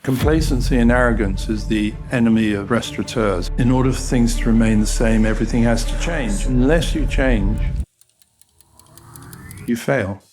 Complacency and arrogance is the enemy of restaurateurs. In order for things to remain the same, everything has to change. Unless you change, you fail.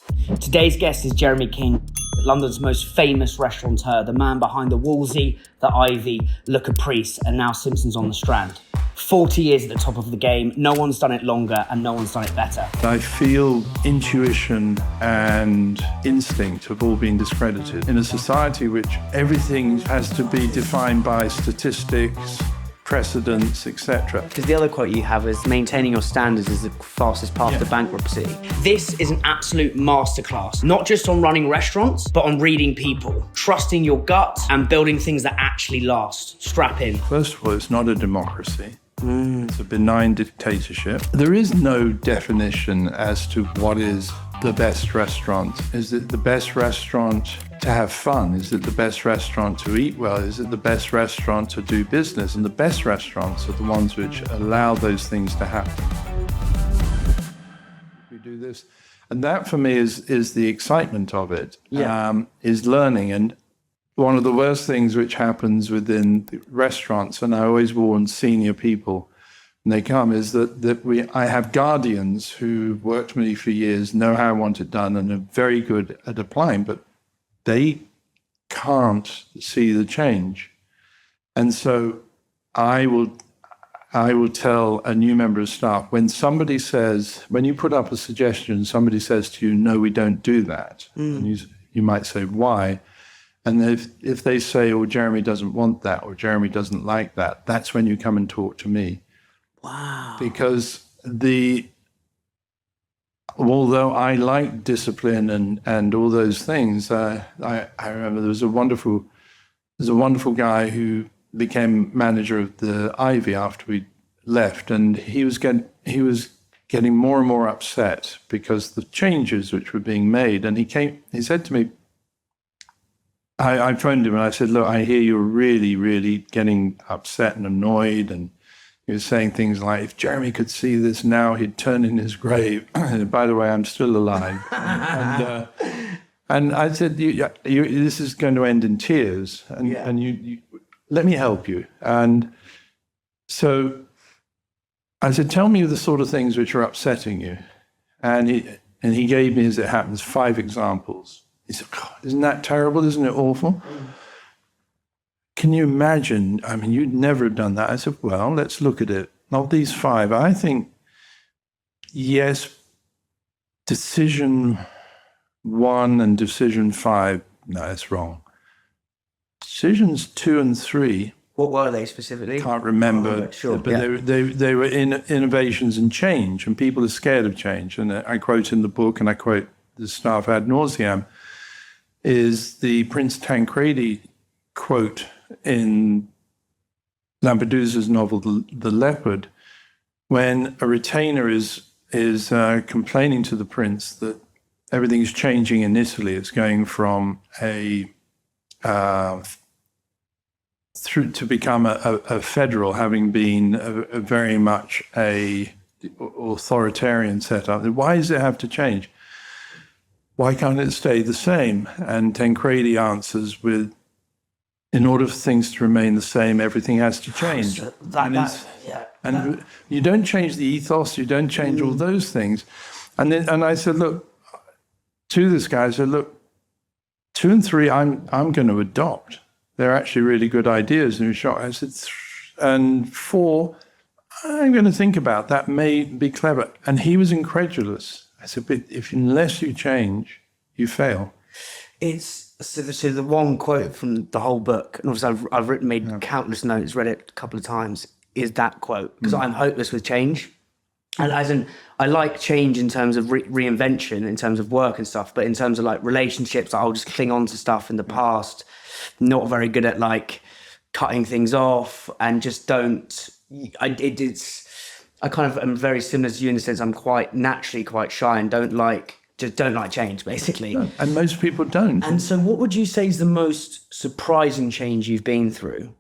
Today's guest is Jeremy King, London's most famous restaurateur, the man behind the Wolseley, the Ivy, Le Caprice, and now Simpson's on the Strand. 40 years at the top of the game, no one's done it longer and no one's done it better. I feel intuition and instinct have all been discredited. In a society which everything has to be defined by statistics, precedents, etc. Because the other quote you have is, maintaining your standards is the fastest path to bankruptcy. This is an absolute masterclass, not just on running restaurants, but on reading people, trusting your gut and building things that actually last. Strap in. First of all, it's not a democracy. It's a benign dictatorship. There is no definition as to what is the best restaurant. Is it the best restaurant to have fun? Is it the best restaurant to eat well? Is it the best restaurant to do business? And the best restaurants are the ones which allow those things to happen. We do this. And that for me is the excitement of it, is learning. And one of the worst things which happens within the restaurants, and I always warn senior people when they come, is that I have guardians who worked with me for years, know how I want it done, and are very good at applying, but they can't see the change. And so I will tell a new member of staff, when you put up a suggestion, somebody says to you, no, we don't do that. And you might say, why? And if they say, oh, Jeremy doesn't want that, or Jeremy doesn't like that, that's when you come and talk to me. Wow. Because although I like discipline and all those things, I remember there was a wonderful guy who became manager of the Ivy after we left, and he was getting more and more upset because the changes which were being made. And he said to me, I phoned him and I said, look, I hear you're really, really getting upset and annoyed. And he was saying things like, if Jeremy could see this now, he'd turn in his grave. By the way, I'm still alive. And I said, this is going to end in tears. And you let me help you. And so I said, tell me the sort of things which are upsetting you. And he gave me, as it happens, 5 examples. He said, oh, isn't that terrible? Isn't it awful? Can you imagine? I mean, you'd never have done that. I said, well, let's look at it. Of these 5, I think, yes, decision 1 and decision 5, no, that's wrong. Decisions 2 and 3. What were they specifically? Can't remember. Sure. But they were innovations and change, and people are scared of change. And I quote in the book, and I quote the staff ad nauseam, is the Prince Tancredi quote in Lampedusa's novel, The Leopard, when a retainer is complaining to the prince that everything is changing in Italy. It's going from to become a federal, having been a very much a authoritarian setup. Why does it have to change? Why can't it stay the same? And Tancredi answers with, in order for things to remain the same, everything has to change. And you don't change the ethos, you don't change all those things. And I said, look, to this guy, I said, look, 2 and 3, I'm going to adopt. They're actually really good ideas. And he was shocked. I said, and 4, I'm going to think about. That may be clever. And he was incredulous. I said, but unless you change, you fail. It's so the one quote from the whole book, and obviously I've made countless notes, read it a couple of times, is that quote, because I'm hopeless with change. And as in, I like change in terms of reinvention, in terms of work and stuff, but in terms of like relationships, I'll just cling on to stuff in the past, not very good at like cutting things off, and just don't. I kind of am very similar to you in the sense I'm naturally quite shy and don't like change, basically. No, and most people don't. And so what would you say is the most surprising change you've been through?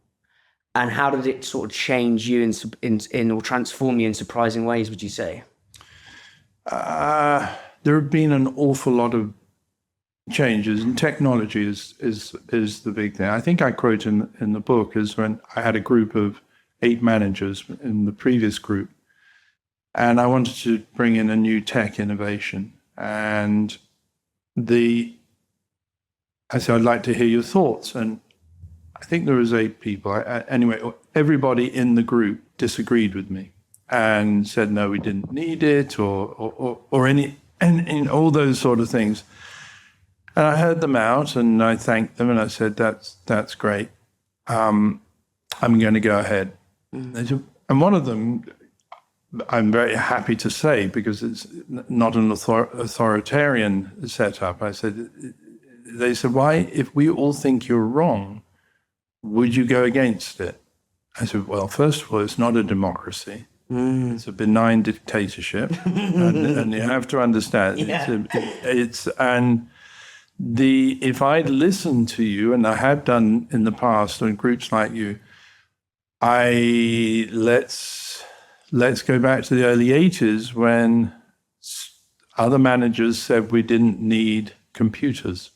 And how did it sort of change you in or transform you in surprising ways, would you say? There have been an awful lot of changes, and technology is the big thing. I think I quote in the book is when I had a group of 8 managers in the previous group, and I wanted to bring in a new tech innovation. And I said, I'd like to hear your thoughts. And I think there was 8 people. Anyway, everybody in the group disagreed with me and said, no, we didn't need it, or any, and all those sort of things. And I heard them out, and I thanked them, and I said, that's great. I'm going to go ahead. And one of them, I'm very happy to say, because it's not an authoritarian setup. They said, why, if we all think you're wrong, would you go against it? I said, well, first of all, it's not a democracy. It's a benign dictatorship. and you have to understand, if I'd listened to you, and I have done in the past in groups like you, let's go back to the early 80s when other managers said we didn't need computers,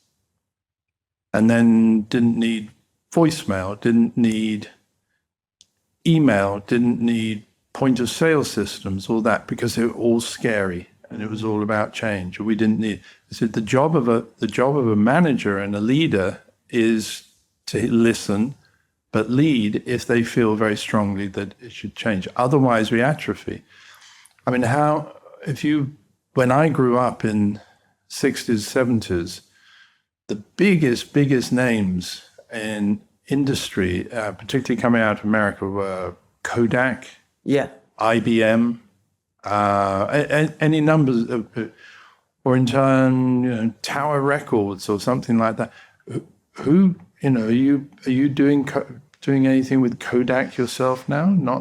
and then didn't need voicemail, didn't need email, didn't need point of sale systems, all that, because they were all scary and it was all about change. We didn't need. I said the job of a manager and a leader is to listen, but lead if they feel very strongly that it should change. Otherwise, we atrophy. I mean, when I grew up in 60s, 70s, the biggest names in industry, particularly coming out of America, were Kodak, IBM, any numbers of, or in turn, Tower Records or something like that. Who, are you doing anything with Kodak yourself now? No.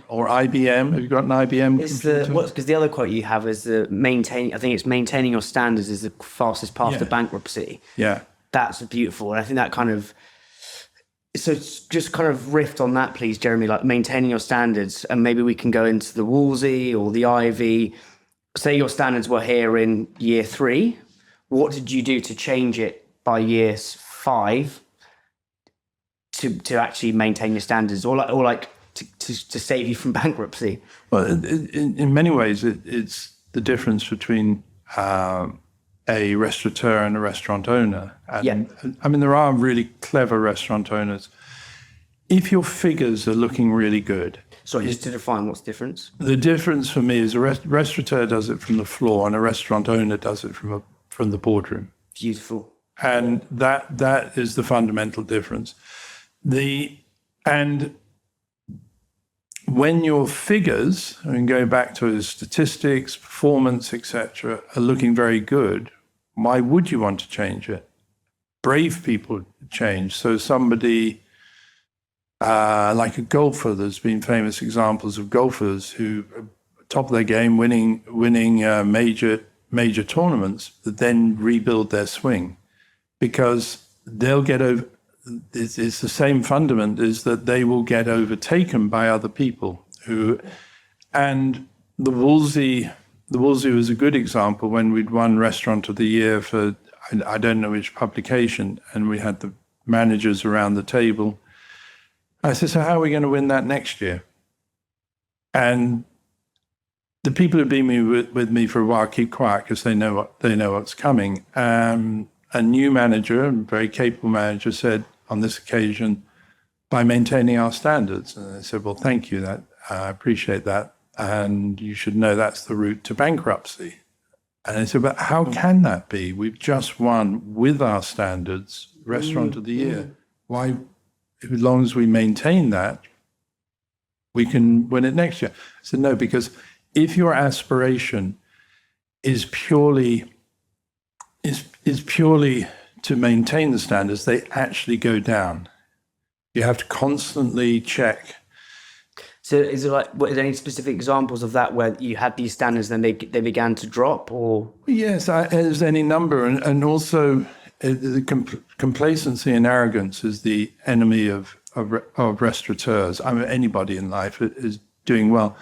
Or IBM? Have you got an IBM? Because the other quote you have is maintaining your standards is the fastest path to bankruptcy. Yeah. That's beautiful. And I think that kind of, so just kind of riff on that, please, Jeremy, like maintaining your standards. And maybe we can go into the Wolseley or the Ivy. Say your standards were here in year 3. What did you do to change it by year 5 to actually maintain your standards, or to save you from bankruptcy? Well, in many ways, it's the difference between a restaurateur and a restaurant owner. And, I mean, there are really clever restaurant owners. If your figures are looking really good. Sorry, just to define what's the difference? The difference for me is a restaurateur does it from the floor and a restaurant owner does it from the boardroom. Beautiful. And that is the fundamental difference. And when your figures, I mean, going back to statistics, performance, etc., are looking very good, why would you want to change it? Brave people change. So somebody like a golfer, there's been famous examples of golfers who are top of their game, winning major tournaments, that then rebuild their swing, because they'll get over. It's the same fundament, is that they will get overtaken by other people and the Wolseley was a good example when we'd won Restaurant of the Year for, I don't know which publication, and we had the managers around the table. I said, so how are we going to win that next year? And the people who've been with me for a while keep quiet because they know what's coming. A new manager, a very capable manager, said on this occasion, by maintaining our standards. And I said, well, thank you. I appreciate that. And you should know that's the route to bankruptcy. And I said, but how can that be? We've just won with our standards Restaurant of the Year. Why, as long as we maintain that, we can win it next year? I said, no, because if your aspiration is purely to maintain the standards, they actually go down. You have to constantly check. So is it like, are there any specific examples of that where you had these standards and they began to drop, or? Yes, there's any number. And also the complacency and arrogance is the enemy of restaurateurs. I mean, anybody in life is doing well.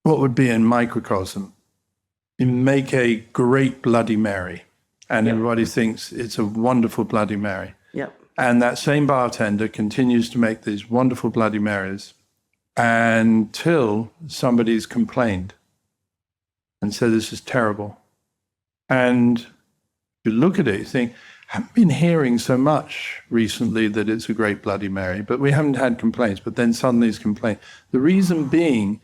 What would be in microcosm, you make a great Bloody Mary. and Yep. everybody thinks it's a wonderful Bloody Mary. Yep. And that same bartender continues to make these wonderful Bloody Marys until somebody's complained and said, this is terrible. And you look at it, you think, I haven't been hearing so much recently that it's a great Bloody Mary, but we haven't had complaints. But then suddenly it's complaint. The reason being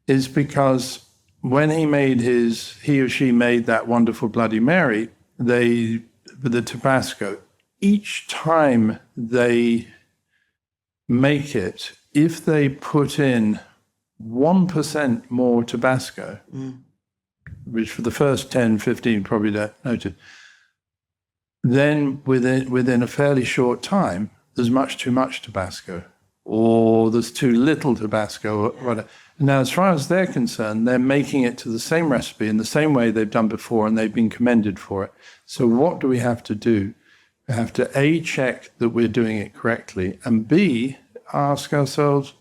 is because when he or she made that wonderful Bloody Mary, with the Tabasco, each time they make it, if they put in 1% more Tabasco, which for the first 10, 15 probably don't notice, then within a fairly short time, there's much too much Tabasco, or there's too little Tabasco, or whatever. Now, as far as they're concerned, they're making it to the same recipe in the same way they've done before, and they've been commended for it. So what do we have to do? We have to, A, check that we're doing it correctly, and B, ask ourselves,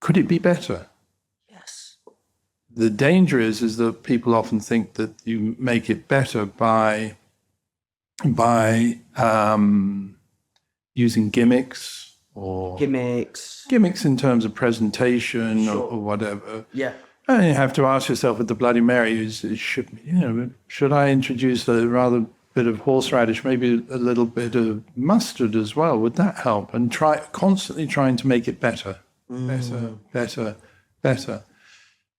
could it be better? Yes. The danger is that people often think that you make it better by using gimmicks in terms of presentation or whatever. Yeah. And you have to ask yourself with the Bloody Mary, should I introduce a rather bit of horseradish, maybe a little bit of mustard as well? Would that help? And constantly trying to make it better. Better.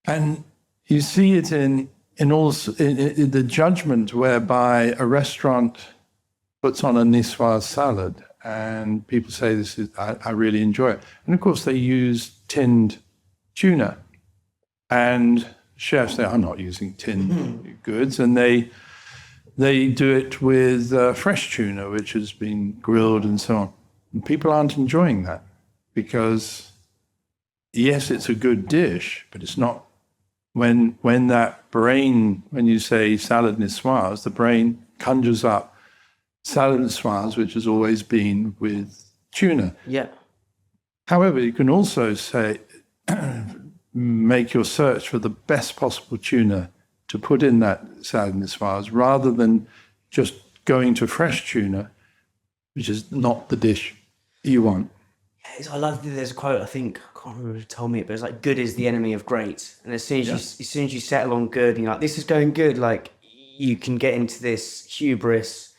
And you see it in the judgment whereby a restaurant puts on a niçoise salad and people say, I really enjoy it. And of course they use tinned tuna, and chefs say, I'm not using tinned goods, and they do it with fresh tuna, which has been grilled and so on. And people aren't enjoying that because, yes, it's a good dish, but it's not. When you say salad niçoise, the brain conjures up salad niçoise, which has always been with tuna. Yeah. However, you can also say, make your search for the best possible tuna to put in that salad niçoise, rather than just going to fresh tuna, which is not the dish you want. I love that there's a quote, I think, I can't remember who told me it, but it's like, good is the enemy of great. And as soon as you settle on good, and you're like, this is going good, like, you can get into this hubris,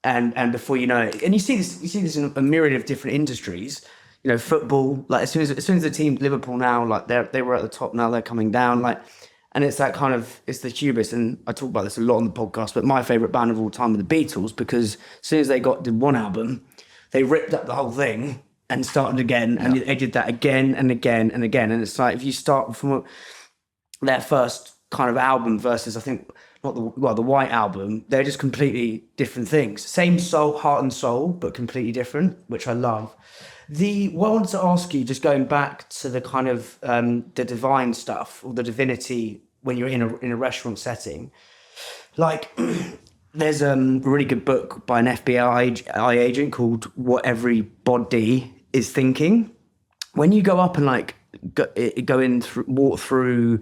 and before you know it, and you see this in a myriad of different industries. You know, football, like as soon as the team, Liverpool now, like they were at the top, now they're coming down, like, and it's that kind of, it's the hubris. And I talk about this a lot on the podcast, but my favourite band of all time are the Beatles, because as soon as they did one album, they ripped up the whole thing and started again, and they did that again and again and again. And it's like, if you start from their first kind of album versus, I think, the White Album, they're just completely different things. Same soul, heart and soul, but completely different, which I love. What I wanted to ask you, just going back to the kind of the divine stuff, or the divinity when you're in a restaurant setting, like there's a really good book by an FBI agent called What Everybody Is Thinking. When you go up and like walk through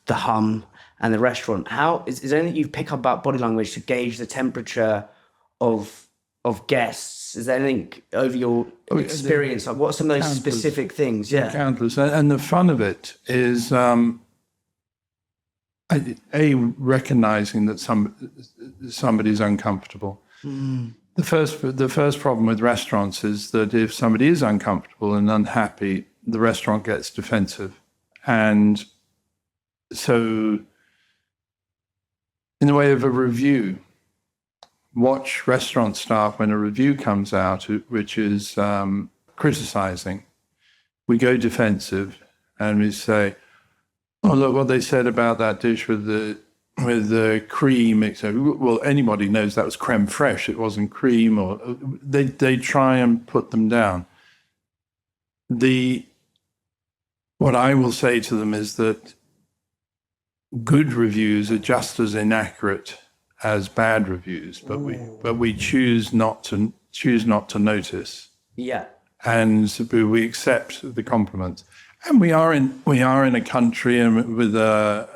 the hum and the restaurant, is there anything you pick up about body language to gauge the temperature of guests? Is there anything over your experience? Like, what are some of those specific things? Yeah, countless. And the fun of it is recognizing that somebody's uncomfortable. The first problem with restaurants is that if somebody is uncomfortable and unhappy, the restaurant gets defensive. And so, in the way of a review, watch restaurant staff when a review comes out, which is criticizing. We go defensive and we say, oh, look what they said about that dish with the cream, etc. Well, anybody knows that was creme fraiche. It wasn't cream, or they try and put them down. What I will say to them is that good reviews are just as inaccurate as bad reviews, but we choose not to notice. Yeah. And we accept the compliments. And we are in a country and with a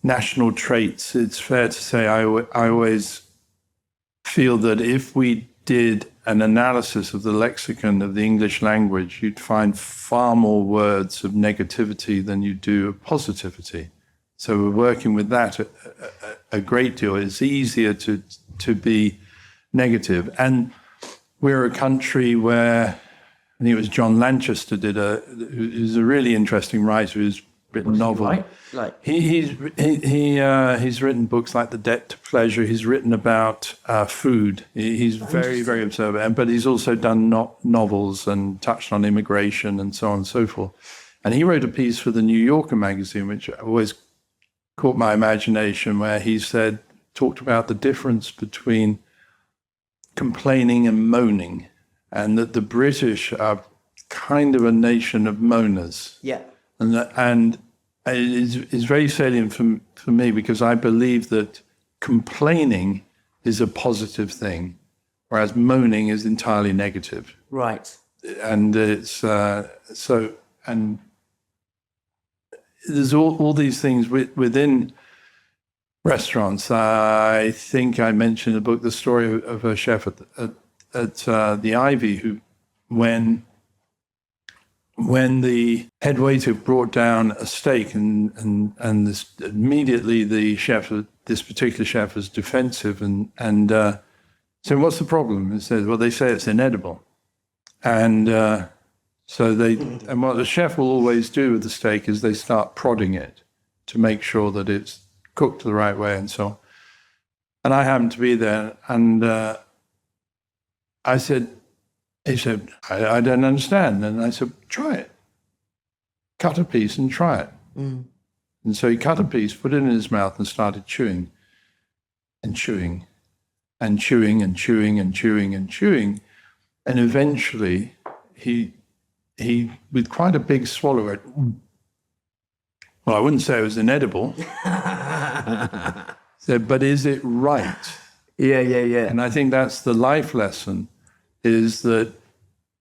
national traits, it's fair to say I always feel that if we did an analysis of the lexicon of the English language, you'd find far more words of negativity than you do of positivity. So we're working with that a great deal. It's easier to be negative. And we're a country where, I think it was John Lanchester who's a really interesting writer who's written novel. Right? Like He's written books like The Debt to Pleasure. He's written about food. He's very, very observant. But he's also done novels and touched on immigration and so on and so forth. And he wrote a piece for the New Yorker magazine, which always caught my imagination, where he talked about the difference between complaining and moaning, and that the British are kind of a nation of moaners. yeah. And it is very salient for me, because I believe that complaining is a positive thing, whereas moaning is entirely negative. Right. And it's and there's all these things within restaurants. I think I mentioned in the book the story of a chef at the Ivy, who when the head waiter brought down a steak and this, immediately this particular chef was defensive and said, "What's the problem?" He said, "Well, they say it's inedible." And and what the chef will always do with the steak is they start prodding it to make sure that it's cooked the right way and so on. And I happened to be there, and he said, I don't understand. And I said, "Try it. Cut a piece and try it." Mm. And so he cut a piece, put it in his mouth, and started chewing and chewing and chewing and chewing and chewing and chewing. And eventually he with quite a big swallow, went, "Well, I wouldn't say it was inedible." Said, "But is it right?" Yeah. And I think that's the life lesson, is that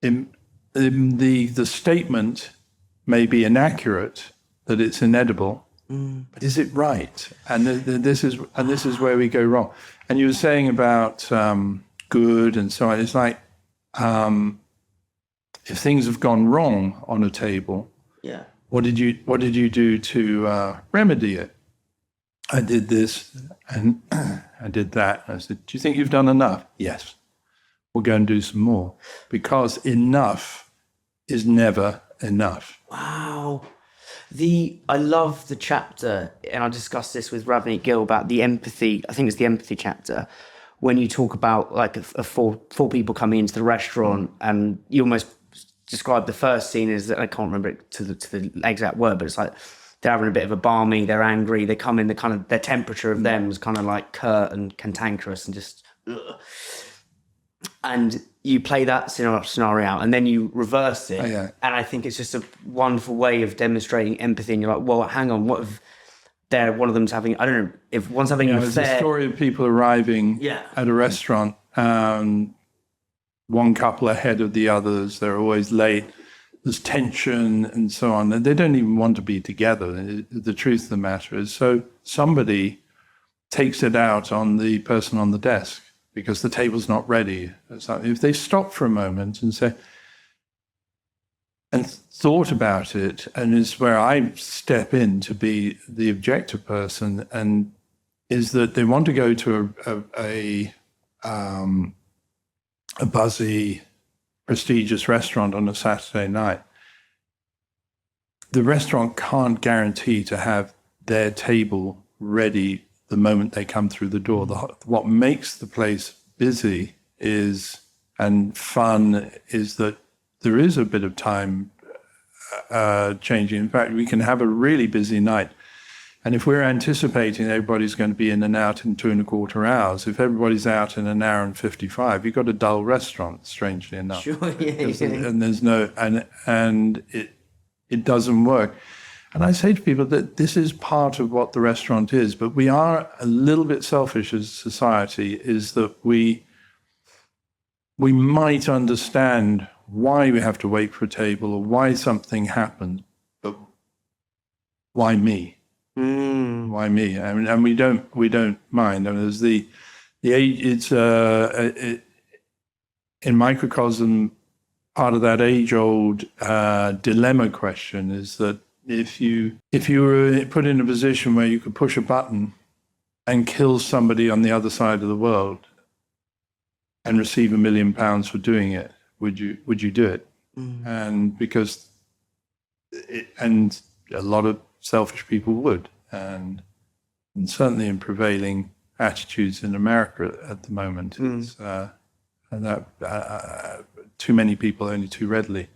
the statement may be inaccurate, that it's inedible, but is it right? And this is where we go wrong. And you were saying about good and so on. It's like if things have gone wrong on a table, Yeah. what did you do to remedy it? I did this and I did that. I said, "Do you think you've done enough?" "Yes." "We'll go and do some more," because enough is never enough. Wow. I love the chapter, and I discussed this with Ravneet Gill about the empathy. I think it's the empathy chapter, when you talk about like four people coming into the restaurant, and you almost describe the first scene as, I can't remember it to the exact word, but it's like they're having a bit of a balmy, they're angry, they come in, the kind of their temperature of them is kind of like curt and cantankerous and just ugh. And you play that scenario out, and then you reverse it. Oh, yeah. And I think it's just a wonderful way of demonstrating empathy. And you're like, well, hang on, what if one of them's having, I don't know, if one's having an There's affair. a story of people arriving Yeah. at a restaurant, one couple ahead of the others. They're always late. There's tension and so on. And they don't even want to be together. The truth of the matter is, so somebody takes it out on the person on the desk because the table's not ready. So if they stop for a moment and say, and thought about it, and is where I step in to be the objective person, and is that they want to go to a buzzy, prestigious restaurant on a Saturday night. The restaurant can't guarantee to have their table ready the moment they come through the door. What makes the place busy and fun is that there is a bit of time changing. In fact, we can have a really busy night. And if we're anticipating everybody's going to be in and out in 2.25 hours, if everybody's out in an hour and 55, you've got a dull restaurant, strangely enough. Sure, yeah. And there's no, and it doesn't work. And I say to people that this is part of what the restaurant is, but we are a little bit selfish as a society, is that we might understand why we have to wait for a table or why something happened, but why me? Why me? I mean, and we don't mind. I mean, there's the age. It's in microcosm. Part of that age-old dilemma question is that if you were put in a position where you could push a button and kill somebody on the other side of the world and receive £1 million for doing it, would you do it? And because and a lot of selfish people would, and certainly in prevailing attitudes in America at the moment, it's and that too many people only too readily.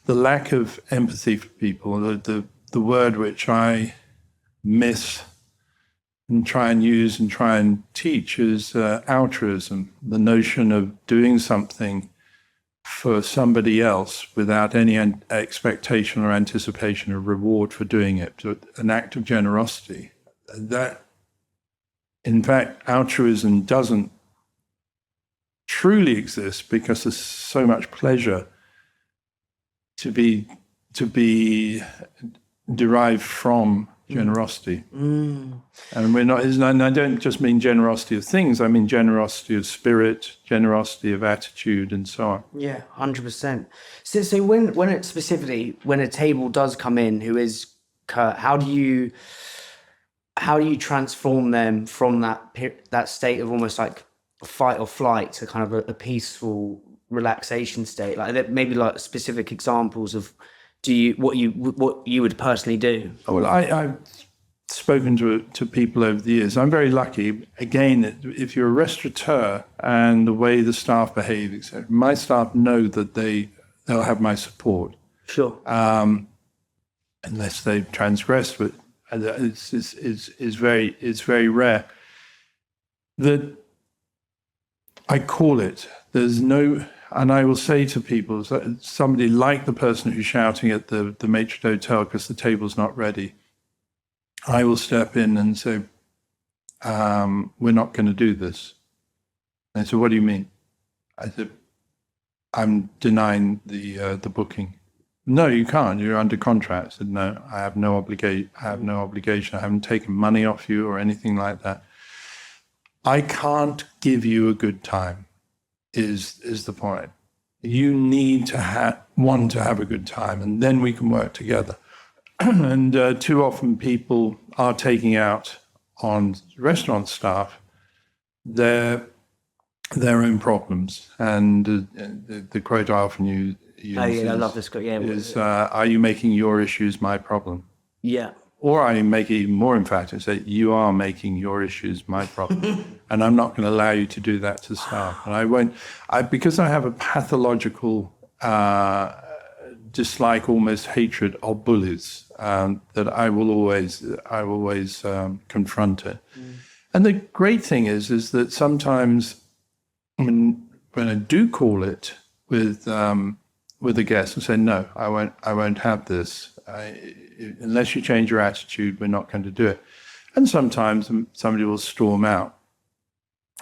The lack of empathy for people, the word which I miss and try and use and try and teach is altruism, the notion of doing something for somebody else without any expectation or anticipation of reward for doing it, so an act of generosity. That, in fact, altruism doesn't truly exist because there's so much pleasure to be derived from generosity. And we're not, and I don't just mean generosity of things, I mean generosity of spirit, generosity of attitude, and so on. Yeah, 100%. So when it specifically, when a table does come in who is curt, how do you transform them from that state of almost like fight or flight to kind of a peaceful relaxation state? Like maybe like specific examples of what you would personally do? Well, I've spoken to people over the years. I'm very lucky. Again, if you're a restaurateur and the way the staff behave, etc., my staff know that they'll have my support. Sure. Unless they've transgressed, but it's very rare. That I call it. There's no. And I will say to people, somebody like the person who's shouting at the maitre d'hotel because the table's not ready, I will step in and say, we're not going to do this. And they said, what do you mean? I said, I'm denying the booking. No, you can't. You're under contract. I said, no, I have no obligation. I haven't taken money off you or anything like that. I can't give you a good time. Is the point. You need to want to have a good time, and then we can work together. And too often people are taking out on restaurant staff their own problems. And the quote I often use I love this quote. Yeah, is, are you making your issues my problem? Yeah. Or I make it even more emphatic and say, you are making your issues my problem. And I'm not going to allow you to do that to staff. And I won't, because I have a pathological dislike, almost hatred of bullies, that I will always confront it. And the great thing is that sometimes when I do call it with a guest and say, no, I won't have this. Unless you change your attitude, we're not going to do it. And sometimes somebody will storm out.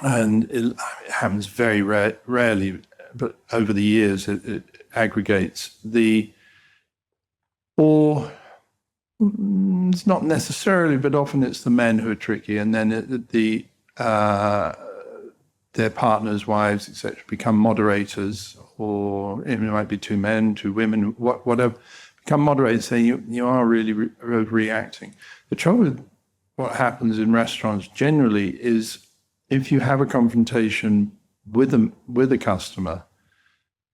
And it happens very rarely, but over the years it aggregates. Or it's not necessarily, but often it's the men who are tricky, and then their partners, wives, etc., become moderators, or it might be two men, two women, whatever. Become moderators, saying you are really reacting. The trouble with what happens in restaurants generally is if you have a confrontation with a customer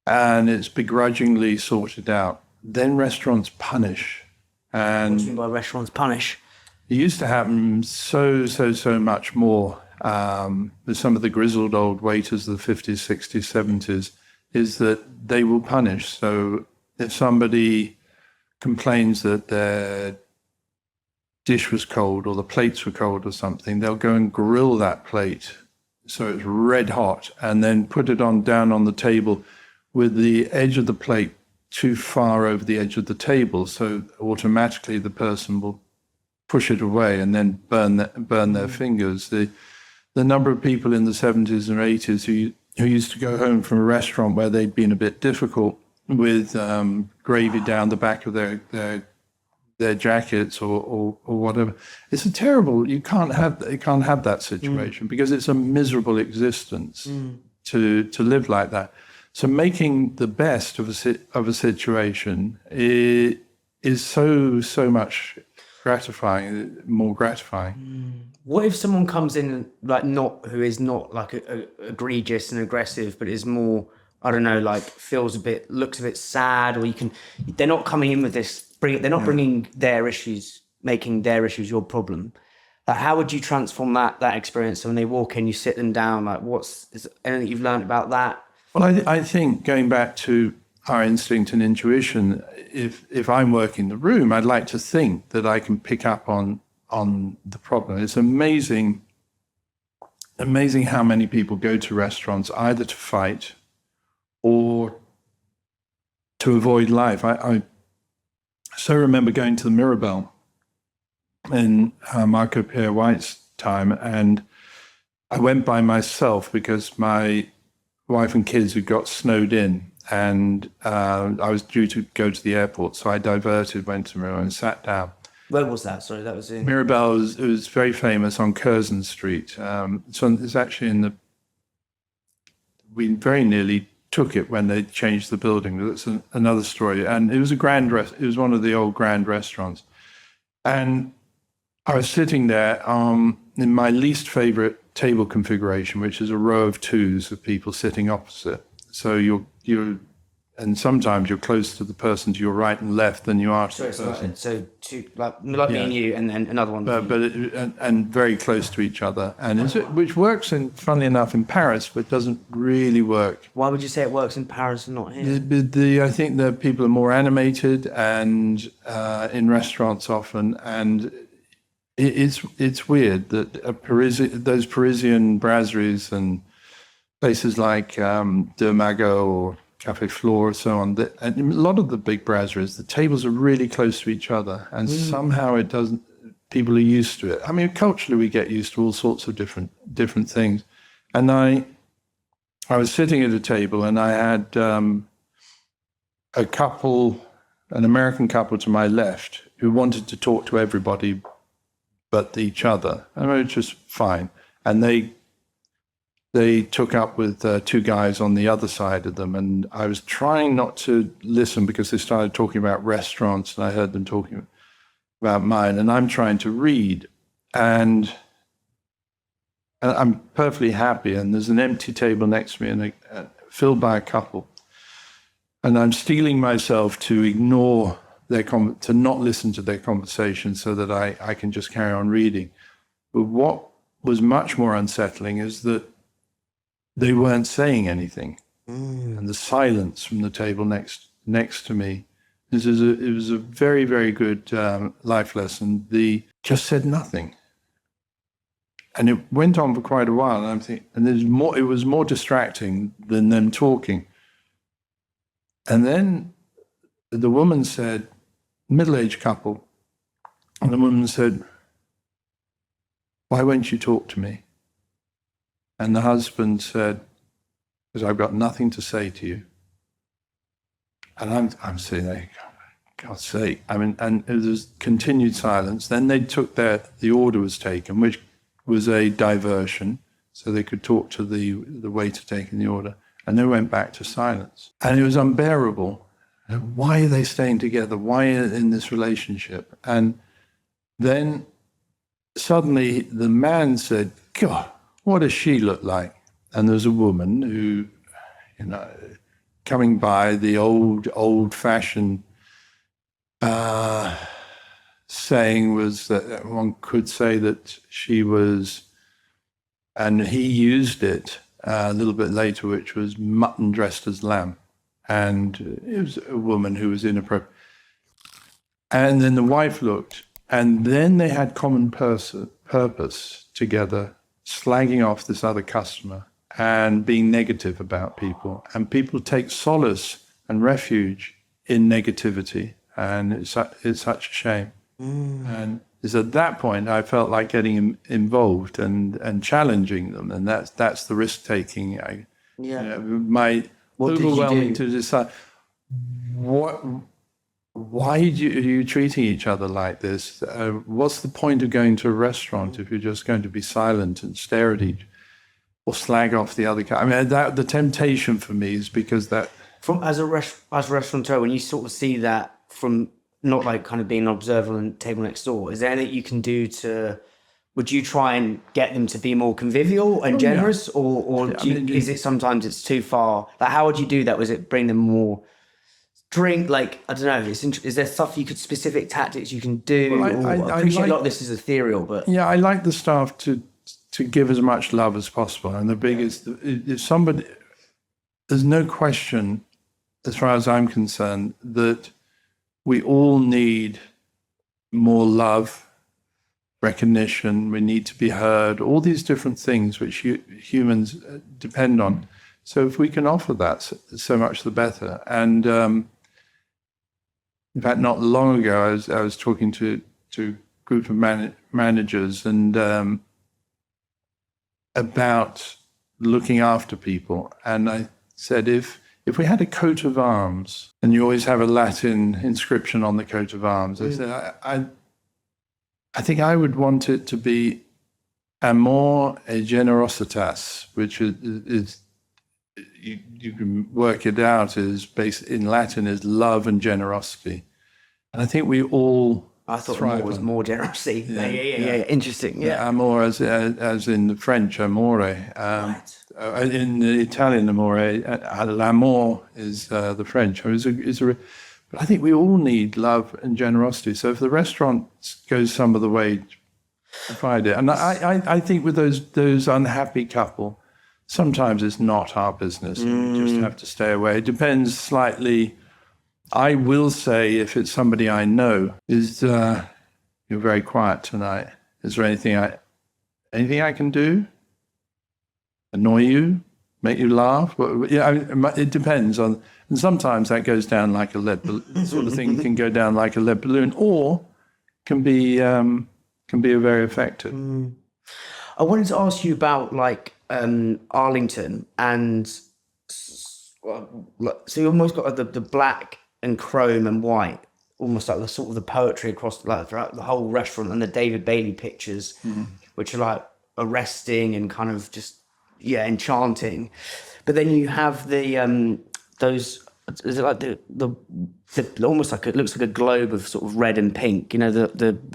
and it's begrudgingly sorted out, then restaurants punish. And what do you mean by restaurants punish? It used to happen so much more with some of the grizzled old waiters of the 50s, 60s, 70s, is that they will punish. So if somebody complains that their dish was cold or the plates were cold or something, they'll go and grill that plate so it's red hot and then put it down on the table with the edge of the plate too far over the edge of the table, so automatically the person will push it away and then burn their fingers. The number of people in the 70s and 80s who used to go home from a restaurant where they'd been a bit difficult with gravy down the back of their their jackets or whatever. It's a terrible. You can't have that situation because it's a miserable existence to live like that. So making the best of a situation is so much more gratifying. What if someone comes in like who is not like egregious and aggressive, but is more, I don't know, like looks a bit sad, or they're not coming in with they're not bringing their issues, making their issues your problem. Like, how would you transform that experience? So when they walk in, you sit them down. Like, is anything you've learned about that? Well, I think going back to our instinct and intuition, if I'm working the room, I'd like to think that I can pick up on the problem. It's amazing how many people go to restaurants either to fight or to avoid life. I so remember going to the Mirabelle in Marco Pierre White's time, and I went by myself because my wife and kids had got snowed in, and I was due to go to the airport, so I diverted, went to Mirabelle and sat down. Where was that? Sorry, that was in... Mirabelle was very famous on Curzon Street. So it's actually we very nearly took it when they changed the building. That's another story. And it was it was one of the old grand restaurants. And I was sitting there in my least favorite table configuration, which is a row of twos of people sitting opposite. So and sometimes you're close to the person to your right and left than you are to the person. So two, like me and you, and then another one. And very close to each other, which works funnily enough in Paris, but doesn't really work. Why would you say it works in Paris and not here? I think the people are more animated and in restaurants often, and it's weird that those Parisian brasseries and places like De Mago or Café Flore, so on. And a lot of the big brasseries, the tables are really close to each other, and somehow it doesn't. People are used to it. I mean, culturally, we get used to all sorts of different things. And I was sitting at a table, and I had an American couple to my left, who wanted to talk to everybody but each other, and it was just fine. And they took up with two guys on the other side of them, and I was trying not to listen because they started talking about restaurants, and I heard them talking about mine, and I'm trying to read, and I'm perfectly happy, and there's an empty table next to me, and filled by a couple, and I'm steeling myself to ignore to not listen to their conversation so that I can just carry on reading. But what was much more unsettling is that they weren't saying anything, and the silence from the table next to me. It was a very, very good life lesson. They just said nothing, and it went on for quite a while. And I'm thinking, and it was more distracting than them talking. And then the woman said, middle-aged couple, and the woman said, "Why won't you talk to me?" And the husband said, "Because I've got nothing to say to you." And I'm sitting there, God's sake. I mean, and it was continued silence. Then they took the order was taken, which was a diversion, so they could talk to the waiter taking the order. And they went back to silence. And it was unbearable. Why are they staying together? Why in this relationship? And then suddenly the man said, "God, what does she look like?" And there's a woman who, coming by, the old-fashioned saying was that one could say that she was, and he used it a little bit later, which was mutton dressed as lamb. And it was a woman who was inappropriate. And then the wife looked, and then they had common purpose together, slagging off this other customer and being negative about people. And people take solace and refuge in negativity, and it's such a shame. And it's at that point I felt like getting involved and challenging them, and that's the risk taking. What overwhelming to decide what why are you treating each other like this? What's the point of going to a restaurant if you're just going to be silent and stare at each or slag off the other guy? I mean, the temptation for me is because that... As a restaurateur, when you sort of see that from not like kind of being an observer on the table next door, is there anything you can do to... Would you try and get them to be more convivial and generous, or is it sometimes it's too far? Like, how would you do that? Was it bring them more drink? Like, I don't know. Is there stuff specific tactics you can do? Well, I appreciate a lot of this is ethereal, but yeah, I like the staff to give as much love as possible. And the biggest, if somebody, there's no question, as far as I'm concerned, that we all need more love, recognition, we need to be heard, all these different things which humans depend on. So if we can offer that, so much the better. And in fact, not long ago, I was talking to a group of managers and about looking after people. And I said, if we had a coat of arms, and you always have a Latin inscription on the coat of arms, I said, I think I would want it to be amor e generositas, which is you can work it out is based in Latin is love and generosity, and I think we all. I thought more was more generosity. Yeah. Interesting. Yeah, amor as in the French amore. Right. In the Italian amore, l'amour is the French. But I think we all need love and generosity. So if the restaurant goes some of the way to provide it, and I think with those unhappy couple, sometimes it's not our business. We just have to stay away. It depends slightly. I will say if it's somebody I know, you're very quiet tonight. Is there anything I can do? Annoy you? Make you laugh? It depends on, and sometimes that goes down like a lead sort of thing can go down like a lead balloon, or can be very effective. I wanted to ask you about like Arlington, and so you almost got like, the black and chrome and white, almost like the sort of the poetry across like throughout the whole restaurant, and the David Bailey pictures, which are like arresting and kind of just enchanting. But then you have the those, is it like the almost like it looks like a globe of sort of red and pink, you know,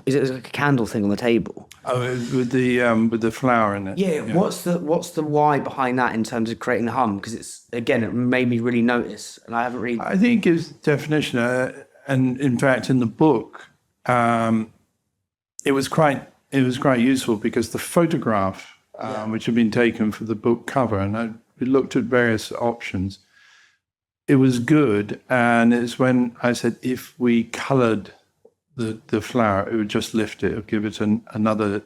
is it like a candle thing on the table? Oh, with the flower in it. Yeah. What's the why behind that in terms of creating the hum? Because it's, again, it made me really notice, and I haven't really... I think it gives definition, and in fact in the book it was quite useful because the photograph which had been taken for the book cover, and we looked at various options. It was good, and it's when I said if we coloured the flower, it would just lift it, it would give it another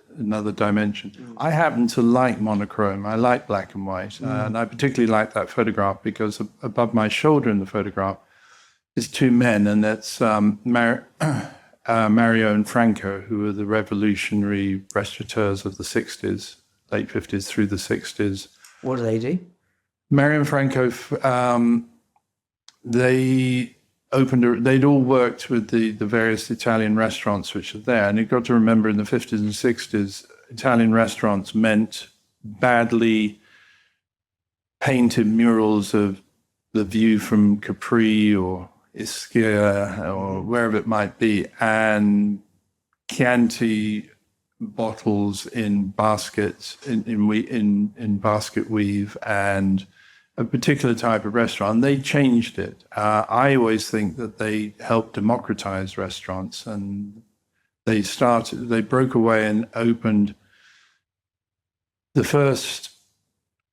dimension. I happen to like monochrome. I like black and white, and I particularly like that photograph because above my shoulder in the photograph is two men, and that's Mario and Franco, who were the revolutionary restaurateurs of the 60s, late 50s through the 60s. What do they do? Mario and Franco, they'd all worked with the various Italian restaurants which are there. And you've got to remember in the 50s and 60s, Italian restaurants meant badly painted murals of the view from Capri or Ischia or wherever it might be, and Chianti bottles in baskets, in basket weave, and a particular type of restaurant. They changed it. I always think that they helped democratize restaurants, and they broke away and opened the first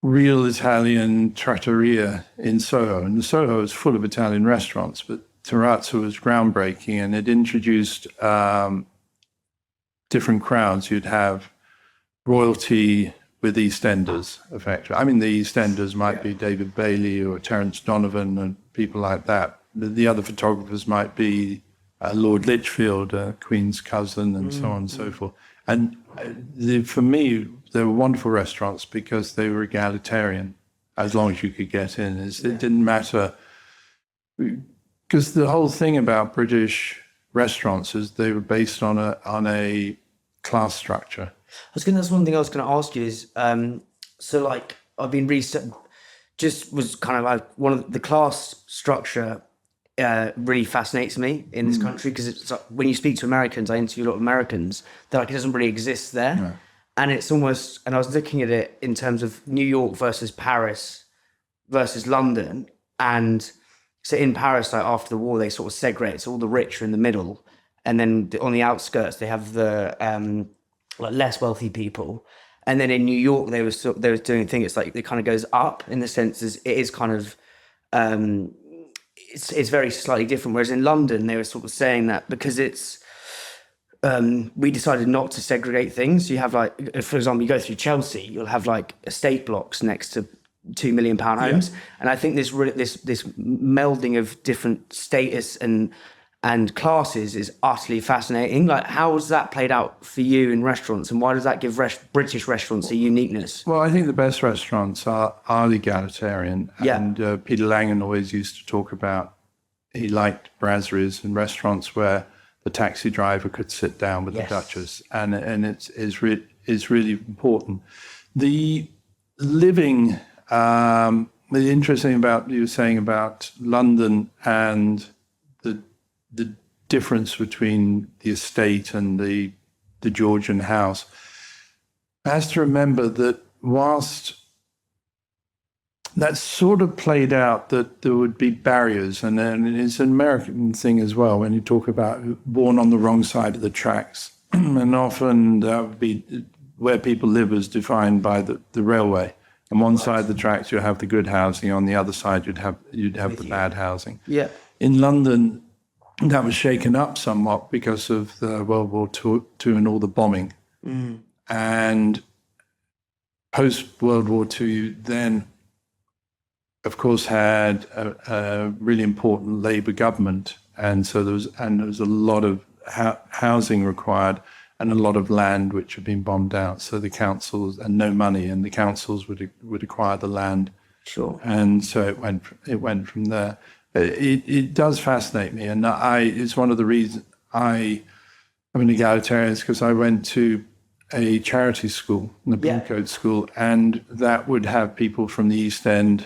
real Italian trattoria in Soho. And Soho is full of Italian restaurants, but Terrazzo was groundbreaking, and it introduced different crowds. You'd have royalty with EastEnders, effectively. I mean, the EastEnders might be David Bailey or Terence Donovan and people like that. The other photographers might be Lord Lichfield, Queen's cousin, and so on and so forth. And for me, they were wonderful restaurants because they were egalitarian, as long as you could get in. It didn't matter. Because the whole thing about British restaurants is they were based on a class structure. That's one thing I was going to ask you is, so like I've been just was kind of like one of the class structure really fascinates me in this country, because it's like, when you speak to Americans, I interview a lot of Americans, they're like, it doesn't really exist there. No. And it's almost, and I was looking at it in terms of New York versus Paris versus London. And so in Paris, like after the war, they sort of segregate. So all the rich are in the middle. And then on the outskirts, they have the like less wealthy people. And then in New York, they were doing a thing. It's like it kind of goes up in the sense as it is kind of, it's very slightly different. Whereas in London, they were sort of saying that because it's, we decided not to segregate things. You have like, for example, you go through Chelsea, you'll have like estate blocks next to £2 million homes. Yeah. And I think this melding of different status and classes is utterly fascinating. Like, how has that played out for you in restaurants, and why does that give British restaurants a uniqueness? Well, I think the best restaurants are egalitarian. Yeah. And Peter Langen always used to talk about, he liked brasseries and restaurants where the taxi driver could sit down with the Duchess, and it's really important. The living, the interesting about you were saying about London and the difference between the estate and the Georgian house. Has to remember that whilst that sort of played out, that there would be barriers, and then it's an American thing as well when you talk about born on the wrong side of the tracks, and often that would be where people live is defined by the railway. On one side of the tracks you have the good housing, on the other side you'd have the bad housing. Yeah. In London, that was shaken up somewhat because of the World War II and all the bombing. And post-World War II, then, of course, had a really important Labour government. And so there was a lot of housing required and a lot of land which had been bombed out. So the councils, and no money, and the councils would acquire the land. Sure. And so it went from there. It does fascinate me, and it's one of the reasons I'm an egalitarian, because I went to a charity school, the Blue Coat School, and that would have people from the East End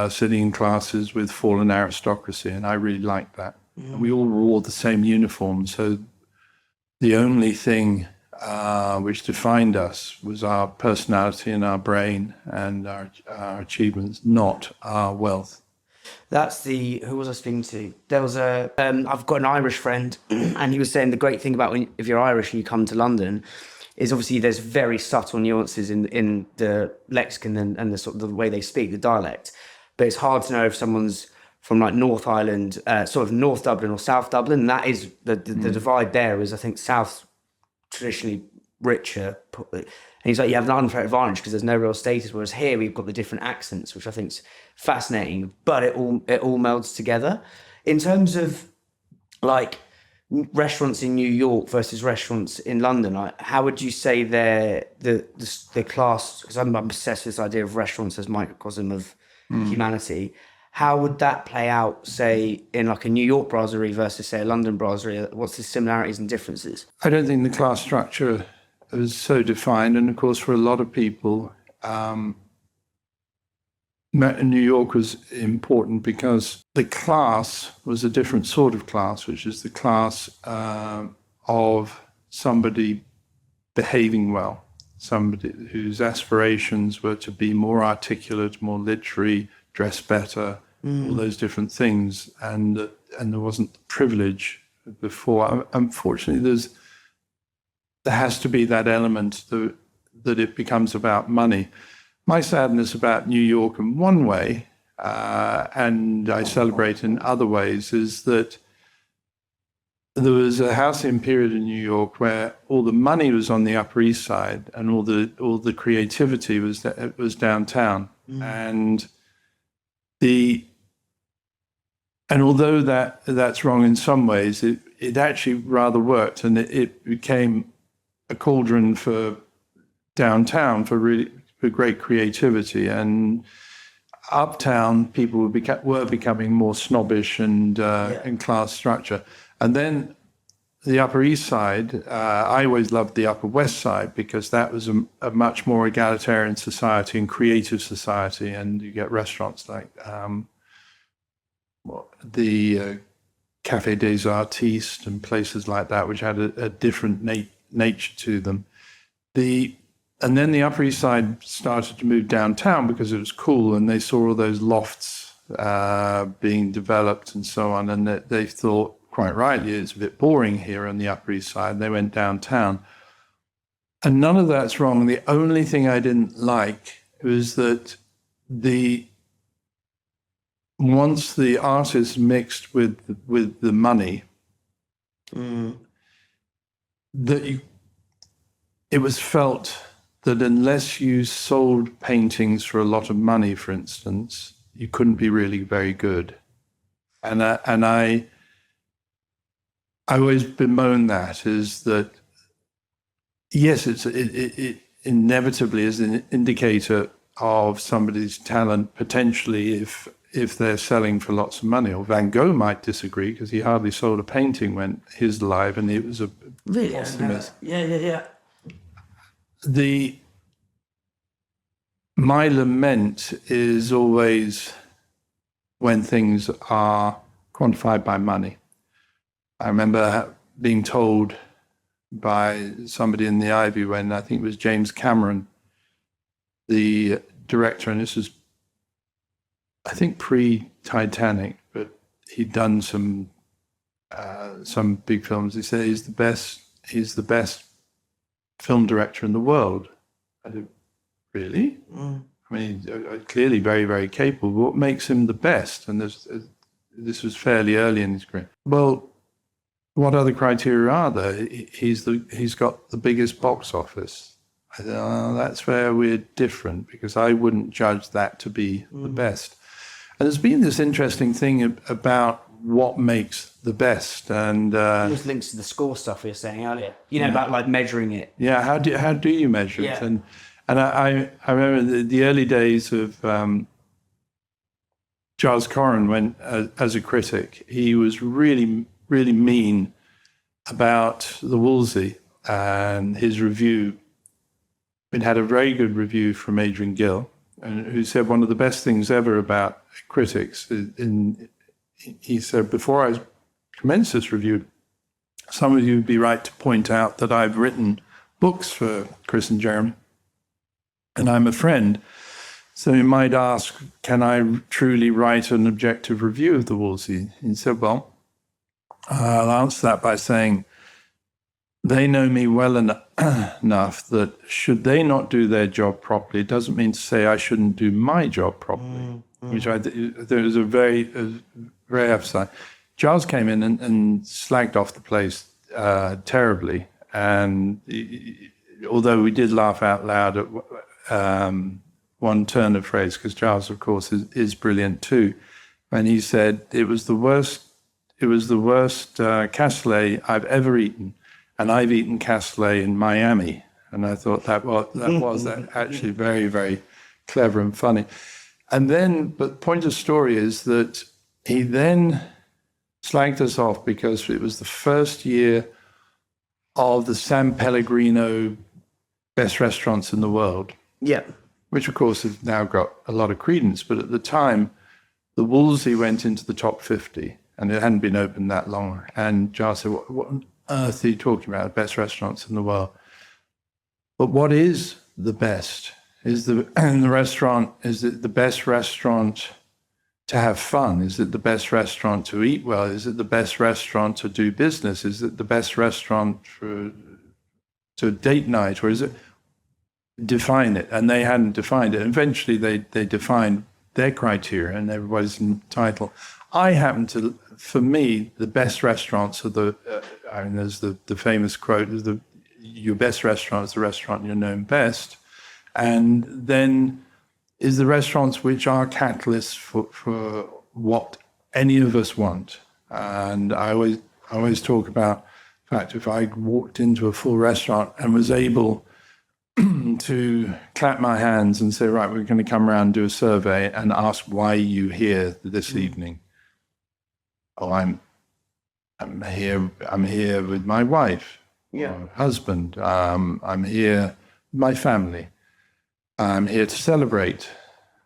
sitting in classes with fallen aristocracy, and I really liked that. And we all wore the same uniform, so the only thing which defined us was our personality and our brain and our achievements, not our wealth. That's who was I speaking to? There was I've got an Irish friend, and he was saying the great thing about if you're Irish and you come to London is obviously there's very subtle nuances in the lexicon and the sort of the way they speak, the dialect. But it's hard to know if someone's from like North Ireland, sort of North Dublin or South Dublin. And that is the divide there is, I think, South traditionally richer. And he's like, you have an unfair advantage because there's no real status, whereas here we've got the different accents, which I think is fascinating, but it all melds together. In terms of like restaurants in New York versus restaurants in London, how would you say the class, because I'm obsessed with this idea of restaurants as microcosm of humanity, how would that play out, say, in like a New York brasserie versus, say, a London brasserie? What's the similarities and differences? I don't think the class structure is so defined. And of course, for a lot of people, New York was important because the class was a different sort of class, which is the class of somebody behaving well, somebody whose aspirations were to be more articulate, more literary, dress better, all those different things. And there wasn't privilege before. Unfortunately, there has to be that element that it becomes about money. My sadness about New York in one way, and I celebrate in other ways, is that there was a halcyon period in New York where all the money was on the Upper East Side and all the creativity was downtown. And although that's wrong in some ways, it actually rather worked, and it became a cauldron for downtown for great creativity. And uptown people were becoming more snobbish and in class structure. And then the Upper East Side, I always loved the Upper West Side because that was a much more egalitarian society and creative society. And you get restaurants like the Café des Artistes and places like that, which had a different nature to them. And then the Upper East Side started to move downtown because it was cool, and they saw all those lofts being developed and so on, and they thought, quite rightly, it's a bit boring here on the Upper East Side. They went downtown. And none of that's wrong. The only thing I didn't like was that once the artists mixed with the money, that it was felt that unless you sold paintings for a lot of money, for instance, you couldn't be really very good. And I always bemoan that, is that, yes, it inevitably is an indicator of somebody's talent, potentially, if they're selling for lots of money. Or Van Gogh might disagree because he hardly sold a painting when his life, and it was a really posthumous. Yeah. My lament is always when things are quantified by money. I remember being told by somebody in the Ivy when, I think it was James Cameron, the director, and this was, I think, pre-Titanic, but he'd done some big films. He said he's the best film director in the world. I said, really? I mean, clearly very, very capable. What makes him the best? And this was fairly early in his career. Well, what other criteria are there? He's got the biggest box office. I said, oh, that's where we're different, because I wouldn't judge that to be the best. And there's been this interesting thing about what makes the best, and This links to the score stuff we were saying earlier. About like measuring it. Yeah, how do you measure it? And I remember the early days of Giles Corran, when as a critic, he was really, really mean about the Wolseley, and his review. It had a very good review from Adrian Gill, and who said one of the best things ever about critics. He said, before I commence this review, some of you would be right to point out that I've written books for Chris and Jeremy, and I'm a friend. So you might ask, can I truly write an objective review of the Wolseley? He said, well, I'll answer that by saying, they know me well enough that should they not do their job properly, it doesn't mean to say I shouldn't do my job properly, which there was a very emphasized. Giles came in and slagged off the place terribly, and although we did laugh out loud at one turn of phrase, because Giles, of course, is brilliant too, and he said it was the worst cassoulet I've ever eaten. And I've eaten cassoulet in Miami. And I thought that was actually very, very clever and funny. And then, but the point of the story is that he then slagged us off because it was the first year of the San Pellegrino best restaurants in the world. Yeah. Which, of course, has now got a lot of credence. But at the time, the Wolseley went into the top 50, and it hadn't been open that long. And Giles said, what on earth are you talking about? Best restaurants in the world. But what is the best? Is it the best restaurant to have fun? Is it the best restaurant to eat well? Is it the best restaurant to do business? Is it the best restaurant to date night? Or is it, define it? And they hadn't defined it. Eventually they defined their criteria, and everybody's entitled. I happen to, for me, the best restaurants are there's the famous quote, is your best restaurant is the restaurant you're known best. And then is the restaurants which are catalysts for what any of us want. And I always talk about the fact, if I walked into a full restaurant and was able to clap my hands and say, right, we're going to come around and do a survey and ask why you here this evening. Oh, I'm here with my wife, or husband. I'm here with my family. I'm here to celebrate.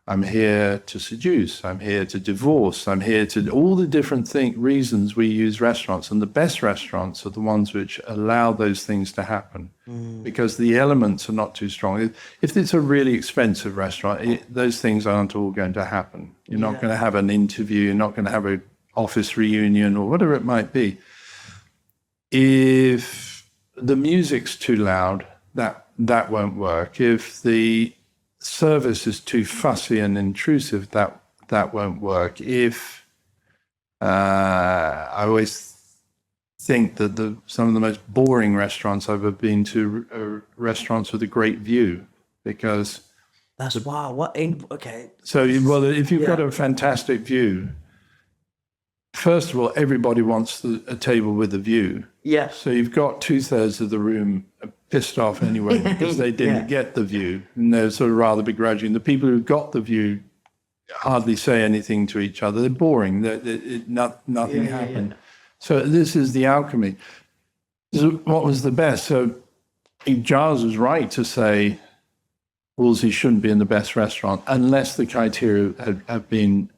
I'm here to seduce. I'm here to divorce. I'm here to all the different reasons we use restaurants. And the best restaurants are the ones which allow those things to happen because the elements are not too strong. If it's a really expensive restaurant, those things aren't all going to happen. You're not going to have an interview. You're not going to have an office reunion or whatever it might be. If the music's too loud, that won't work. If the service is too fussy and intrusive, that won't work. If I always think that some of the most boring restaurants I've ever been to are restaurants with a great view, because that's okay. So, well, if you've got a fantastic view, first of all, everybody wants a table with a view. Yeah. So you've got 2/3 of the room pissed off anyway because they didn't get the view, and they're sort of rather begrudging. The people who got the view hardly say anything to each other. They're boring. Nothing happened. So this is the alchemy. So what was the best? So Giles was right to say Wolseley shouldn't be in the best restaurant unless the criteria had been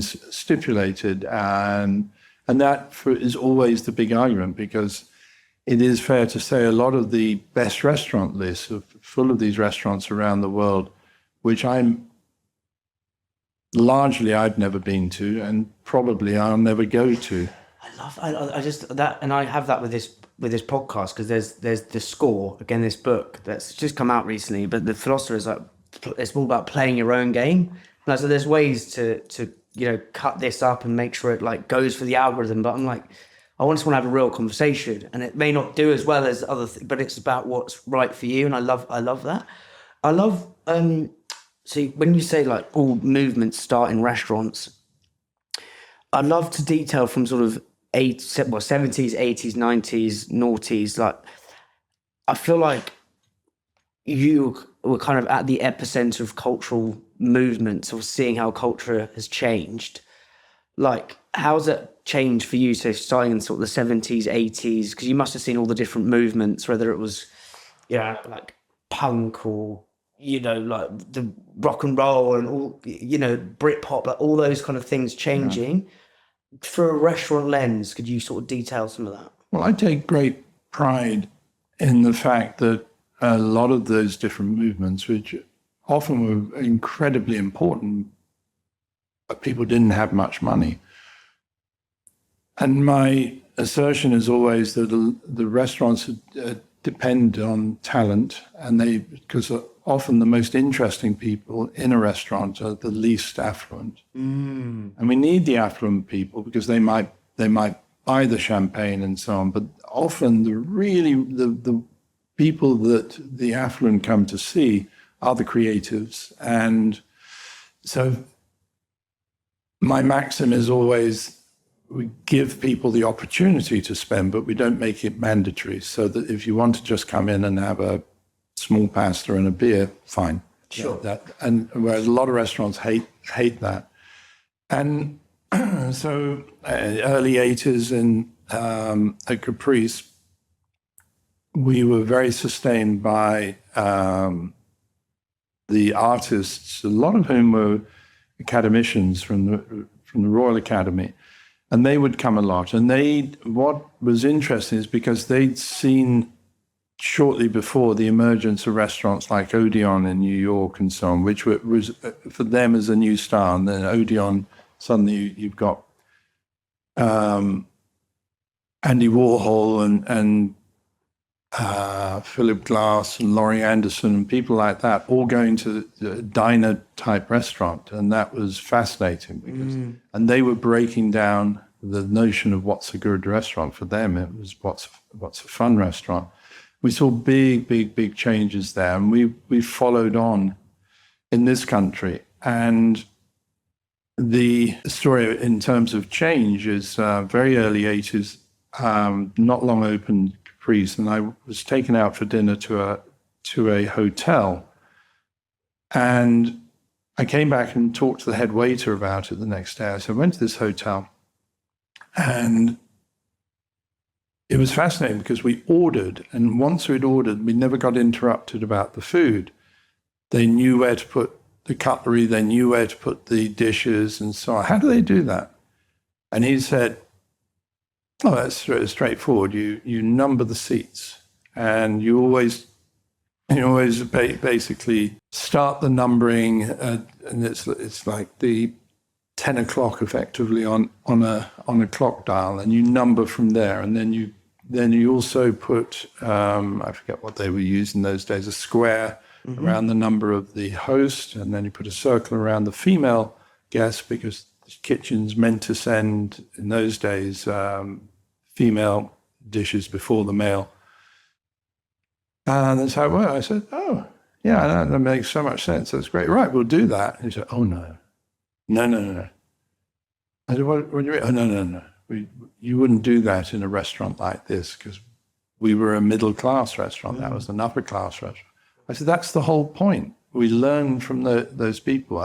stipulated, and that is always the big argument, because it is fair to say a lot of the best restaurant lists are full of these restaurants around the world, which I've never been to, and probably I'll never go to. I just that, and I have that with this podcast, because there's the score, again, this book that's just come out recently, but the philosopher is like, it's all about playing your own game. And so there's ways to cut this up and make sure it like goes for the algorithm, but I'm like, I just want to have a real conversation, and it may not do as well as other things, but it's about what's right for you. And I love that. I love, see, when you say like all movements start in restaurants, I love to detail from sort of 70s, 80s, 90s, noughties. Like, I feel like you were kind of at the epicenter of cultural movements, or seeing how culture has changed. Like, how's it changed for you? So starting in sort of the 70s, 80s, because you must have seen all the different movements, whether it was, like punk or, like the rock and roll and all, Britpop, like all those kind of things changing. Yeah. Through a restaurant lens, could you sort of detail some of that? Well, I take great pride in the fact that a lot of those different movements, which often were incredibly important, but people didn't have much money. And my assertion is always that the restaurants depend on talent, and because often the most interesting people in a restaurant are the least affluent. And we need the affluent people because they might buy the champagne and so on, but often the people that the affluent come to see are the creatives. And so my maxim is always, we give people the opportunity to spend, but we don't make it mandatory. So that if you want to just come in and have a small pasta and a beer, fine. Sure. And whereas a lot of restaurants hate that. And so early 80s at Caprice, we were very sustained by the artists, a lot of whom were academicians from the Royal Academy. And they would come a lot. And what was interesting is because they'd seen shortly before the emergence of restaurants like Odeon in New York and so on, which was for them as a new star. And then Odeon, suddenly you've got Andy Warhol and Philip Glass and Laurie Anderson and people like that all going to a diner-type restaurant. And that was fascinating because, and they were breaking down the notion of what's a good restaurant. For them, it was what's a fun restaurant. We saw big changes there, and we followed on in this country. And the story in terms of change is very early 80s, not long opened Caprice, and I was taken out for dinner to to a hotel. And I came back and talked to the head waiter about it the next day. So I went to this hotel, and it was fascinating because we ordered, and once we'd ordered, we never got interrupted about the food. They knew where to put the cutlery, they knew where to put the dishes and so on. How do they do that? And he said, oh, that's straightforward. You number the seats, and you always basically start the numbering, and it's like the 10 o'clock effectively on a clock dial, and you number from there, and then you also put I forget what they were using those days, a square around the number of the host, and then you put a circle around the female guest, because the kitchen's meant to send in those days female dishes before the male. And that's how it worked. I said, oh, yeah, that makes so much sense. That's great. Right, we'll do that. And he said, oh, no. I said, what do you mean? Oh, no. You wouldn't do that in a restaurant like this, because we were a middle-class restaurant. That was an upper-class restaurant. I said, that's the whole point. We learn from those people.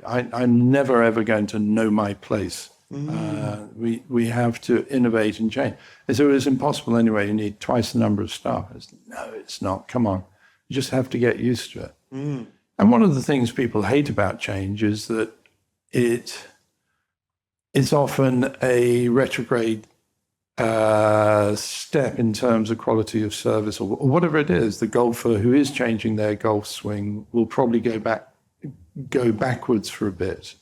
I'm never, ever going to know my place. We have to innovate and change. They said, it was impossible anyway. You need twice the number of staff. I said, no, it's not. Come on. You just have to get used to it. And one of the things people hate about change is that it's often a retrograde step in terms of quality of service, or whatever it is. The golfer who is changing their golf swing will probably go backwards for a bit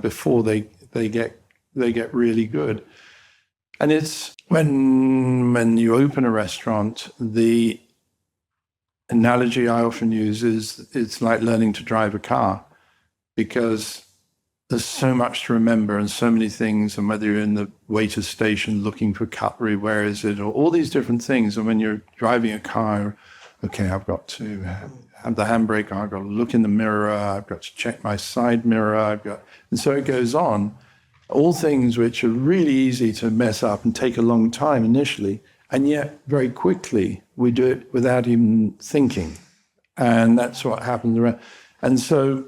before they get really good. And it's when you open a restaurant, the analogy I often use is it's like learning to drive a car, because there's so much to remember and so many things, and whether you're in the waiter's station looking for cutlery, where is it, or all these different things. And when you're driving a car, okay, I've got to have the handbrake, I've got to look in the mirror, I've got to check my side mirror, and so it goes on. All things which are really easy to mess up and take a long time initially, and yet very quickly we do it without even thinking. And that's what happens around. And so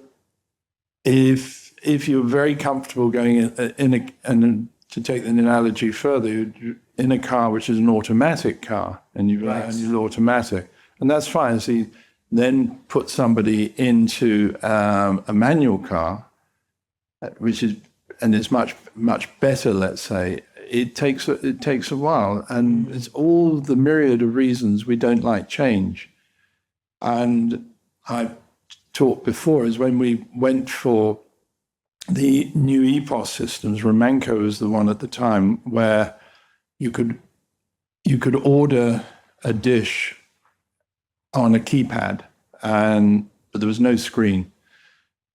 if you're very comfortable going and to take the analogy further, you're in a car which is an automatic car, and you're automatic, and that's fine. So you then put somebody into a manual car, which is, and it's much better. Let's say it takes a while, and it's all the myriad of reasons we don't like change. And I've talked before is when we went for the new EPOS systems. Romanco was the one at the time where you could order a dish on a keypad, but there was no screen.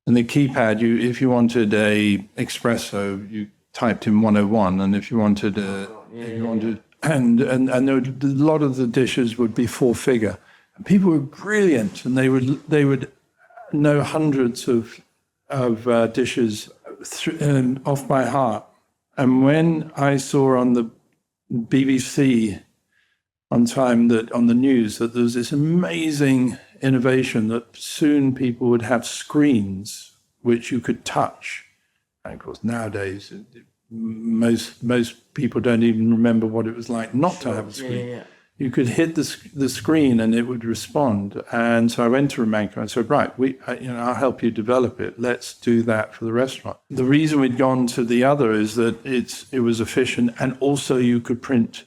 And the keypad, if you wanted a espresso, you typed in 101, and if you wanted and there would, a lot of the dishes would be 4-figure. And people were brilliant, and they would know hundreds of dishes off by heart. And when I saw on the BBC on time, that on the news, that there was this amazing innovation that soon people would have screens which you could touch. And of course, nowadays, most people don't even remember what it was like not to have a screen. Yeah. You could hit the screen and it would respond. And so I went to Romanco and said, right, I'll help you develop it. Let's do that for the restaurant. The reason we'd gone to the other is that it was efficient, and also you could print,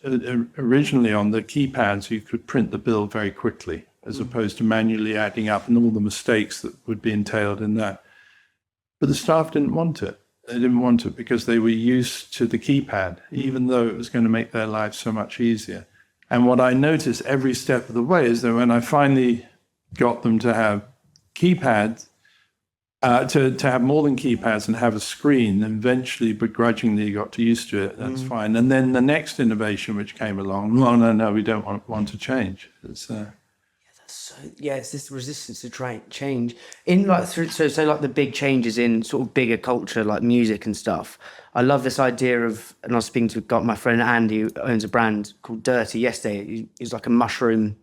originally on the keypads, you could print the bill very quickly, as opposed to manually adding up and all the mistakes that would be entailed in that. But the staff didn't want it. They didn't want it because they were used to the keypad, even though it was going to make their lives so much easier. And what I noticed every step of the way is that when I finally got them to have keypads, to have more than keypads and have a screen, and eventually begrudgingly got to used to it, that's fine. And then the next innovation which came along, no, we don't want to change. It's it's this resistance to change in like so like the big changes in sort of bigger culture like music and stuff. I love this idea of, and I was speaking to my friend Andy, who owns a brand called Dirty yesterday. He's like a mushroom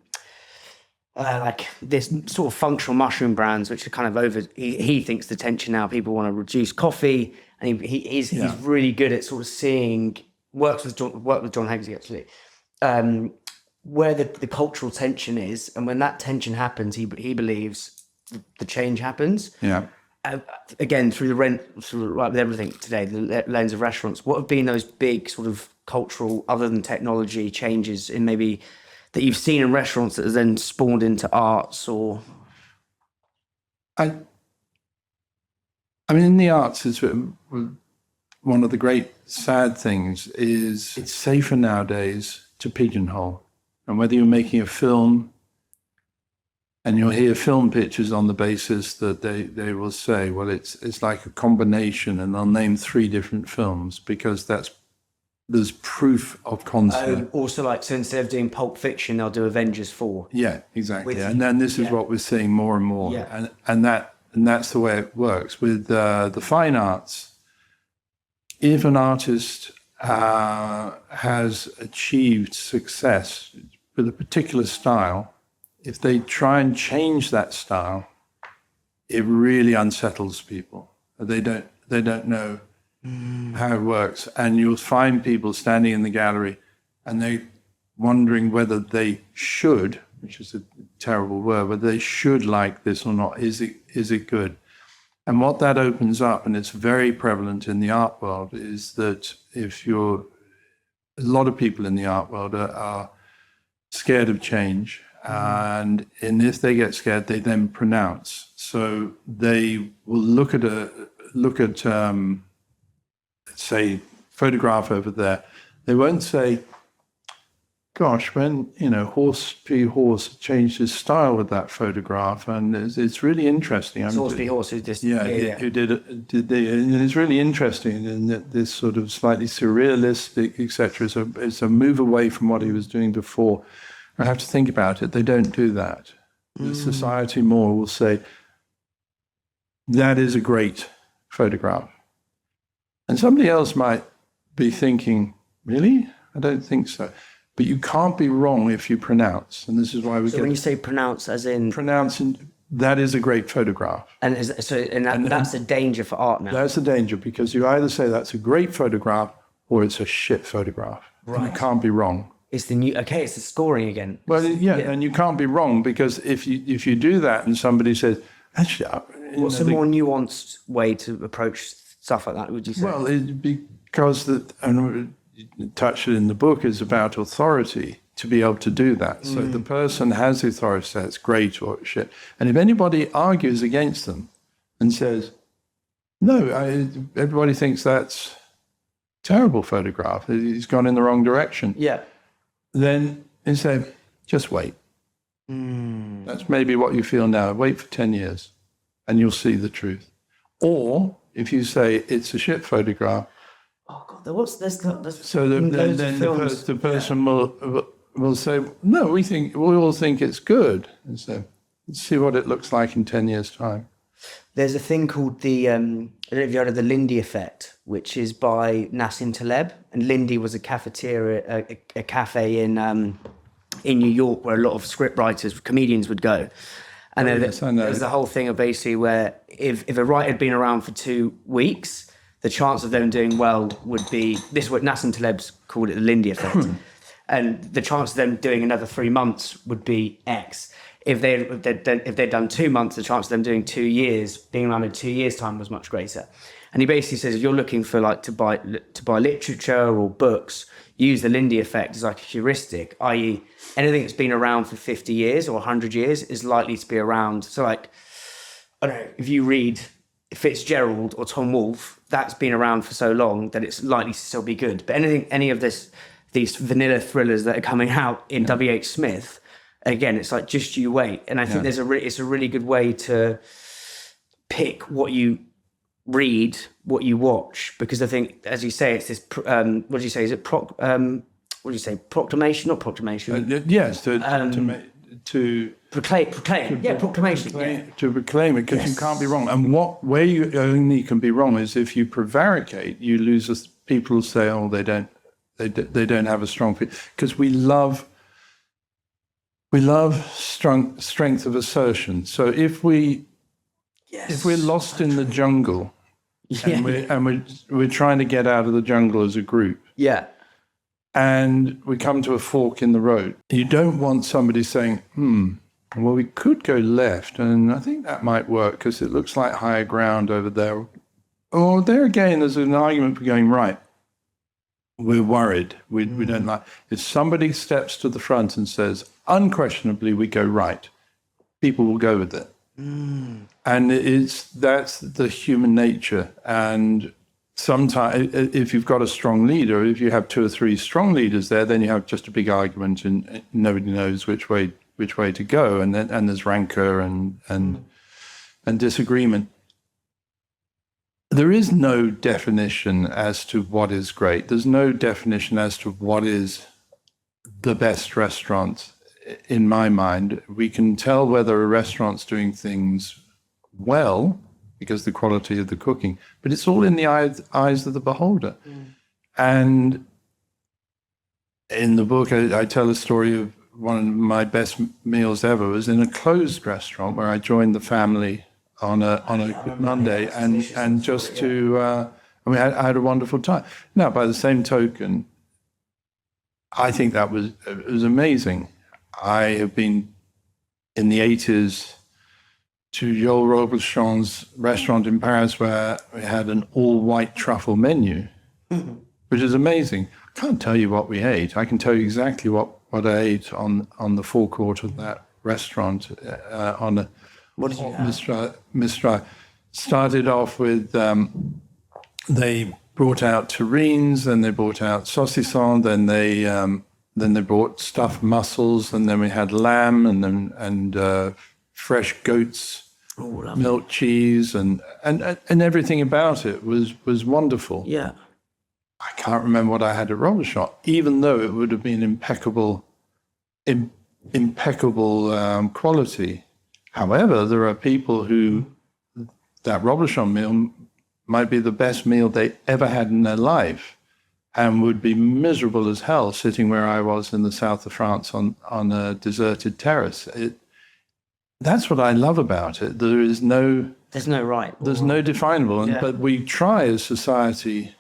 like this sort of functional mushroom brands, which are kind of over. He thinks the tension now. People want to reduce coffee, and he's really good at sort of seeing. Worked with John Haggerty actually, where the cultural tension is, and when that tension happens, he believes the change happens. Yeah. Again, through with everything today, the lens of restaurants. What have been those big sort of cultural, other than technology, changes in maybe that you've seen in restaurants that has then spawned into arts or? I mean, in the arts, it's one of the great sad things is it's safer nowadays to pigeonhole. And whether you're making a film, and you'll hear film pictures on the basis that they will say, well, it's like a combination, and they'll name 3 different films because there's proof of concept. Also, like, so instead of doing Pulp Fiction, they'll do Avengers 4. Yeah, exactly. And then this is what we're seeing more and more. Yeah. And that's the way it works. With the fine arts, if an artist has achieved success with a particular style, if they try and change that style, it really unsettles people. They don't know how it works. And you'll find people standing in the gallery and they wondering whether they should, which is a terrible word, whether they should like this or not. Is it good? And what that opens up, and it's very prevalent in the art world, is that a lot of people in the art world are scared of change. And if they get scared, they then pronounce. So they will look at let's say, photograph over there. They won't say, gosh, when, Horse P. Horse changed his style with that photograph, and it's really interesting. Horse P. Horse, who's this? Who did it? And it's really interesting in that this sort of slightly surrealistic, etc. It's a move away from what he was doing before. I have to think about it. They don't do that. The society more will say, that is a great photograph. And somebody else might be thinking, really? I don't think so. But you can't be wrong if you pronounce. And this is why when you say pronounce, as in? Pronouncing, that is a great photograph. And that's a danger for art now. That's a danger, because you either say that's a great photograph or it's a shit photograph. Right. And you can't be wrong. It's it's the scoring again. Well, yeah, and you can't be wrong, because if you do that and somebody says, actually, what's a more nuanced way to approach stuff like that, would you say? Well, because and you touch it in the book, is about authority to be able to do that. So the person has authority, that's great or shit. And if anybody argues against them and says, no, everybody thinks that's terrible photograph, he's gone in the wrong direction. Yeah. Then instead, just wait. That's maybe what you feel now. Wait for 10 years and you'll see the truth. Or if you say it's a shit photograph. Oh God, there's so then the person will say, no, we all think it's good. And so let's see what it looks like in 10 years' time. There's a thing called I don't know if you heard of the Lindy effect, which is by Nassim Taleb. And Lindy was a cafeteria, a cafe in New York where a lot of script writers, comedians would go. And there's the whole thing of basically where if a writer had been around for 2 weeks, the chance of them doing well would be, this is what Nassim Taleb's called it, the Lindy effect. And the chance of them doing another 3 months would be X. If they'd done 2 months, the chance of them doing 2 years, being around in 2 years' time, was much greater. And he basically says, if you're looking for to buy literature or books, use the Lindy effect as like a heuristic, i.e., anything that's been around for 50 years or 100 years is likely to be around. So, like, I don't know, if you read Fitzgerald or Tom Wolfe, that's been around for so long that it's likely to still be good. But any of these vanilla thrillers that are coming out in W.H. Smith, again, it's like, just you wait. And I think it's a really good way to pick what you read, what you watch, because I think, as you say, it's this. What do you say? Is it what do you say? Proclamation, not proclamation? Yes, to proclaim. Yeah, proclamation. To proclaim it, because you can't be wrong. And where you only can be wrong is if you prevaricate. You lose us. People say, "Oh, they don't have a strong feeling," because we love. We love strength of assertion. So if we're lost in the jungle and we're trying to get out of the jungle as a group, and we come to a fork in the road, you don't want somebody saying, well, we could go left, and I think that might work because it looks like higher ground over there. Or there again, there's an argument for going right. We're worried. We don't like. If somebody steps to the front and says, unquestionably, we go right, people will go with it. And that's the human nature. And sometimes, if you've got a strong leader, if you have 2 or 3 strong leaders there, then you have just a big argument, and nobody knows which way to go, and there's rancor and disagreement. There is no definition as to what is great. There's no definition as to what is the best restaurant. In my mind, we can tell whether a restaurant's doing things well because the quality of the cooking, but it's all in the eyes of the beholder. And in the book, I tell a story of one of my best meals ever was in a closed restaurant where I joined the family on a Monday, and just to, I had a wonderful time. Now, by the same token, I think it was amazing. I have been in the 80s to Joel Robuchon's restaurant in Paris where we had an all-white truffle menu, which is amazing. I can't tell you what we ate. I can tell you exactly what I ate on the forecourt of that restaurant on a... What did you have? Mistral. Started off with, they brought out terrines, then they brought out saucisson, then they brought stuffed mussels, and then we had lamb, and fresh goats, milk cheese, and everything about it was wonderful. Yeah. I can't remember what I had at Robuchon, even though it would have been impeccable quality. However, there are people who that Robuchon meal might be the best meal they ever had in their life, and would be miserable as hell sitting where I was in the south of France on a deserted terrace. That's what I love about it. There's no right. There's no definable. But we try as society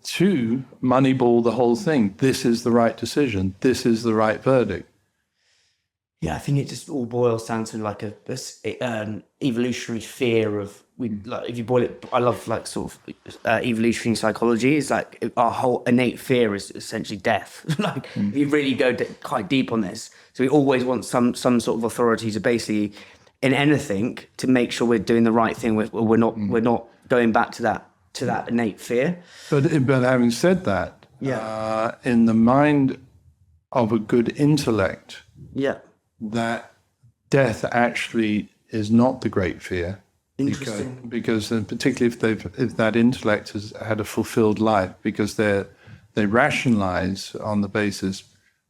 to moneyball the whole thing. This is the right decision. This is the right verdict. Yeah, I think it just all boils down to like an evolutionary fear of if you boil it. I love like sort of evolutionary psychology. Is like our whole innate fear is essentially death. If you really go quite deep on this, so we always want some sort of authority to basically in anything to make sure we're doing the right thing. We're not going back to that innate fear. But having said that, in the mind of a good intellect, that death actually is not the great fear. Interesting. Because particularly if that intellect has had a fulfilled life, because they rationalize on the basis,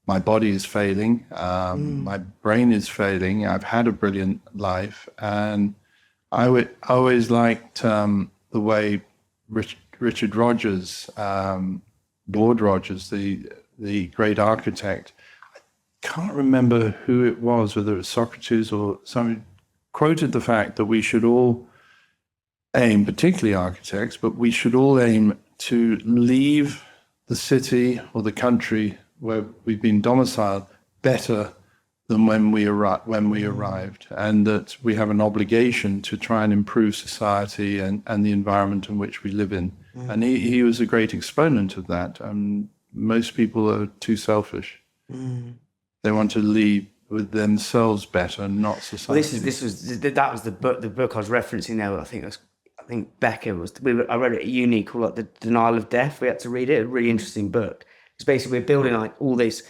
my body is failing, my brain is failing, I've had a brilliant life. And I always liked the way Richard Rogers, Lord Rogers, the great architect, can't remember who it was, whether it was Socrates or somebody, quoted the fact that we should all aim, particularly architects, but we should all aim to leave the city or the country where we've been domiciled better than when we arrived, and that we have an obligation to try and improve society and the environment in which we live in. And he was a great exponent of that. Most people are too selfish. They want to leave with themselves better, not society. Well, that was the book I was referencing there. I think Becker was. I read it at uni called like The Denial of Death. We had to read it. A really interesting book. It's basically we're building like all this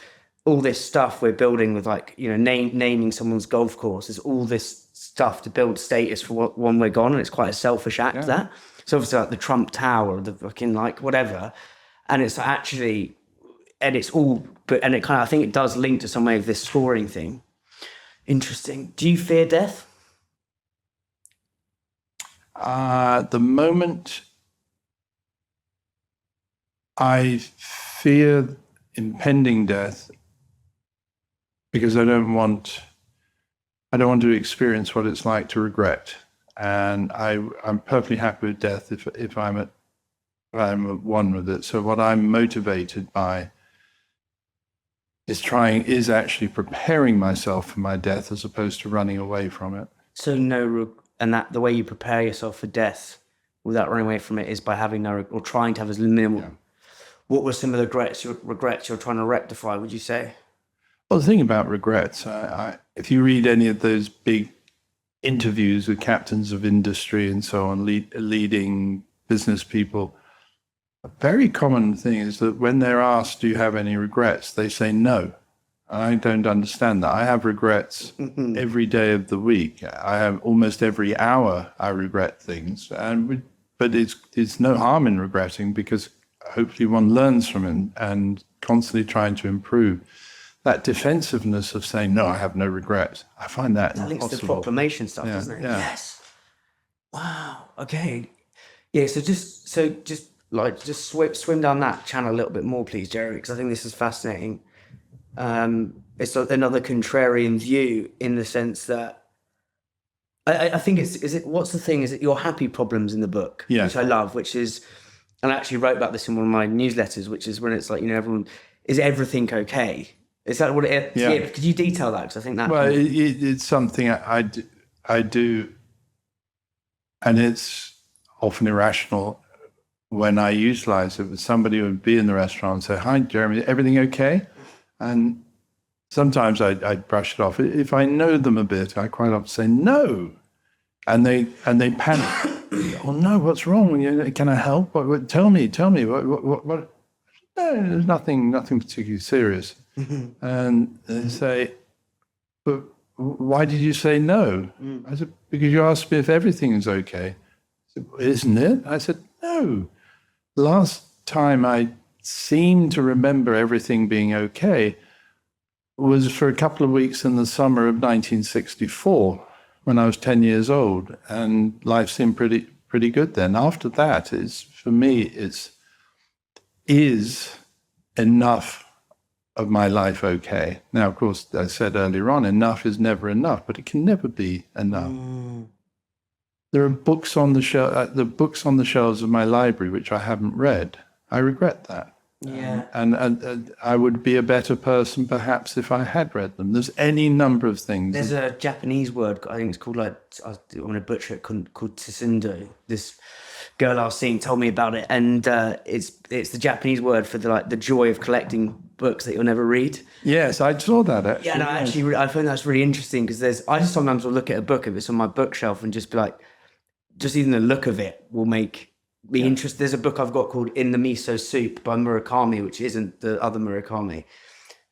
stuff we're building with like naming someone's golf course. There's all this stuff to build status for when we're gone, and it's quite a selfish act. That so obviously like the Trump Tower, the fucking like whatever, and it's actually. And it's all, and it kind of, I think it does link to some way of this scoring thing. Interesting. Do you fear death? The moment I fear impending death because I don't want to experience what it's like to regret. And I'm perfectly happy with death if I'm at one with it. So what I'm motivated by is actually preparing myself for my death as opposed to running away from it. So and that the way you prepare yourself for death without running away from it is by having or trying to have as minimal. Yeah. What were some of the regrets you're trying to rectify, would you say? Well, the thing about regrets, if you read any of those big interviews with captains of industry and so on, leading business people, a very common thing is that when they're asked, do you have any regrets? They say no. I don't understand that. I have regrets every day of the week. I have almost every hour I regret things. But it's no harm in regretting, because hopefully one learns from it and constantly trying to improve. That defensiveness of saying, no, I have no regrets, I find that impossible. Links to proclamation stuff, doesn't it? Yeah. Yes. Wow. Okay. Yeah, so just swim down that channel a little bit more, please, Jerry, because I think this is fascinating. It's another contrarian view in the sense that I think what's the thing? Is it your happy problems in the book, which I love, which is, and I actually wrote about this in one of my newsletters, which is when it's like, everyone, is everything okay? Is that what it is? Yeah. Could you detail that? Because I think that... Well, it's something I do, and it's often irrational when I utilize it. With somebody who would be in the restaurant and say, hi, Jeremy, everything okay? And sometimes I brush it off. If I know them a bit, I quite often say, no. And they panic. Oh, no, what's wrong? Can I help? Tell me. What? No, there's nothing particularly serious. And they say, but why did you say no? I said, because you asked me if everything is okay. I said, isn't it? I said, no. Last time I seemed to remember everything being okay was for a couple of weeks in the summer of 1964 when I was 10 years old, and life seemed pretty good then. After that, for me, is enough of my life okay. Now, of course, I said earlier on, enough is never enough, but it can never be enough. There are books on the shelves of my library which I haven't read. I regret that. Yeah. And I would be a better person perhaps if I had read them. There's any number of things. There's a Japanese word, I think it's called, I'm going to butcher it, called Tsundo. This girl I was seeing told me about it, and it's the Japanese word for the joy of collecting books that you'll never read. Yes, I saw that actually. Yeah, no, I find that's really interesting, because I just sometimes will look at a book if it's on my bookshelf and just be like, just even the look of it will make me interested. There's a book I've got called In the Miso Soup by Murakami, which isn't the other Murakami.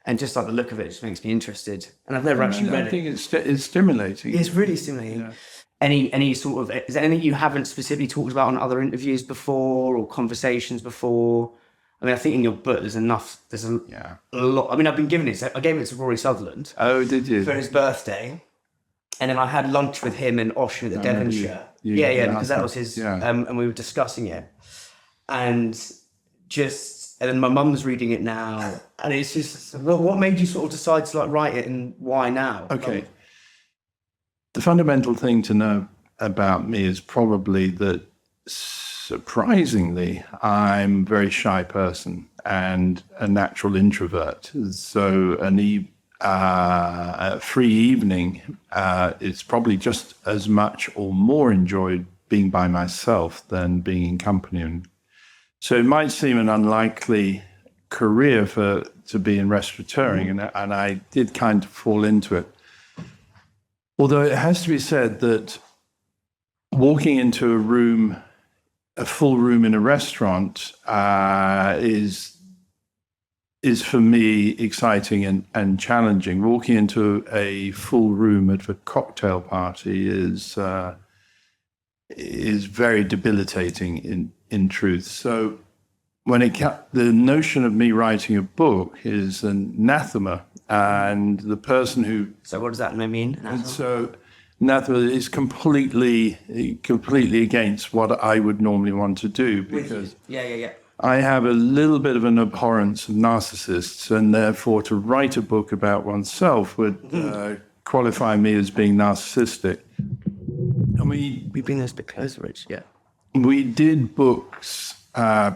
And just like the look of it just makes me interested. And I've never actually read it. I think it's stimulating. It's really stimulating. Yeah. Any sort of, is there anything you haven't specifically talked about on other interviews before or conversations before? I mean, I think in your book there's a lot. I mean, I gave it to Rory Sutherland. Oh, did you? For his birthday. And then I had lunch with him in Osh at the Devonshire. Because that was his, and we were discussing it. And then my mum's reading it now. And it's just, what made you sort of decide to write it, and why now? Okay. The fundamental thing to know about me is probably that, surprisingly, I'm a very shy person and a natural introvert. So a free evening is probably just as much or more enjoyed being by myself than being in company. So it might seem an unlikely career to be in restaurateuring, and I did kind of fall into it. Although it has to be said that walking into a full room in a restaurant is for me exciting and challenging. Walking into a full room at a cocktail party is very debilitating in truth. So the notion of me writing a book is an anathema, and the person who... So what does that mean? So anathema is completely against what I would normally want to do, because I have a little bit of an abhorrence of narcissists, and therefore to write a book about oneself would qualify me as being narcissistic. And We bring this a bit closer, Rich. Yeah. we did books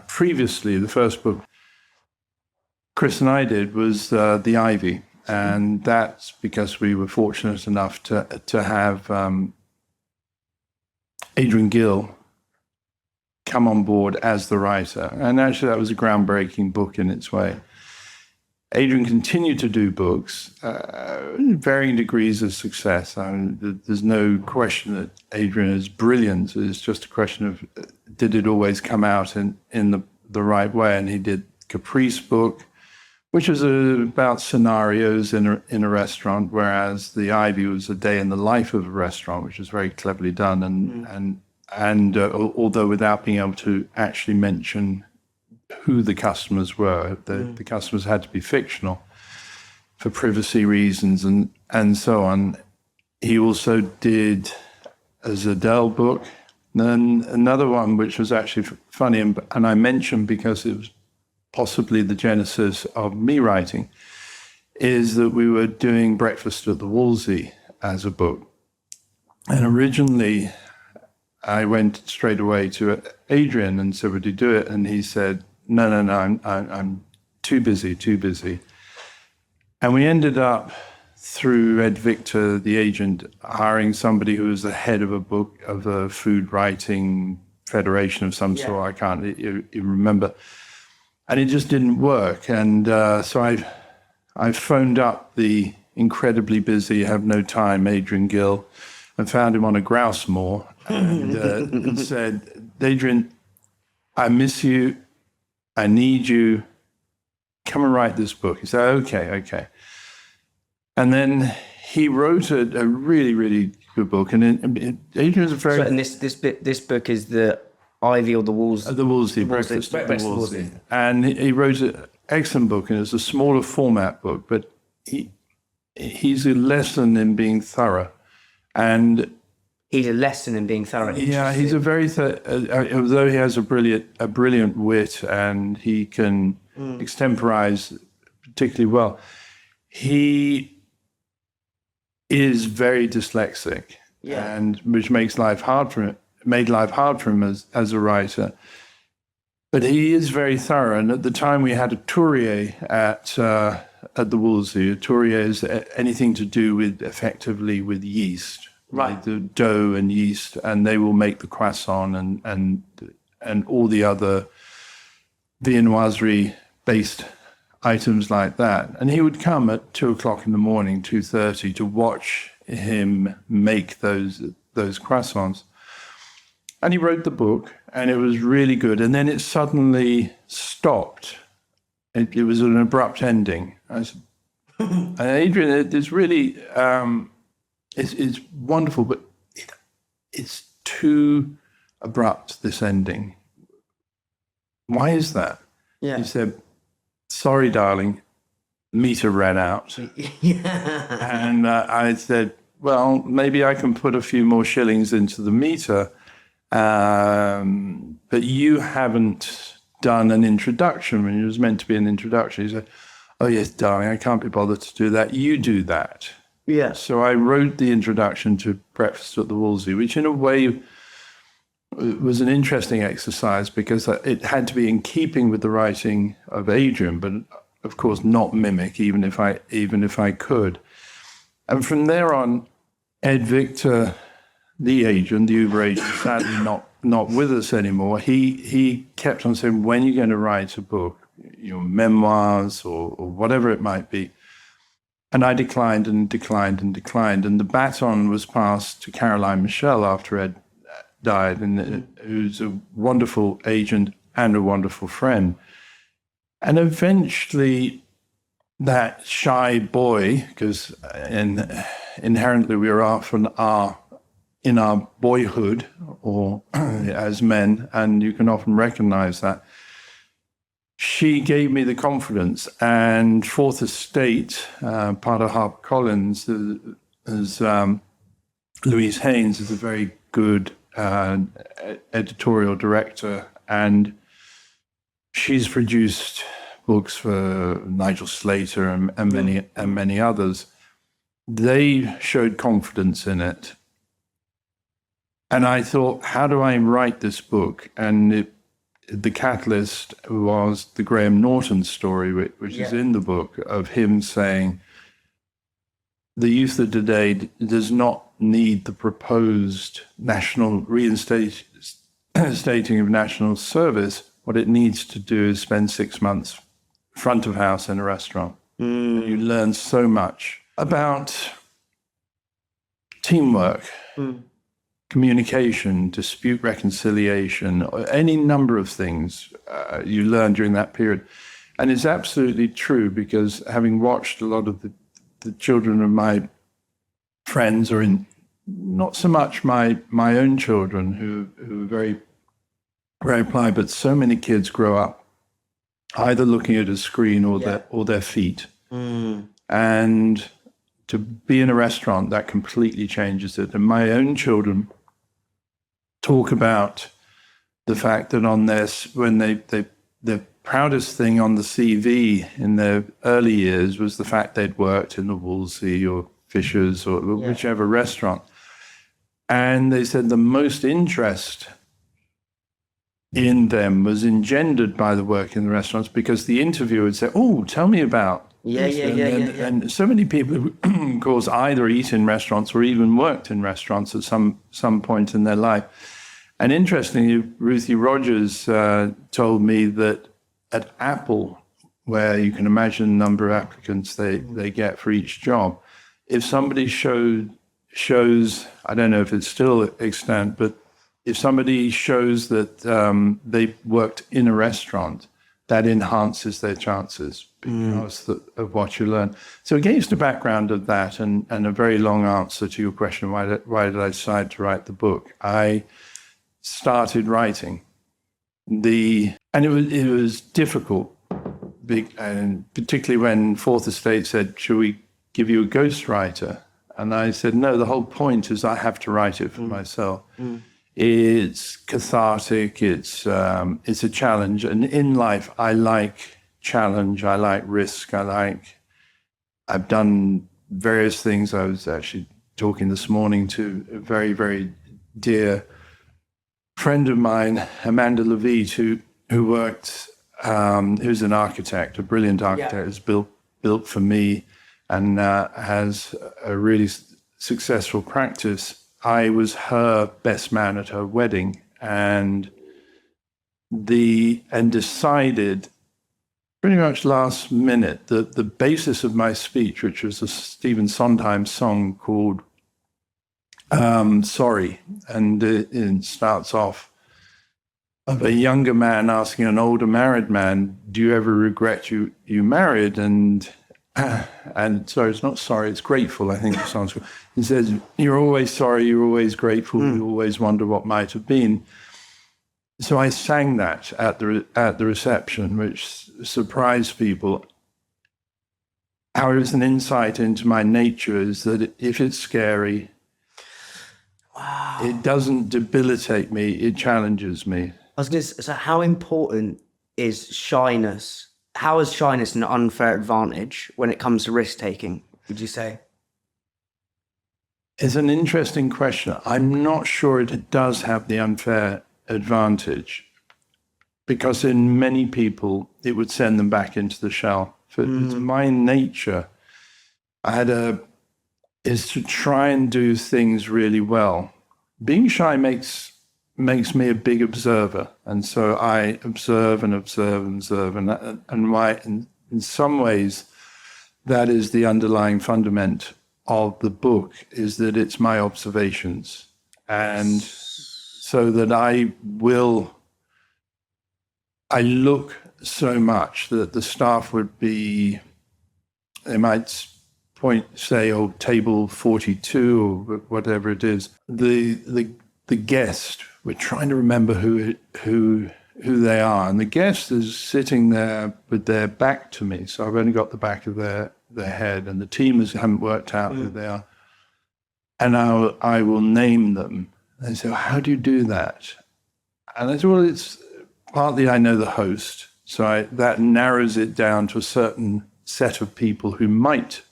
previously. The first book Chris and I did was The Ivy, and that's because we were fortunate enough to have Adrian Gill come on board as the writer. And actually that was a groundbreaking book in its way. Adrian continued to do books, varying degrees of success. I mean, there's no question that Adrian is brilliant. It's just a question of did it always come out in the right way? And he did Caprice book, which was about scenarios in a restaurant, whereas The Ivy was a day in the life of a restaurant, which was very cleverly done. And although without being able to actually mention who the customers were, the customers had to be fictional for privacy reasons and so on. He also did a Zadell book, and then another one which was actually funny, and I mentioned because it was possibly the genesis of me writing, is that we were doing Breakfast at the Wolseley as a book. And originally, I went straight away to Adrian and said, would you do it? And he said, no, I'm too busy. And we ended up, through Ed Victor, the agent, hiring somebody who was the head of a food writing federation of some sort. I can't even remember. And it just didn't work. And so I phoned up the incredibly busy, have no time, Adrian Gill, and found him on a grouse moor and said, Adrian, I miss you. I need you. Come and write this book. He said, okay. And then he wrote a really, really good book. And Adrian's a very... So, and this book is The Ivy or The Wolseley? The Wolseley, Breakfast at the Wolseley. And he wrote an excellent book, and it's a smaller format book, but he's a lesson in being thorough. And he's a lesson in being thorough. Yeah, he's a very, although he has a brilliant wit and he can extemporize particularly well, he is very dyslexic, and which makes life hard for him. Made life hard for him as a writer. But he is very thorough. And at the time we had a tourier at the Wolseley. A tourier is anything to do with, effectively, with yeast. Right. The dough and yeast, and they will make the croissant and all the other viennoiserie-based items like that. And he would come at 2:00 in the morning, 2:30, to watch him make those croissants. And he wrote the book, and it was really good. And then it suddenly stopped. It was an abrupt ending. I said, and Adrian, it's really, it's wonderful, but it's too abrupt, this ending. Why is that? Yeah. He said, sorry, darling, meter ran out. And I said, well, maybe I can put a few more shillings into the meter. But you haven't done an introduction when it was meant to be an introduction. He said, oh, yes, darling, I can't be bothered to do that. You do that. Yeah. So I wrote the introduction to Breakfast at the Wolseley, which in a way was an interesting exercise because it had to be in keeping with the writing of Adrian, but of course not mimic, even if I could. And from there on, Ed Victor, the agent, the Uber agent, sadly not with us anymore, he kept on saying, when are you going to write a book, your memoirs or whatever it might be? And I declined. And the baton was passed to Caroline Michelle after Ed died, and who's a wonderful agent and a wonderful friend. And eventually that shy boy, because inherently we are often in our boyhood or as men, and you can often recognize that, she gave me the confidence. And Fourth Estate, part of HarperCollins, is Louise Haynes is a very good editorial director, and she's produced books for Nigel Slater and many others. They showed confidence in it. And I thought, how do I write this book? And the catalyst was the Graham Norton story, which is in the book, of him saying, the youth of today does not need the proposed national reinstating of national service. What it needs to do is spend 6 months front of house in a restaurant. And you learn so much about teamwork, communication, dispute reconciliation, or any number of things you learn during that period. And it's absolutely true, because having watched a lot of the children of my friends, or in not so much my own children who are very, very applied, but so many kids grow up either looking at a screen or their feet. And to be in a restaurant, that completely changes it. And my own children talk about the fact that on when the proudest thing on the CV in their early years was the fact they'd worked in the Wolseley or Fisher's or whichever restaurant. And they said the most interest in them was engendered by the work in the restaurants, because the interviewer would say, "Oh, tell me about." And so many people, of course, either eat in restaurants or even worked in restaurants at some point in their life. And interestingly, Ruthie Rogers told me that at Apple, where you can imagine the number of applicants they get for each job, if somebody shows, I don't know if it's still extant, but if somebody shows that they worked in a restaurant, that enhances their chances because of what you learn. So against the background of that, and a very long answer to your question, why did I decide to write the book? I started writing and it was difficult, and particularly when Fourth Estate said, "Should we give you a ghostwriter?" And I said, no, the whole point is I have to write it for myself. It's cathartic. It's a challenge. And in life, I like challenge. I like risk. I've done various things. I was actually talking this morning to a very, very dear friend of mine, Amanda Levitt, who worked, who's an architect, a brilliant architect, has built for me and has a really successful practice. I was her best man at her wedding, and decided pretty much last minute that the basis of my speech, which was a Stephen Sondheim song called Sorry, and it starts off of a younger man asking an older married man, "Do you ever regret you married?" And sorry, it's not sorry, it's grateful, I think the song's called. He says, "You're always sorry, you're always grateful, you always wonder what might have been." So I sang that at the reception, which surprised people. How it was an insight into my nature is that if it's scary, it doesn't debilitate me, it challenges me. I was going to say, so how important is shyness? How is shyness an unfair advantage when it comes to risk taking, would you say? It's an interesting question. I'm not sure it does have the unfair advantage, because in many people, it would send them back into the shell. For my nature, is to try and do things really well. Being shy makes me a big observer, and so I observe and observe and observe, and why in some ways that is the underlying fundament of the book, is that it's my observations, and so that I look so much that the staff would be, they might say, oh, table 42 or whatever it is. The guest, we're trying to remember who they are, and the guest is sitting there with their back to me, so I've only got the back of their head, and the team haven't worked out who they are, and I will name them. They say, well, how do you do that? And I said, well, it's partly I know the host, So that narrows it down to a certain set of people who might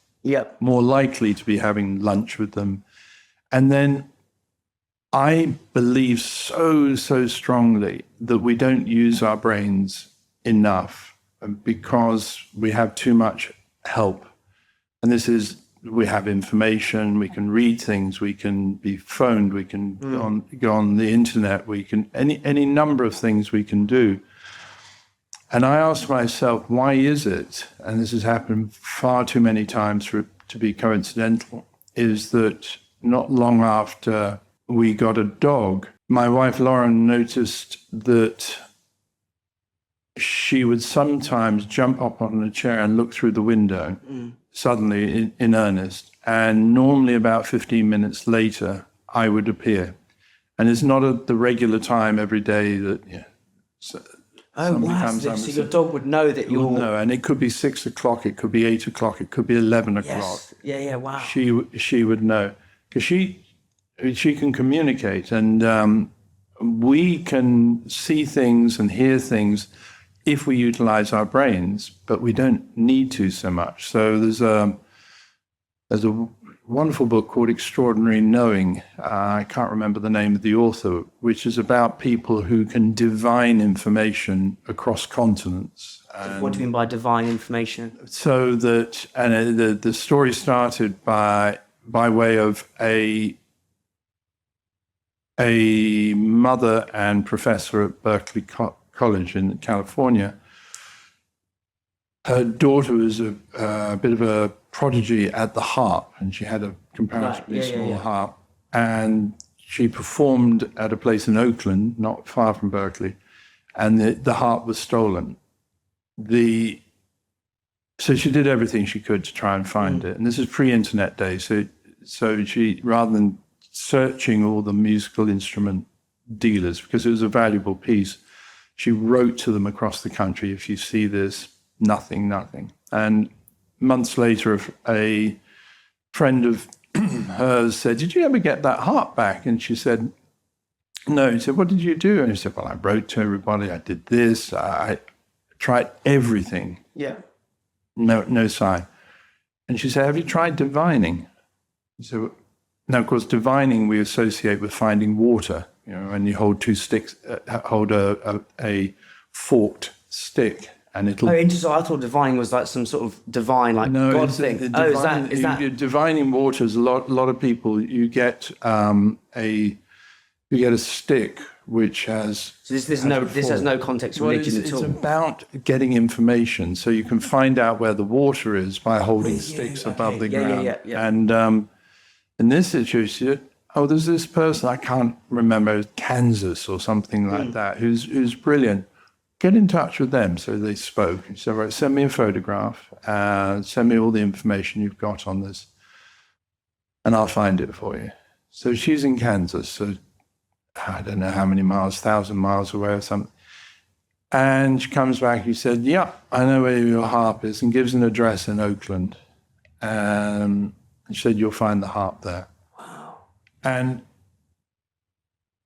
more likely to be having lunch with them. And then I believe so strongly that we don't use our brains enough because we have too much help. And this is, we have information, we can read things, we can be phoned, we can go on the internet, we can, any number of things we can do. And I ask myself, why is it, and this has happened far too many times for it to be coincidental, is that not long after we got a dog, my wife Lauren noticed that she would sometimes jump up on a chair and look through the window, suddenly in earnest. And normally about 15 minutes later, I would appear. And it's not at the regular time every day that... Oh, wow. So your dog would know that you're... No, and it could be 6 o'clock, it could be 8 o'clock, it could be 11 o'clock. Yes. Yeah, wow. She would know. Because she can communicate, and we can see things and hear things if we utilize our brains, but we don't need to so much. So there's a wonderful book called Extraordinary Knowing. I can't remember the name of the author, which is about people who can divine information across continents. What do you mean by divine information? So that, and the story started by way of a mother and professor at Berkeley College in California. Her daughter was a bit of a prodigy at the harp, and she had a comparatively small harp. And she performed at a place in Oakland, not far from Berkeley, and the harp was stolen. So she did everything she could to try and find it. And this is pre-internet days, so she, rather than searching all the musical instrument dealers, because it was a valuable piece, she wrote to them across the country, if you see this, nothing. And months later, a friend of hers said, "Did you ever get that harp back?" And she said, "No." He said, "What did you do?" And she said, "Well, I wrote to everybody, I did this, I tried everything." Yeah. No sign. And she said, "Have you tried divining?" So, now, of course, divining we associate with finding water. You know, when you hold two sticks, hold a forked stick, and it'll... Oh, interesting. I thought divining was like some sort of divine, like God thing. Is that... Divining water is a lot of people, you get a stick which has... So this has no context religion at all. It's about getting information, so you can find out where the water is by holding sticks above the ground. And in this situation, there's this person, I can't remember, Kansas or something like that, who's brilliant. Get in touch with them. So they spoke. He said, "Right, send me a photograph, send me all the information you've got on this, and I'll find it for you." So she's in Kansas, so I don't know how many miles, 1,000 miles away or something. And she comes back, he said, "Yeah, I know where your harp is," and gives an address in Oakland. And she said, "You'll find the harp there." Wow. And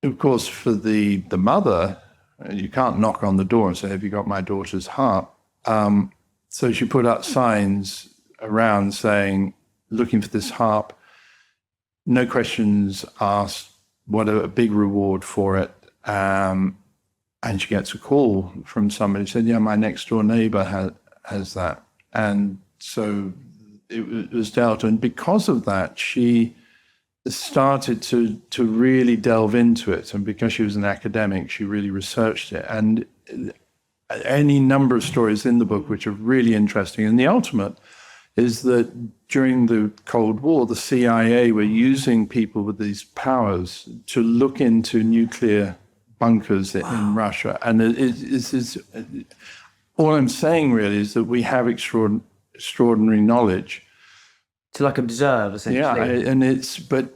of course, for the mother, you can't knock on the door and say, "Have you got my daughter's harp?" So she put up signs around saying, "Looking for this harp, no questions asked, what a big reward for it." And she gets a call from somebody who said, "Yeah, my next door neighbor has that." And so it was dealt. And because of that, she started to really delve into it. And because she was an academic, she really researched it. And any number of stories in the book which are really interesting. And the ultimate is that during the Cold War, the CIA were using people with these powers to look into nuclear bunkers in Russia. And it's all I'm saying really is that we have extraordinary knowledge. To like observe, essentially. Yeah, and but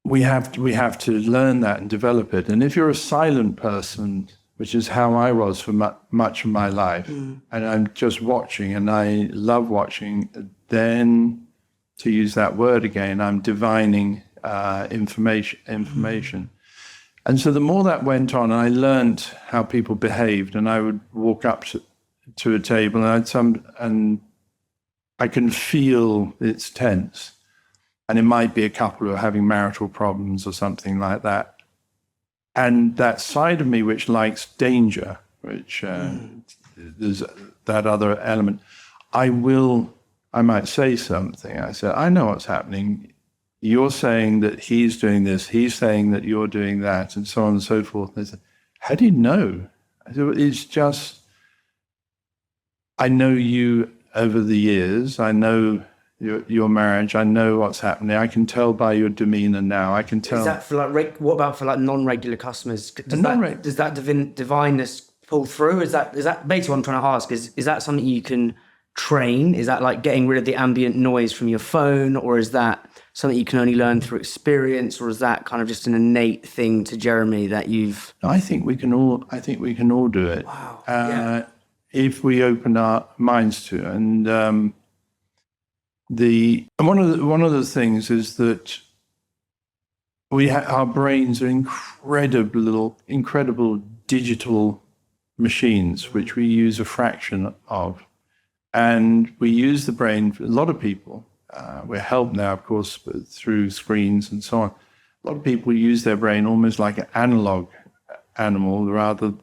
we have to learn that and develop it. And if you're a silent person, which is how I was for much of my life, and I'm just watching, and I love watching, then, to use that word again, I'm divining information. And so the more that went on, I learned how people behaved, and I would walk up to a table, and I can feel it's tense, and it might be a couple who are having marital problems or something like that. And that side of me which likes danger, which there's that other element, I might say something. I said, I know what's happening. You're saying that he's doing this, he's saying that you're doing that, and so on and so forth. And they said, how do you know? I said, it's just, I know you over the years. I know your marriage. I know what's happening. I can tell by your demeanor now. I can tell. Is that for what about for non-regular customers? Does that divineness pull through? Is that basically what I'm trying to ask? Is that something you can train? Is that like getting rid of the ambient noise from your phone, or is that something you can only learn through experience, or is that kind of just an innate thing to Jeremy that you've? I think we can all do it. Wow. If we open our minds to it. And one of the things is that our brains are incredible digital machines, which we use a fraction of. And we use the brain, a lot of people, we're helped now, of course, through screens and so on. A lot of people use their brain almost like an analog animal rather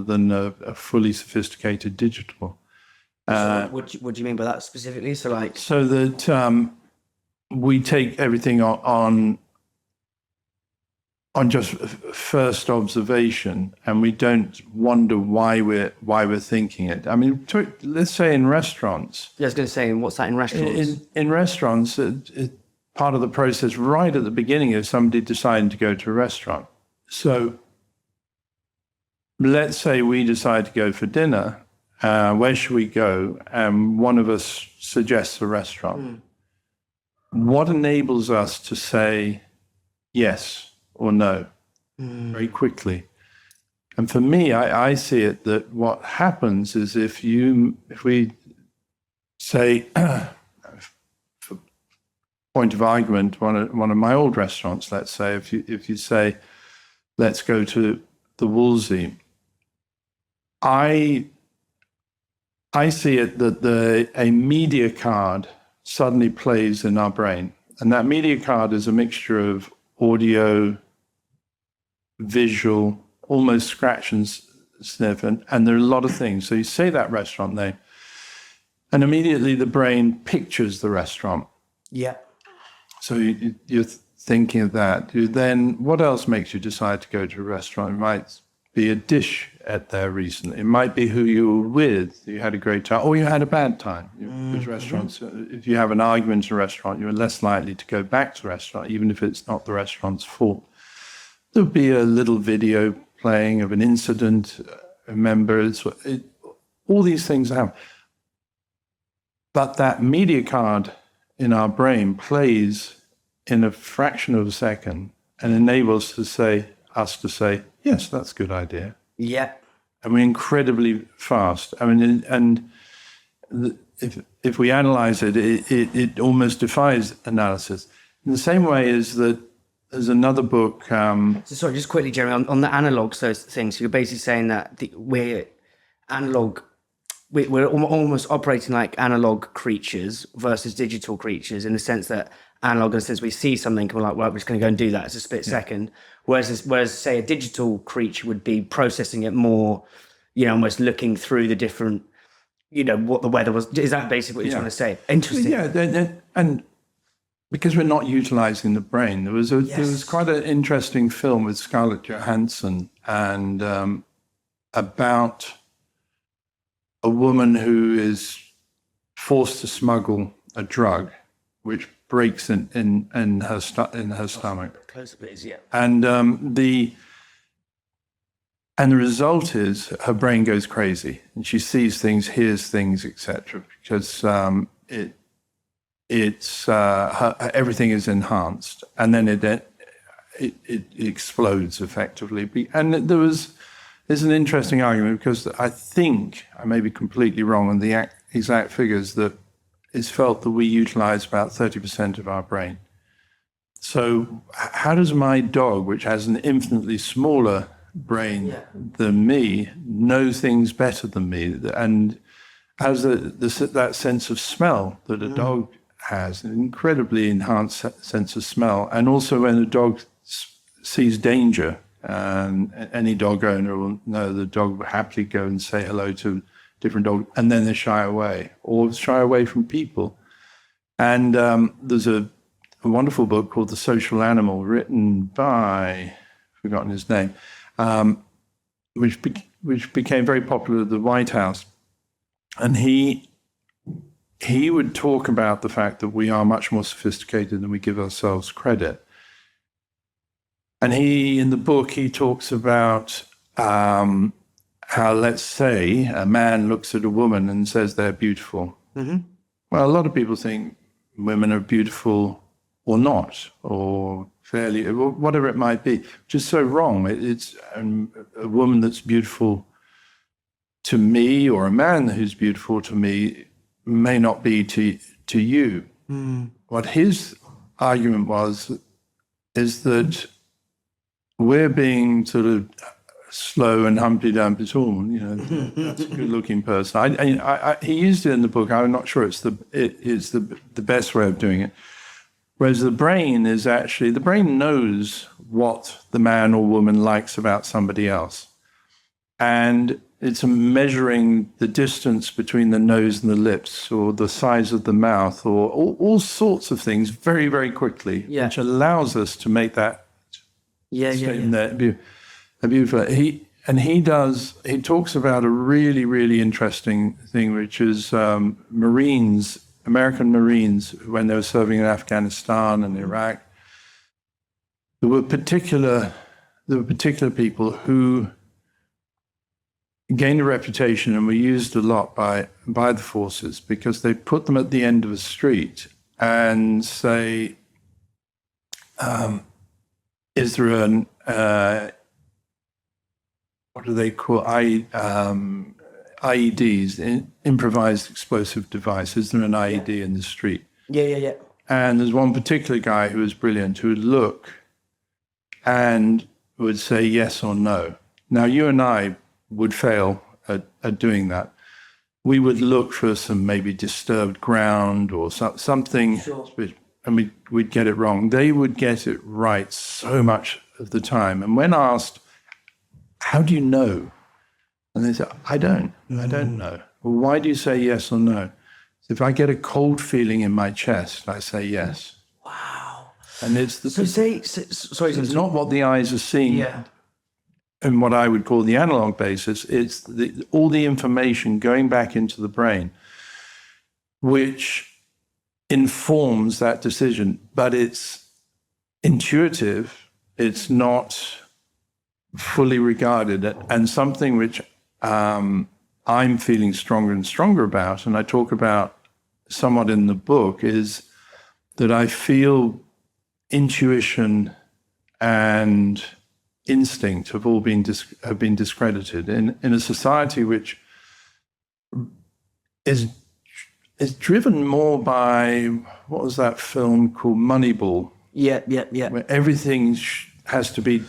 than a fully sophisticated digital. What do you mean by that specifically? So that we take everything on just first observation, and we don't wonder why we're thinking it. I mean, let's say in restaurants. Yeah, I was going to say, what's that in restaurants? In restaurants, part of the process right at the beginning is somebody deciding to go to a restaurant. So let's say we decide to go for dinner. Where should we go? One of us suggests a restaurant. What enables us to say yes or no very quickly? And for me, I see it that what happens is if we say, for point of argument, one of my old restaurants, let's say, if you say, let's go to the Wolseley, I see it that a media card suddenly plays in our brain. And that media card is a mixture of audio, visual, almost scratch and sniff, and there are a lot of things. So you say that restaurant name, and immediately the brain pictures the restaurant. Yeah. So you're thinking of that. Then what else makes you decide to go to a restaurant? It might be a dish at there recently. It might be who you were with. You had a great time, or you had a bad time. With restaurants, if you have an argument in a restaurant, you're less likely to go back to the restaurant, even if it's not the restaurant's fault. There'll be a little video playing of an incident. Remember, all these things happen. But that media card in our brain plays in a fraction of a second and enables us to say, yes, that's a good idea. Yeah. And we're incredibly fast. I mean, and if we analyze it, it almost defies analysis. In the same way as that, there's another book. So sorry, just quickly, Jeremy, on the analog things. So you're basically saying that we're analog. We're almost operating like analog creatures versus digital creatures, in the sense that analog, in the sense we see something and we're like, well, we're just going to go and do that. It's a split second. Whereas, say, a digital creature would be processing it more, almost looking through the different, what the weather was. Is that basically what you're trying to say? Interesting. Yeah, and because we're not utilizing the brain, there was quite an interesting film with Scarlett Johansson and about a woman who is forced to smuggle a drug, which breaks in her stomach. Close, please. Yeah. And the result is her brain goes crazy, and she sees things, hears things, etc. Because everything is enhanced, and then it explodes effectively. And there's an interesting argument, because I think, I may be completely wrong on the exact figures, that it's felt that we utilize about 30% of our brain. So how does my dog, which has an infinitely smaller brain than me know things better than me, and has that sense of smell that a dog has, an incredibly enhanced sense of smell. And also when a dog sees danger, and any dog owner will know the dog will happily go and say hello to different dogs, and then they shy away or shy away from people. And there's a wonderful book called The Social Animal, written by, I've forgotten his name, which became very popular at the White House. And he would talk about the fact that we are much more sophisticated than we give ourselves credit. And in the book, he talks about how, let's say, a man looks at a woman and says they're beautiful. Mm-hmm. Well, a lot of people think women are beautiful or not, or fairly, or whatever it might be, which is so wrong. It's a woman that's beautiful to me, or a man who's beautiful to me, may not be to you. Mm. What his argument is that we're being sort of slow and Humpty Dumpty tall, that's a good-looking person. He used it in the book. I'm not sure it's the best way of doing it. Whereas the brain knows what the man or woman likes about somebody else. And it's measuring the distance between the nose and the lips, or the size of the mouth, or all sorts of things very, very quickly, which allows us to make that beautiful. He talks about a really, really interesting thing, which is American Marines, when they were serving in Afghanistan and Iraq. There were particular people who gained a reputation and were used a lot by the forces, because they put them at the end of a street and say, is there an what do they call IEDs, improvised explosive device? Is there an IED in the street? Yeah. And there's one particular guy who was brilliant, who would look and would say yes or no. Now, you and I would fail at doing that. We would look for some maybe disturbed ground or something, and we'd get it wrong. They would get it right so much of the time. And when asked, how do you know? And they say, I don't know. Well, why do you say yes or no? If I get a cold feeling in my chest, I say yes. Wow. And it's it's not what the eyes are seeing. Yeah. And what I would call the analog basis, it's all the information going back into the brain, which informs that decision. But it's intuitive, it's not fully regarded, and something which I'm feeling stronger and stronger about, and I talk about somewhat in the book, is that I feel intuition and instinct have been discredited in a society which is driven more by, what was that film called, Moneyball? Yeah. Where everything has to be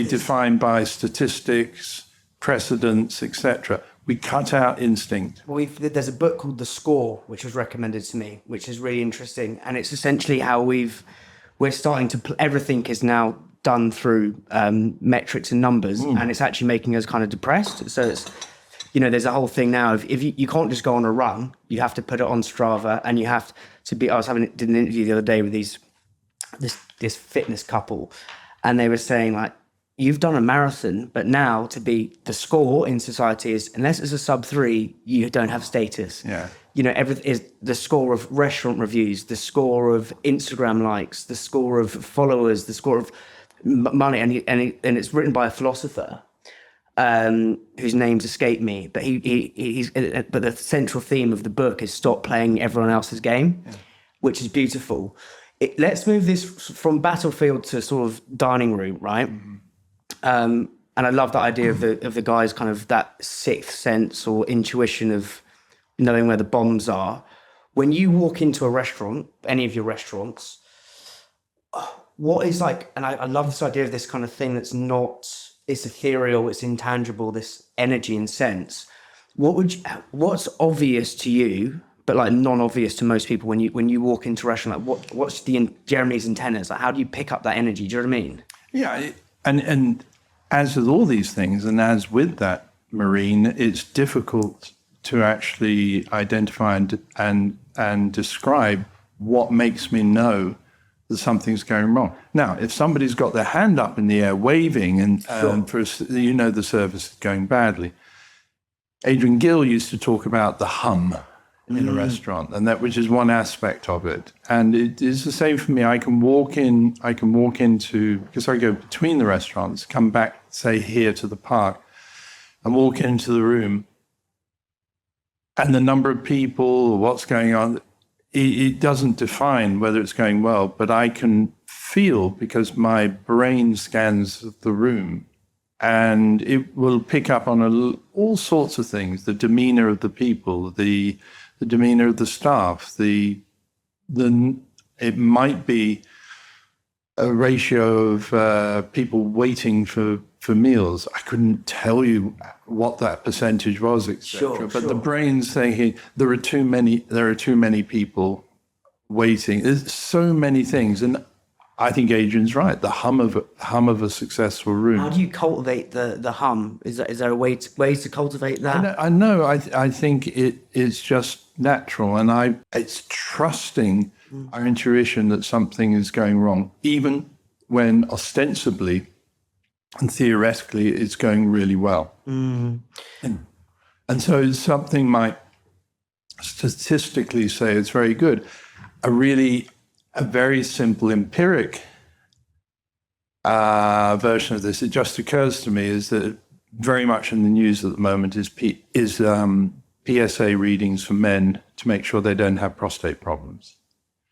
defined by statistics, precedents, etc. We cut out instinct. Well, there's a book called The Score, which was recommended to me, which is really interesting, and it's essentially how we're starting to everything is now done through metrics and numbers, and it's actually making us kind of depressed. So it's, there's a whole thing now of if you can't just go on a run, you have to put it on Strava, and you have to be. I did an interview the other day with this fitness couple, and they were saying, like, you've done a marathon, but now to be the score in society is, unless it's a sub-3, you don't have status. Yeah. Everything is the score of restaurant reviews, the score of Instagram likes, the score of followers, the score of money, and it's written by a philosopher whose names escape me, but but the central theme of the book is stop playing everyone else's game, which is beautiful. Let's move this from battlefield to sort of dining room, right? Mm-hmm. And I love that idea of the guy's kind of that sixth sense or intuition of knowing where the bombs are. When you walk into a restaurant, any of your restaurants, what is like, and I love this idea of this kind of thing that's not ethereal, it's intangible, this energy and sense. What's obvious to you, but like non-obvious to most people when you walk into a restaurant? Like what's the Jeremy's antennas? Like how do you pick up that energy? Do you know what I mean? Yeah, and as with all these things, and as with that, Marine, it's difficult to actually identify and describe what makes me know that something's going wrong. Now, if somebody's got their hand up in the air waving and the service is going badly. Adrian Gill used to talk about the hum in a restaurant, and which is one aspect of it. And it is the same for me. I can walk into, because I go between the restaurants, come back, say here to the park, and walk into the room, and the number of people, what's going on, it doesn't define whether it's going well, but I can feel, because my brain scans the room, and it will pick up on all sorts of things: the demeanor of the people, the demeanor of the staff, it might be a ratio of people waiting for meals. I couldn't tell you what that percentage was, etc. But the brain's saying there are too many people waiting. There's so many things, and I think Adrian's right. The hum of a successful room. How do you cultivate the hum? Is there a ways to cultivate that? I know. I think it's just natural, and it's trusting our intuition that something is going wrong, even when ostensibly and theoretically it's going really well. And so something might statistically say it's very good. A very simple empiric version of this, it just occurs to me, is that very much in the news at the moment is PSA readings for men to make sure they don't have prostate problems.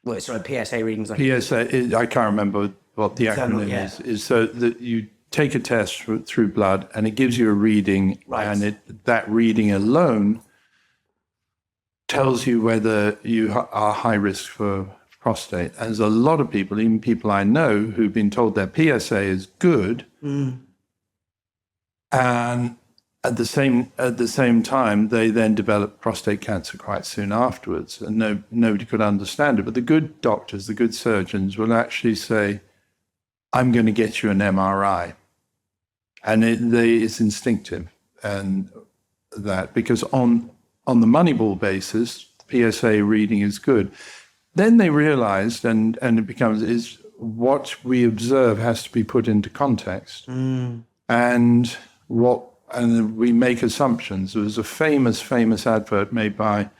Well, sorry, PSA readings. PSA, I can't remember what the acronym is so that you take a test through blood and it gives you a reading, and that reading alone tells you whether you are high risk for prostate. And there's a lot of people, even people I know, who've been told their PSA is good, and at the same time, they then develop prostate cancer quite soon afterwards, and nobody could understand it. But the good doctors, the good surgeons, will actually say, "I'm going to get you an MRI," and it's instinctive, and that because on the Moneyball basis, the PSA reading is good. Then they realized, and it becomes, is what we observe has to be put into context, and we make assumptions. There was a famous advert made by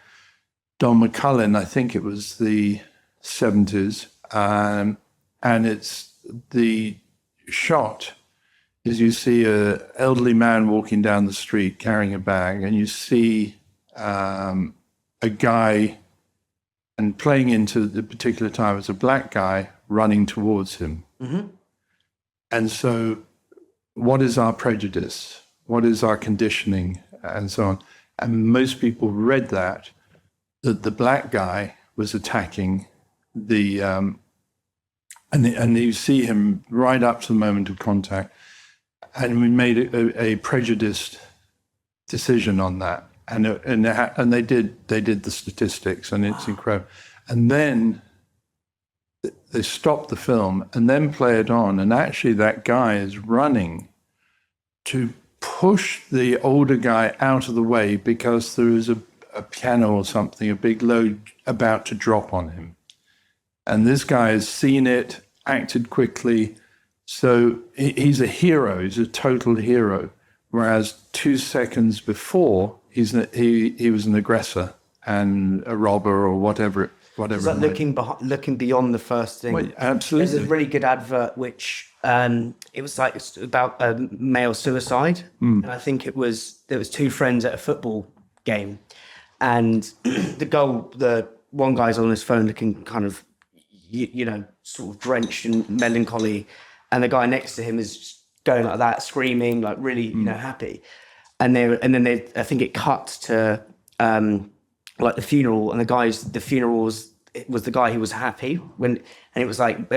Don McCullin, I think it was the 70s, and it's the shot is you see an elderly man walking down the street carrying a bag, and you see a guy, and playing into the particular time as a black guy running towards him. And so what is our prejudice? What is our conditioning? And so on. And most people read that the black guy was attacking and you see him right up to the moment of contact. And we made a prejudiced decision on that. And they did the statistics, and it's incredible. And then they stopped the film and then play it on, and actually that guy is running to push the older guy out of the way because there is a piano or something, a big load about to drop on him. And this guy has seen it, acted quickly. So he's a hero. He's a total hero. Whereas 2 seconds before, he was an aggressor and a robber or whatever. Is that looking beyond the first thing? Well, absolutely. There's a really good advert which it's about male suicide, and I think there was two friends at a football game, and the one guy's on his phone looking kind of sort of drenched in melancholy, and the guy next to him is just going like that, screaming, like really happy, and then I think it cut to like the funeral, and the funeral was the guy who was happy and it was like,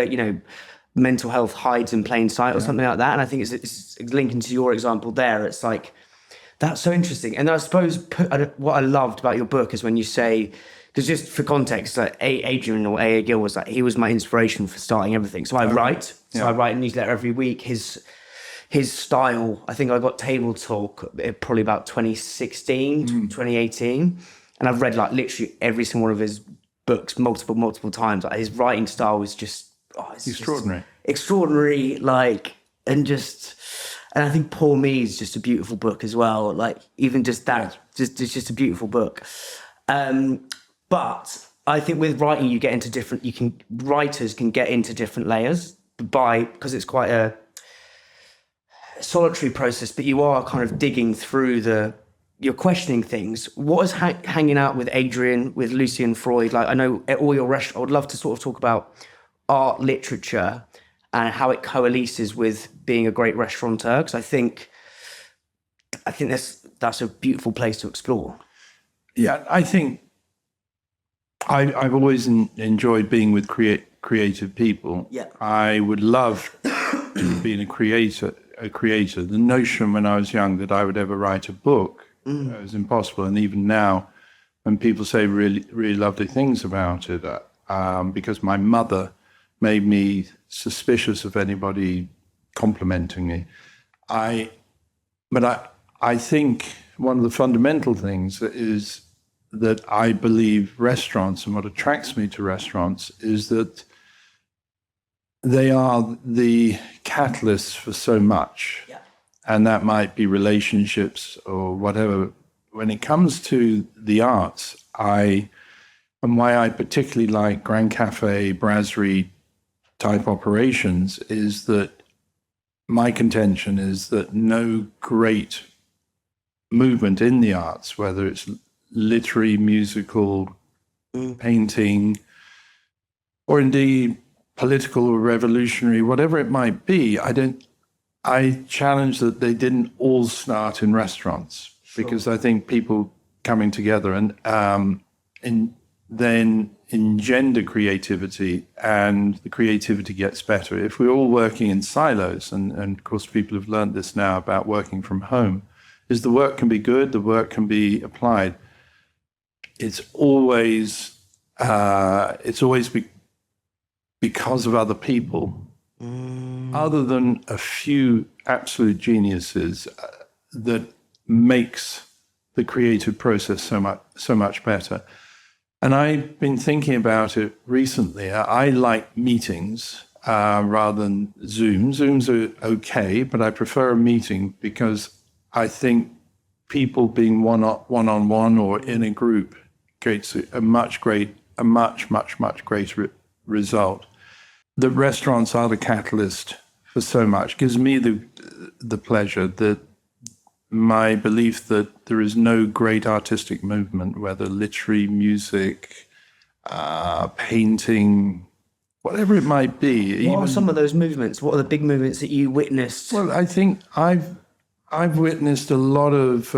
mental health hides in plain sight or something like that. And I think it's linking to your example there. It's like, that's so interesting. And I suppose what I loved about your book is when you say, because just for context, like Adrian or A.A. Gill was like, he was my inspiration for starting everything. So I write. So I write a newsletter every week. His style, I think I got Table Talk probably about 2016, 2018. And I've read like literally every single one of his books multiple times. Like, his writing style was just extraordinary. Extraordinary, like, and I think Poor Me is just a beautiful book as well. Like, even just that, it's just a beautiful book. But I think with writing, you get into writers can get into different layers because it's quite a solitary process, but you are kind of digging through you're questioning things. What is hanging out with Adrian, with Lucian Freud? Like, I know at all your restaurants, I would love to sort of talk about art, literature, and how it coalesces with being a great restaurateur, because I think that's a beautiful place to explore. Yeah, I think I've always enjoyed being with creative people. Yeah. I would love being a creator. The notion when I was young that I would ever write a book was impossible. And even now, when people say really, really lovely things about it, because my mother made me suspicious of anybody complimenting me. I think one of the fundamental things is that I believe restaurants, and what attracts me to restaurants is that they are the catalysts for so much. Yeah. And that might be relationships or whatever. When it comes to the arts, and why I particularly like Grand Cafe, brasserie type operations is that my contention is that no great movement in the arts, whether it's literary, musical, painting, or indeed political or revolutionary, whatever it might be, I challenge that they didn't all start in restaurants, because I think people coming together and then engender creativity, and the creativity gets better. If we're all working in silos, and of course people have learned this now about working from home, is the work can be good, the work can be applied. It's always because of other people, other than a few absolute geniuses, that makes the creative process so much better. And I've been thinking about it recently. I like meetings rather than Zoom. Zooms are okay, but I prefer a meeting because I think people being one-on-one or in a group creates a much greater result. The restaurants are the catalyst for so much. Gives me the pleasure that my belief that there is no great artistic movement, whether literary, music, painting, whatever it might be. What are some of those movements? What are the big movements that you witnessed? Well, I think I've witnessed a lot of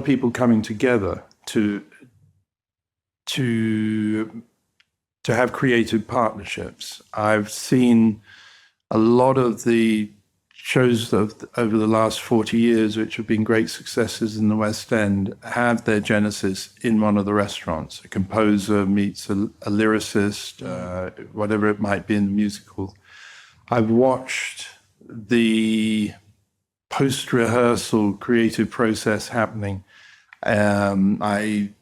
people coming together to have creative partnerships. I've seen a lot of the shows over the last 40 years, which have been great successes in the West End, have their genesis in one of the restaurants. A composer meets a lyricist, whatever it might be in the musical. I've watched the post-rehearsal creative process happening. Funny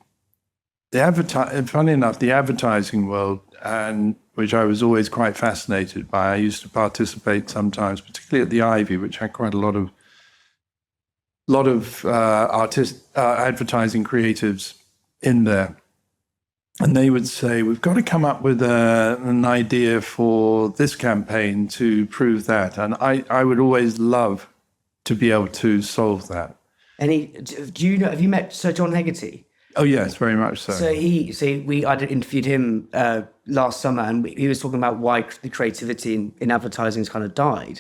enough, the advertising world, and which I was always quite fascinated by. I used to participate sometimes, particularly at the Ivy, which had quite a lot of advertising creatives in there. And they would say, we've got to come up with an idea for this campaign to prove that. And I would always love to be able to solve that. Have you met Sir John Hegarty? Oh yes, very much so. So I interviewed him last summer, and he was talking about why the creativity in advertising has kind of died.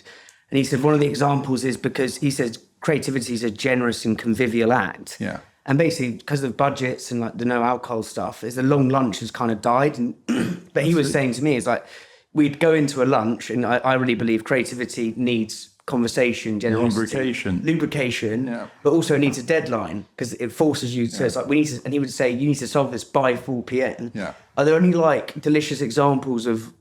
And he said one of the examples is because he says creativity is a generous and convivial act. Yeah. And basically, because of budgets and like the no alcohol stuff, is the long lunch has kind of died. And but he was saying to me, it's like we'd go into a lunch, and I really believe creativity needs conversation, generosity, lubrication, but also needs a deadline because it forces you to. It's like we need to, and he would say you need to solve this by 4 p.m. Yeah. Are there any like delicious examples of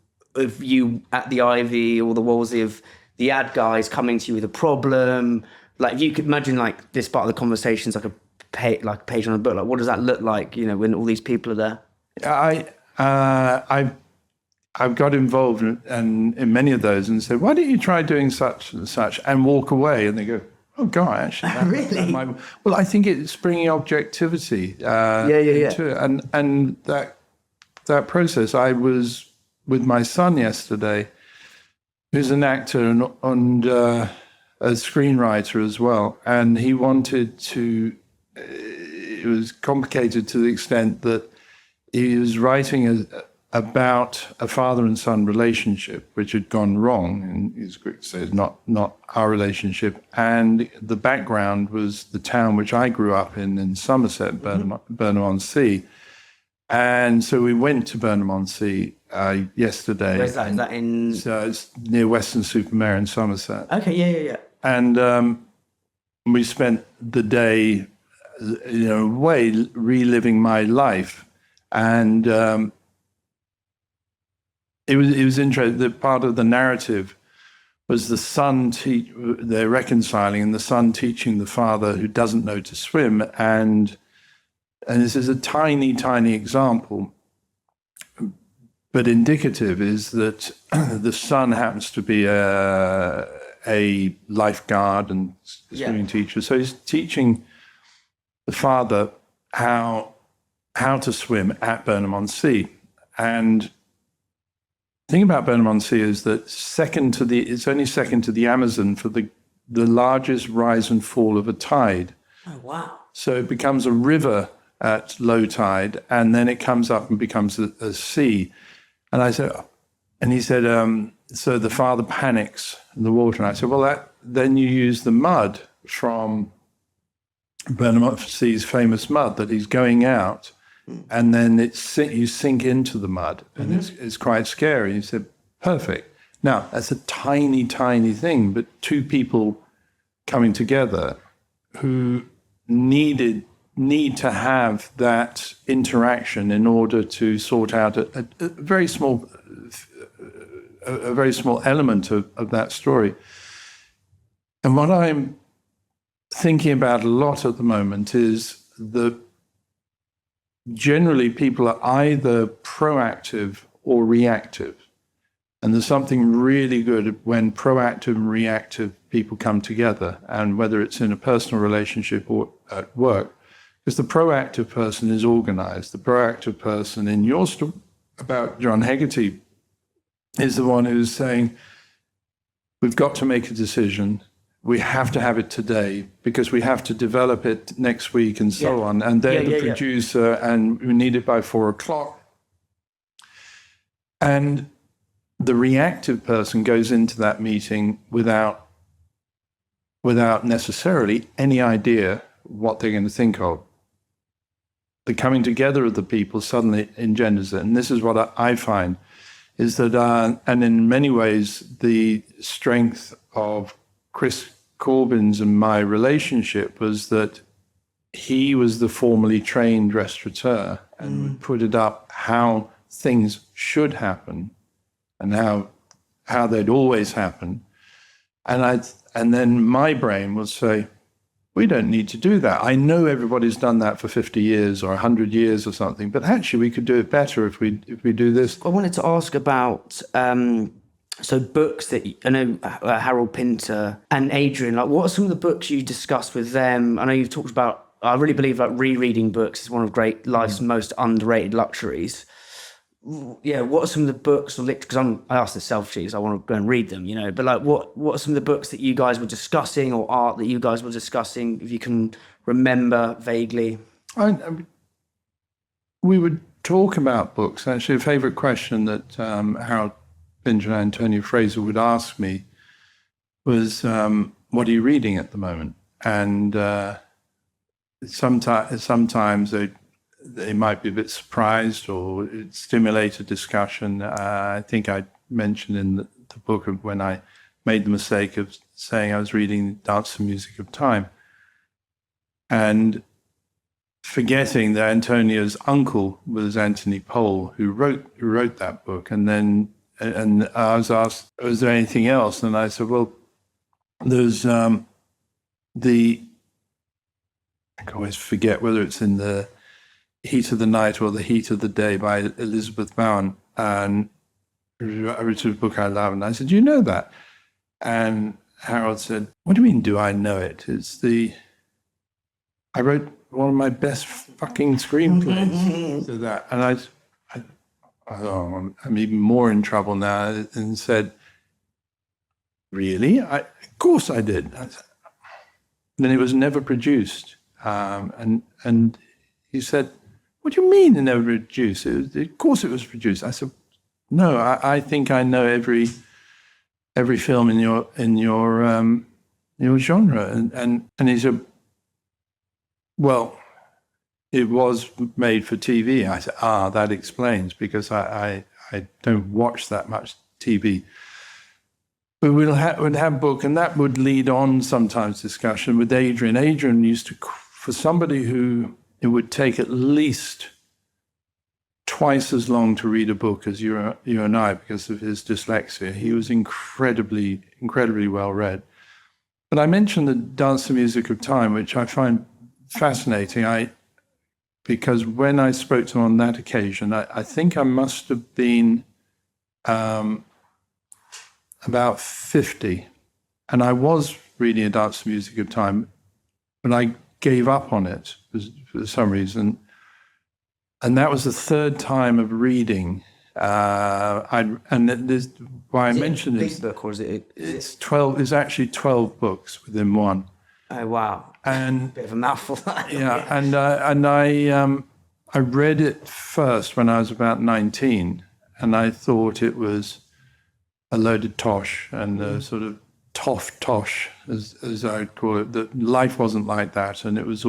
you at the Ivy or the Wolseley of the ad guys coming to you with a problem? Like if you could imagine like this part of the conversation's like a page on a book. Like what does that look like? You know, when all these people are there. I've got involved in many of those and said, why don't you try doing such and such, and walk away? And they go, oh, God, actually. Really? Well, I think it's bringing objectivity into it. And that process, I was with my son yesterday, who's an actor and a screenwriter as well. And he wanted to, it was complicated to the extent that he was writing about a father and son relationship which had gone wrong, and he's quick to say it's not our relationship. And the background was the town which I grew up in Somerset, Burnham-on-Sea. And so we went to Burnham-on-Sea yesterday. Where's that? Is that in? So it's near Weston-super-Mare in Somerset. Okay, yeah. And we spent the day, reliving my life, and it was interesting. The part of the narrative was the son they're reconciling, and the son teaching the father who doesn't know to swim. And this is a tiny, tiny example, but indicative is that the son happens to be a lifeguard and swimming teacher. So he's teaching the father how to swim at Burnham-on-Sea. And the thing about Burnham-on-Sea is that it's only second to the Amazon for the largest rise and fall of a tide. Oh, wow. So it becomes a river at low tide, and then it comes up and becomes a sea. And I said, and he said, so the father panics in the water. And I said, well, then you use the mud from Burnham-on-Sea's famous mud that he's going out, and then you sink into the mud, and it's quite scary. He said, perfect. Now, that's a tiny, tiny thing, but two people coming together who need to have that interaction in order to sort out a very small element of that story. And what I'm thinking about a lot at the moment is that generally people are either proactive or reactive. And there's something really good when proactive and reactive people come together, and whether it's in a personal relationship or at work, because the proactive person is organized. The proactive person in your story about John Hegarty is the one who's saying, we've got to make a decision. We have to have it today because we have to develop it next week and so on. And they're the producer and we need it by 4:00. And the reactive person goes into that meeting without necessarily any idea what they're going to think of. The coming together of the people suddenly engenders it. And this is what I find is that, and in many ways, the strength of Chris Corbin's and my relationship was that he was the formally trained restaurateur and would put it up how things should happen and how they'd always happen. And then my brain will say, we don't need to do that. I know everybody's done that for 50 years or 100 years or something, but actually we could do it better if we do this. I wanted to ask about so books that I know Harold Pinter and Adrian. Like, what are some of the books you discussed with them? I know you've talked about. I really life's rereading books is one of life's most underrated luxuries. Yeah, what are some of the books or because I asked the self-cheese, I want to go and read them, but like what are some of the books that you guys were discussing or art that you guys were discussing, if you can remember vaguely? We would talk about books. Actually, a favourite question that Harold Pinter and Antonio Fraser would ask me was, what are you reading at the moment? And sometimes they might be a bit surprised or it stimulate a discussion. I think I mention in the book of when I made the mistake of saying I was reading Dance and Music of Time, and forgetting that Antonia's uncle was Anthony Pole, who wrote that book. And I was asked, was there anything else? And I said, well, there's I can always forget whether it's in The Heat of the Night or The Heat of the Day by Elizabeth Bowen. And I wrote a book I love. And I said, you know that? And Harold said, what do you mean, do I know it? I wrote one of my best fucking screenplays to that. And I'm even more in trouble now, and said, really? Of course I did. Then it was never produced. And he said, what do you mean it never produced? Of course it was produced. I said, no, I think I know every film in your genre. And he said, well, it was made for TV. I said, that explains, because I don't watch that much TV. But we'd have a book, and that would lead on sometimes discussion with Adrian. Adrian used to, for somebody who it would take at least twice as long to read a book as you and I, because of his dyslexia. He was incredibly, incredibly well read. But I mentioned the Dance and Music of Time, which I find fascinating. Because when I spoke to him on that occasion, I think I must have been about 50, and I was reading A Dance and Music of Time, but I gave up on it for some reason. And that was the third time of reading. And this, why I mentioned it. it. Book, or is it? It's 12. It's actually 12 books within one. Oh wow! And bit of a mouthful. Yeah, and I read it first when I was about 19, and I thought it was a loaded tosh and a sort of tosh, as I would call it. That life wasn't like that, and it was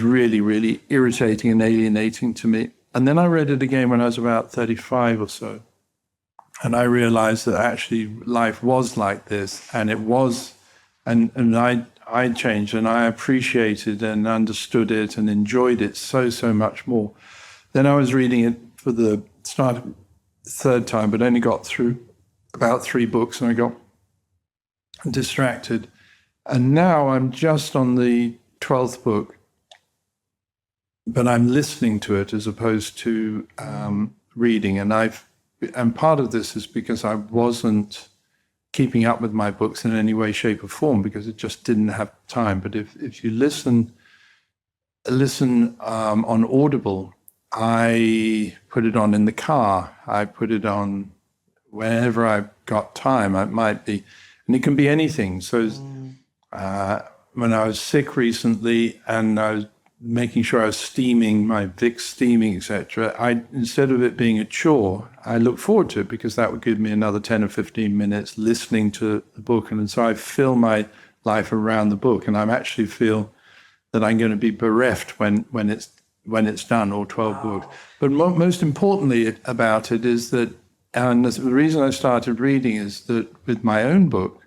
really, really irritating and alienating to me. And then I read it again when I was about 35 or so, and I realized that actually life was like this, and it was, and I changed, and I appreciated and understood it and enjoyed it so much more. Then I was reading it for the start of the third time, but only got through about 3 books, and I got distracted. And now I'm just on the 12th book, but I'm listening to it as opposed to reading. And part of this is because I wasn't keeping up with my books in any way, shape, or form, because it just didn't have time. But if you listen on Audible, I put it on in the car. I put it on whenever I've got time. It might be, and it can be anything. So when I was sick recently, and I was making sure I was steaming, my Vicks steaming, etc., instead of it being a chore, I look forward to it, because that would give me another 10 or 15 minutes listening to the book. And so I fill my life around the book, and I actually feel that I'm going to be bereft when it's done, all 12 books. But most importantly about it is that, and the reason I started reading is that with my own book,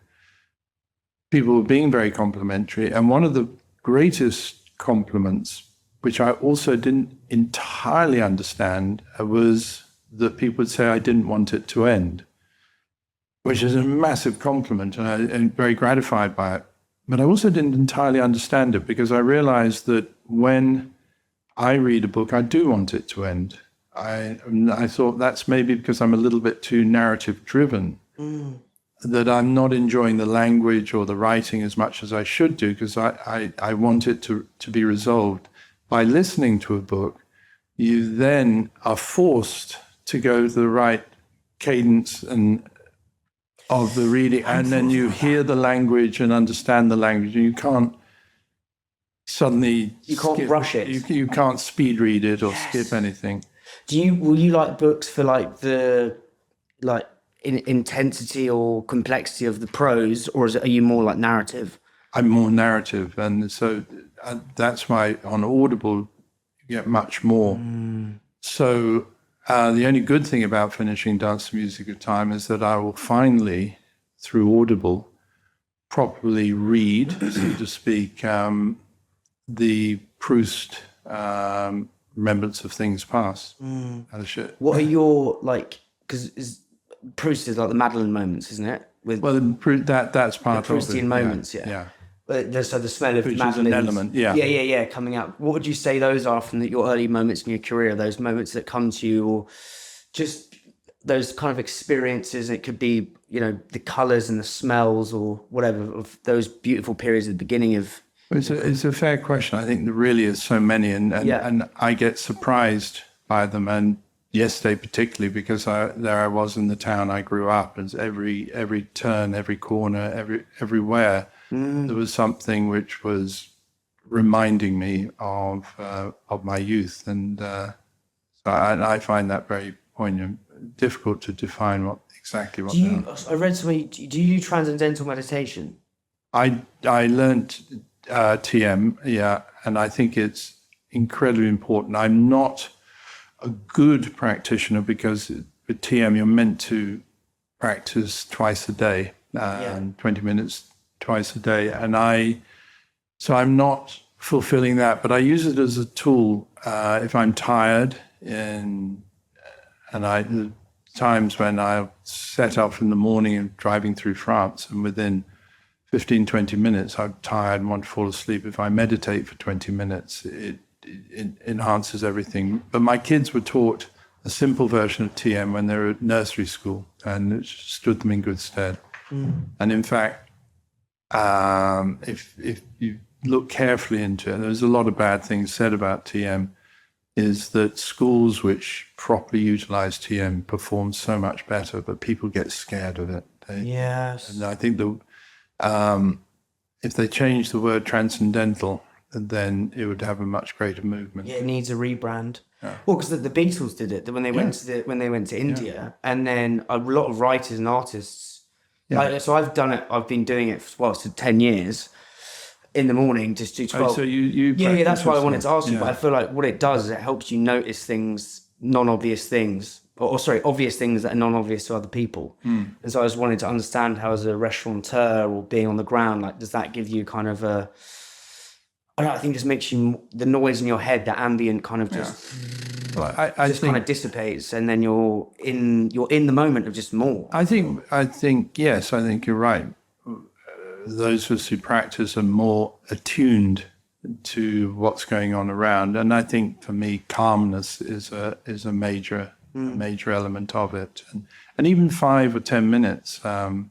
people were being very complimentary. And one of the greatest compliments, which I also didn't entirely understand, was that people would say I didn't want it to end, which is a massive compliment, and I'm very gratified by it. But I also didn't entirely understand it, because I realized that when I read a book, I do want it to end. I thought that's maybe because I'm a little bit too narrative driven, that I'm not enjoying the language or the writing as much as I should do, because I want it to be resolved. By listening to a book, you then are forced to go to the right cadence and of the reading, and then you hear the language and understand the language. You can't suddenly rush it. You can't speed read it or skip anything. Will you like books for like the intensity or complexity of the prose, or are you more like narrative? I'm more narrative, and so that's why on Audible you get much more. So, The only good thing about finishing Dance to Music of Time is that I will finally, through Audible, properly read, so to speak, the Proust Remembrance of Things Past. What are your, like, because Proust is like the Madeleine moments, isn't it? With That's part of it. Proustian moments, yeah. So the smell of Which Madeleine. is an element, yeah. Yeah, coming out. What would you say those are from your early moments in your career, those moments that come to you, or just those kind of experiences? It could be, the colours and the smells or whatever of those beautiful periods at the beginning of... It's a fair question. I think there really is so many, and I get surprised by them. And yesterday particularly, because there I was in the town I grew up, and every turn, every corner, everywhere, there was something which was reminding me of my youth, and so I find that very poignant. Difficult to define exactly what. I read somewhere. Do you do transcendental meditation? I learnt TM, and I think it's incredibly important. I'm not a good practitioner because with TM you're meant to practice twice a day, and 20 minutes twice a day, so I'm not fulfilling that, but I use it as a tool if I'm tired, and the times when I set off in the morning and driving through France, and within 15, 20 minutes I'm tired and want to fall asleep. If I meditate for 20 minutes, it enhances everything. But my kids were taught a simple version of TM when they were at nursery school, and it stood them in good stead. And in fact, if you look carefully into it, there's a lot of bad things said about TM, is that schools which properly utilize TM perform so much better, but people get scared of it. Yes. And I think if they change the word transcendental, then it would have a much greater movement. Yeah, it needs a rebrand. Yeah. Well, because the Beatles did it when they went to India, and then a lot of writers and artists. Yeah. So I've done it. I've been doing it for 10 years. In the morning, just do 12. So you yeah, that's why I wanted to ask you. But I feel like what it does is it helps you notice things, non-obvious things, obvious things that are non-obvious to other people. And so I just wanted to understand how, as a restaurateur or being on the ground, like, does that give you kind of a... I don't know, I think it just makes you... The noise in your head, the ambient kind of just... Well, I just think, kind of dissipates, and then you're in the moment of just more. I think yes, I think you're right. Those of us who practice are more attuned to what's going on around, and I think for me, calmness is a major element of it. And even 5 or 10 minutes, I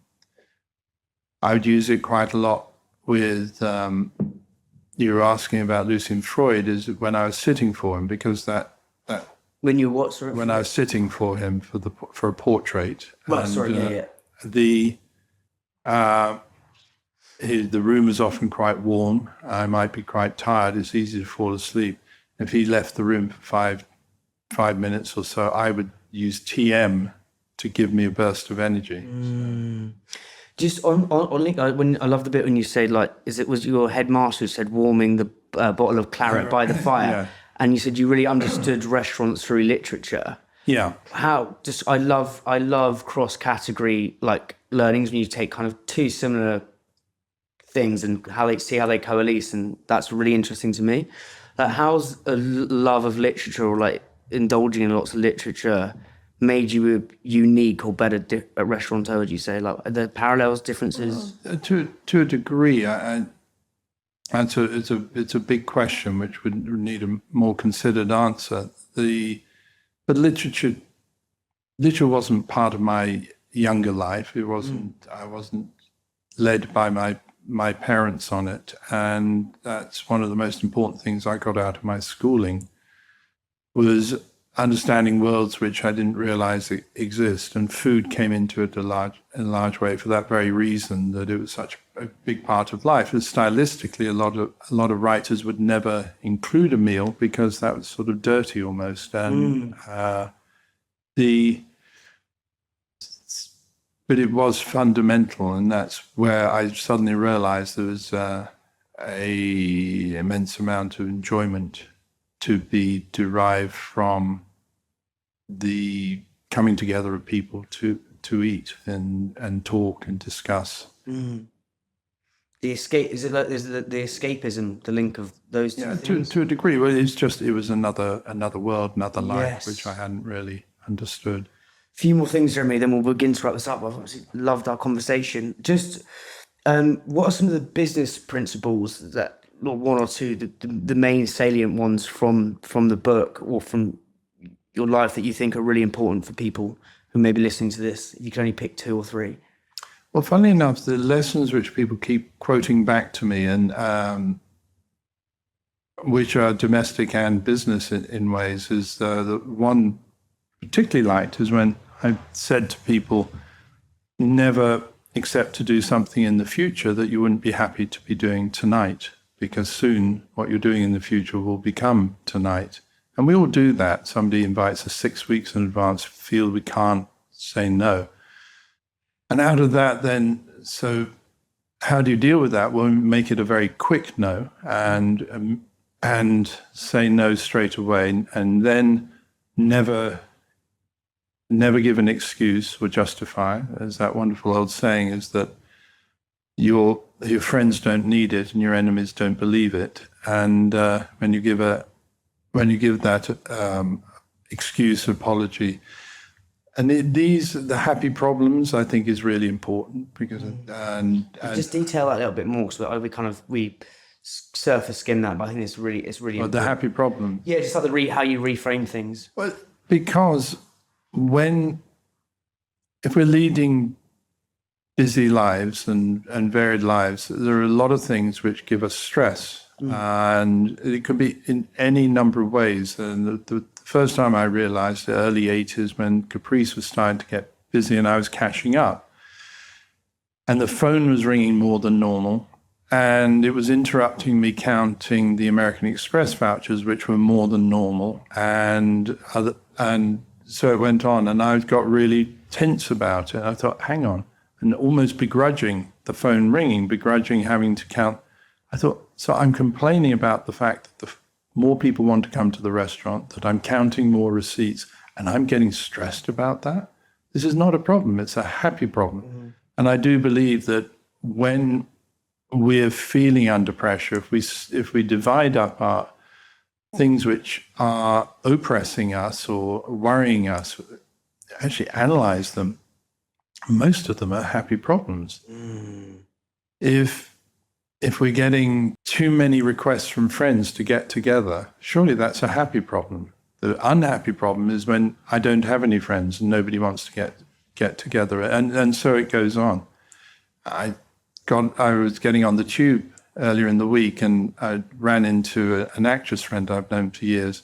would use it quite a lot with. You were asking about Lucian Freud, is when I was sitting for him, because that. When you what? Sorry? When I was sitting for him for a portrait. Right. Sorry. The room is often quite warm. I might be quite tired. It's easy to fall asleep. If he left the room for five minutes or so, I would use TM to give me a burst of energy. Just on when I love the bit when you say, like, was your headmaster who said warming the bottle of claret by the fire, and you said you really understood restaurants through literature. Yeah. I love cross-category, like, learnings when you take kind of two similar things and how they coalesce, and that's really interesting to me. Like, how's a love of literature, or like indulging in lots of literature, made you a unique or better restaurateur? Would you say, like, are there parallels, differences? To a degree, it's a big question which would need a more considered answer. But literature wasn't part of my younger life. It wasn't. I wasn't led by my parents on it, and that's one of the most important things I got out of my schooling, was understanding worlds which I didn't realize exist, and food came into it in a large way for that very reason, that it was such a big part of life. And stylistically, a lot of writers would never include a meal because that was sort of dirty almost, and but it was fundamental, and that's where I suddenly realized there was a immense amount of enjoyment to be derived from the coming together of people to eat and talk and discuss. The escape is the escapism, the link of those two things? To a degree. Well, it was another world, another life, Yes. which I hadn't really understood. Few more things, Jeremy, then we'll begin to wrap this up. I've obviously loved our conversation. Just what are some of the business principles that, or one or two, the main salient ones from the book or from your life that you think are really important for people who may be listening to this? You can only pick 2 or 3. Well, funnily enough, the lessons which people keep quoting back to me, and which are domestic and business in ways, is the one particularly liked is when I said to people, never accept to do something in the future that you wouldn't be happy to be doing tonight, because soon what you're doing in the future will become tonight. And we all do that. Somebody invites us 6 weeks in advance, feel we can't say no. And out of that then, so how do you deal with that? Well, make it a very quick no and say no straight away, and then never give an excuse or justify. As that wonderful old saying is that your friends don't need it and your enemies don't believe it. And when you give that excuse, apology, and the happy problems, I think, is really important because and just detail that a little bit more, because we surface skim that, but I think it's really important. The happy problem. Yeah, just like how you reframe things. Well, because if we're leading busy lives and varied lives, there are a lot of things which give us stress. And it could be in any number of ways. And the first time I realized, the early 80s, when Caprice was starting to get busy and I was catching up, and the phone was ringing more than normal, and it was interrupting me counting the American Express vouchers, which were more than normal, and so it went on, and I got really tense about it. I thought, hang on, and almost begrudging the phone ringing, begrudging having to count. I thought, so I'm complaining about the fact that more people want to come to the restaurant, that I'm counting more receipts, and I'm getting stressed about that. This is not a problem. It's a happy problem. And I do believe that when we're feeling under pressure, if we divide up our things which are oppressing us or worrying us, actually analyze them, most of them are happy problems. If we're getting too many requests from friends to get together, surely that's a happy problem. The unhappy problem is when I don't have any friends and nobody wants to get together, and so it goes on. I was getting on the tube earlier in the week, and I ran into an actress friend I've known for years,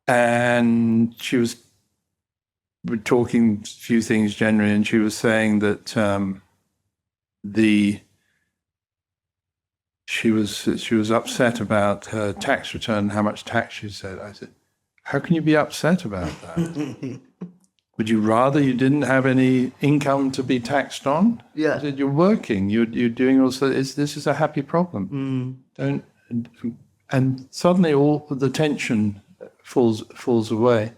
and we're talking a few things generally, and she was saying that she was upset about her tax return, how much tax she said. I said, how can you be upset about that? Would you rather you didn't have any income to be taxed on? Yeah. I said, you're working, you're doing also, this is a happy problem. And suddenly all the tension falls away.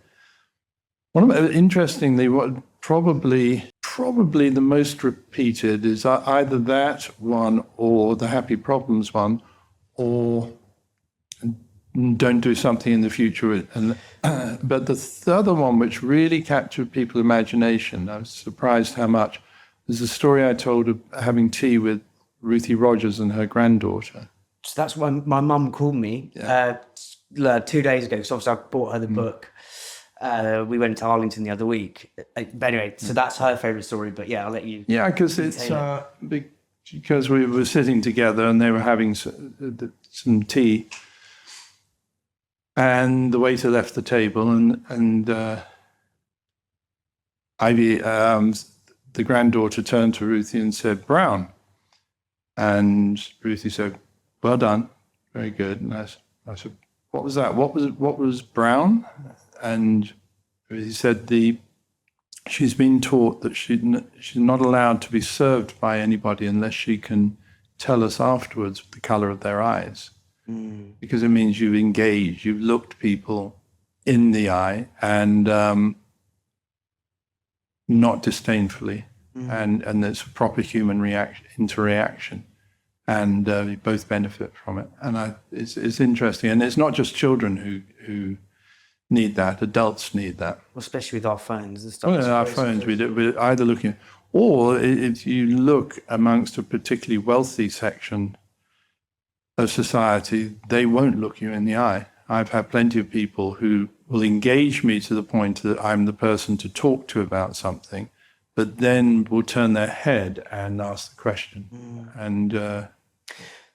Interestingly, what probably the most repeated is either that one or the happy problems one, or don't do something in the future. But the other one, which really captured people's imagination, I was surprised how much, is a story I told of having tea with Ruthie Rogers and her granddaughter. So that's when my mum called me 2 days ago, because obviously I bought her the book. We went to Arlington the other week. But anyway, so that's her favourite story. But yeah, I'll let you. Yeah, because it's because we were sitting together and they were having some tea, and the waiter left the table, and Ivy, the granddaughter, turned to Ruthie and said, "Brown," and Ruthie said, "Well done, very good." And I said, "What was that? What was brown?" And he said, she's been taught that she's not allowed to be served by anybody unless she can tell us afterwards the color of their eyes. Because it means you've engaged, you've looked people in the eye, and not disdainfully, and it's a proper human interaction, and we both benefit from it. And it's interesting, and it's not just children who need that; adults need that. Especially with our phones and stuff. Well, our phones, we're either looking, or if you look amongst a particularly wealthy section of society, they won't look you in the eye. I've had plenty of people who will engage me to the point that I'm the person to talk to about something, but then will turn their head and ask the question. And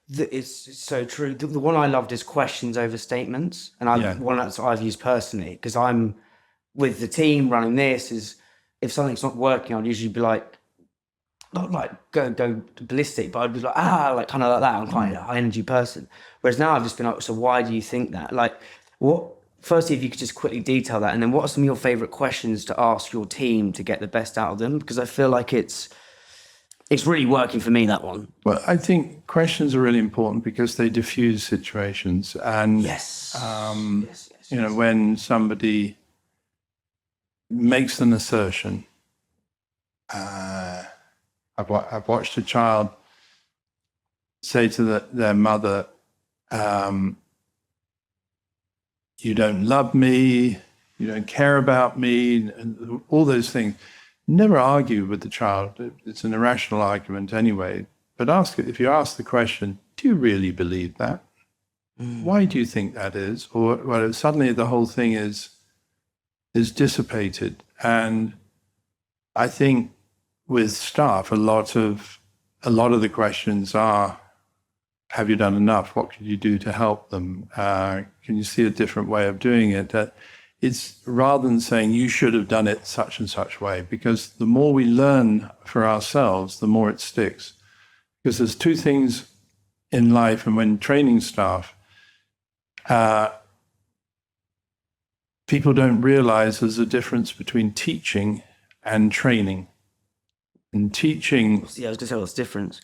it's so true. The one I loved is questions over statements, and one that's I've used personally, because I'm with the team running this. Is if something's not working, I'd usually be like, not like go ballistic, but I'd be like, like kind of like that. I'm quite a high energy person. Whereas now I've just been like, so why do you think that? Like, what? Firstly, if you could just quickly detail that, and then what are some of your favourite questions to ask your team to get the best out of them? Because I feel like it's really working for me, that one. Well, I think questions are really important because they diffuse situations. And you know, when somebody makes an assertion, I've watched a child say to their mother, you don't love me, you don't care about me, and all those things. Never argue with the child. It's an irrational argument anyway. But if you ask the question, do you really believe that? Why do you think that is? Or well, suddenly the whole thing is dissipated. And I think with staff, a lot of the questions are, have you done enough? What could you do to help them? Can you see a different way of doing it? It's rather than saying you should have done it such and such way, because the more we learn for ourselves, the more it sticks. Because there's two things in life, and when training staff, people don't realize there's a difference between teaching and training. And teaching... Yeah, I was going to say, what's the difference?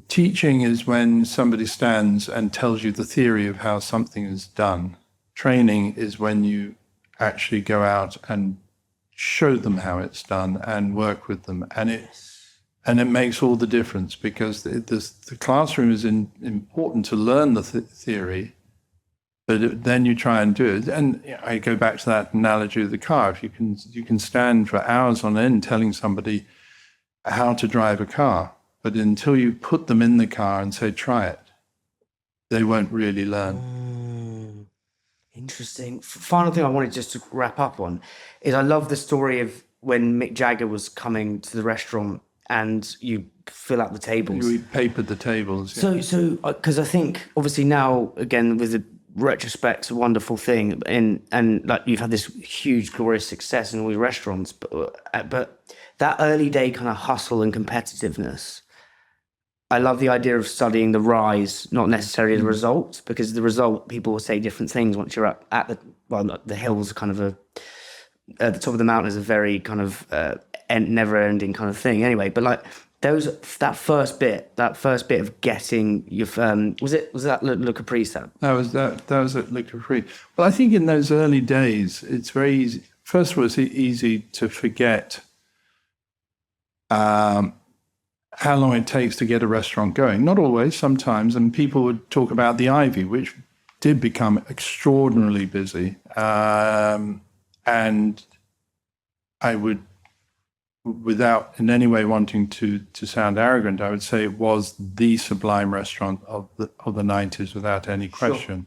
Teaching is when somebody stands and tells you the theory of how something is done. Training is when you actually go out and show them how it's done and work with them. And it makes all the difference, because the classroom is important to learn the theory, but then you try and do it. And I go back to that analogy of the car. If you can stand for hours on end telling somebody how to drive a car, but until you put them in the car and say, try it, they won't really learn. Interesting. Final thing I wanted just to wrap up on is I love the story of when Mick Jagger was coming to the restaurant and you fill out the tables. We papered the tables. Yeah. So because I think obviously now, again, with the retrospect's a wonderful thing, and like you've had this huge, glorious success in all your restaurants, but that early day kind of hustle and competitiveness, I love the idea of studying the rise, not necessarily the result, because the result, people will say different things once you're at the hills, kind of at the top of the mountain is a very kind of never-ending kind of thing. Anyway, but like that first bit of getting your was that Le Caprice? That was at Le Caprice. Well, I think in those early days, it's very easy. First of all, it's easy to forget how long it takes to get a restaurant going. Not always, sometimes. And people would talk about the Ivy, which did become extraordinarily busy. And I would, without in any way wanting to sound arrogant, I would say it was the sublime restaurant of the 90s, without any question. Sure.